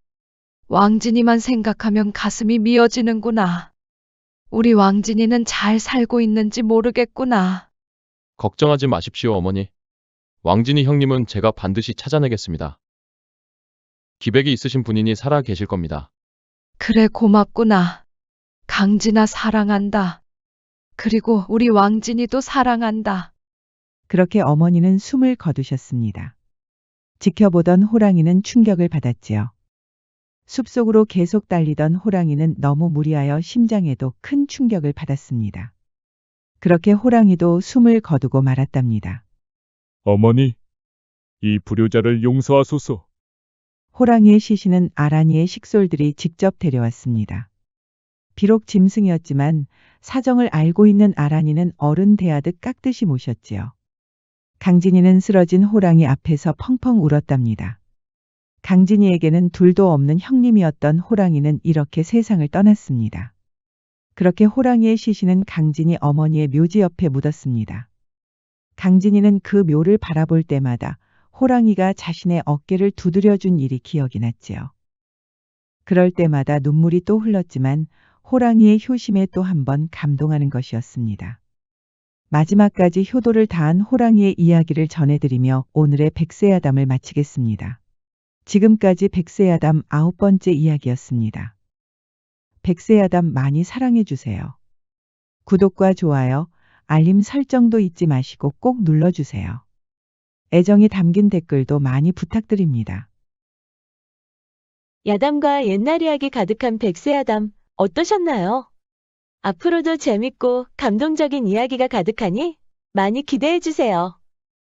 S13: 왕진이만 생각하면 가슴이 미어지는구나. 우리 왕진이는 잘 살고 있는지 모르겠구나.
S15: 걱정하지 마십시오, 어머니. 왕진이 형님은 제가 반드시 찾아내겠습니다. 기백이 있으신 분이니 살아 계실 겁니다.
S13: 그래, 고맙구나. 강진아, 사랑한다. 그리고 우리 왕진이도 사랑한다.
S2: 그렇게 어머니는 숨을 거두셨습니다. 지켜보던 호랑이는 충격을 받았지요. 숲속으로 계속 달리던 호랑이는 너무 무리하여 심장에도 큰 충격을 받았습니다. 그렇게 호랑이도 숨을 거두고 말았답니다.
S7: 어머니, 이 불효자를 용서하소서.
S2: 호랑이의 시신은 아란이의 식솔들이 직접 데려왔습니다. 비록 짐승이었지만 사정을 알고 있는 아란이는 어른 대하듯 깍듯이 모셨지요. 강진이는 쓰러진 호랑이 앞에서 펑펑 울었답니다. 강진이에게는 둘도 없는 형님이었던 호랑이는 이렇게 세상을 떠났습니다. 그렇게 호랑이의 시신은 강진이 어머니의 묘지 옆에 묻었습니다. 강진이는 그 묘를 바라볼 때마다 호랑이가 자신의 어깨를 두드려준 일이 기억이 났지요. 그럴 때마다 눈물이 또 흘렀지만 호랑이의 효심에 또 한 번 감동하는 것이었습니다. 마지막까지 효도를 다한 호랑이의 이야기를 전해드리며 오늘의 백세야담을 마치겠습니다. 지금까지 백세야담 9번째 이야기였습니다. 백세야담 많이 사랑해주세요. 구독과 좋아요, 알림 설정도 잊지 마시고 꼭 눌러주세요. 애정이 담긴 댓글도 많이 부탁드립니다.
S1: 야담과 옛날 이야기 가득한 백세야담 어떠셨나요? 앞으로도 재밌고 감동적인 이야기가 가득하니 많이 기대해주세요.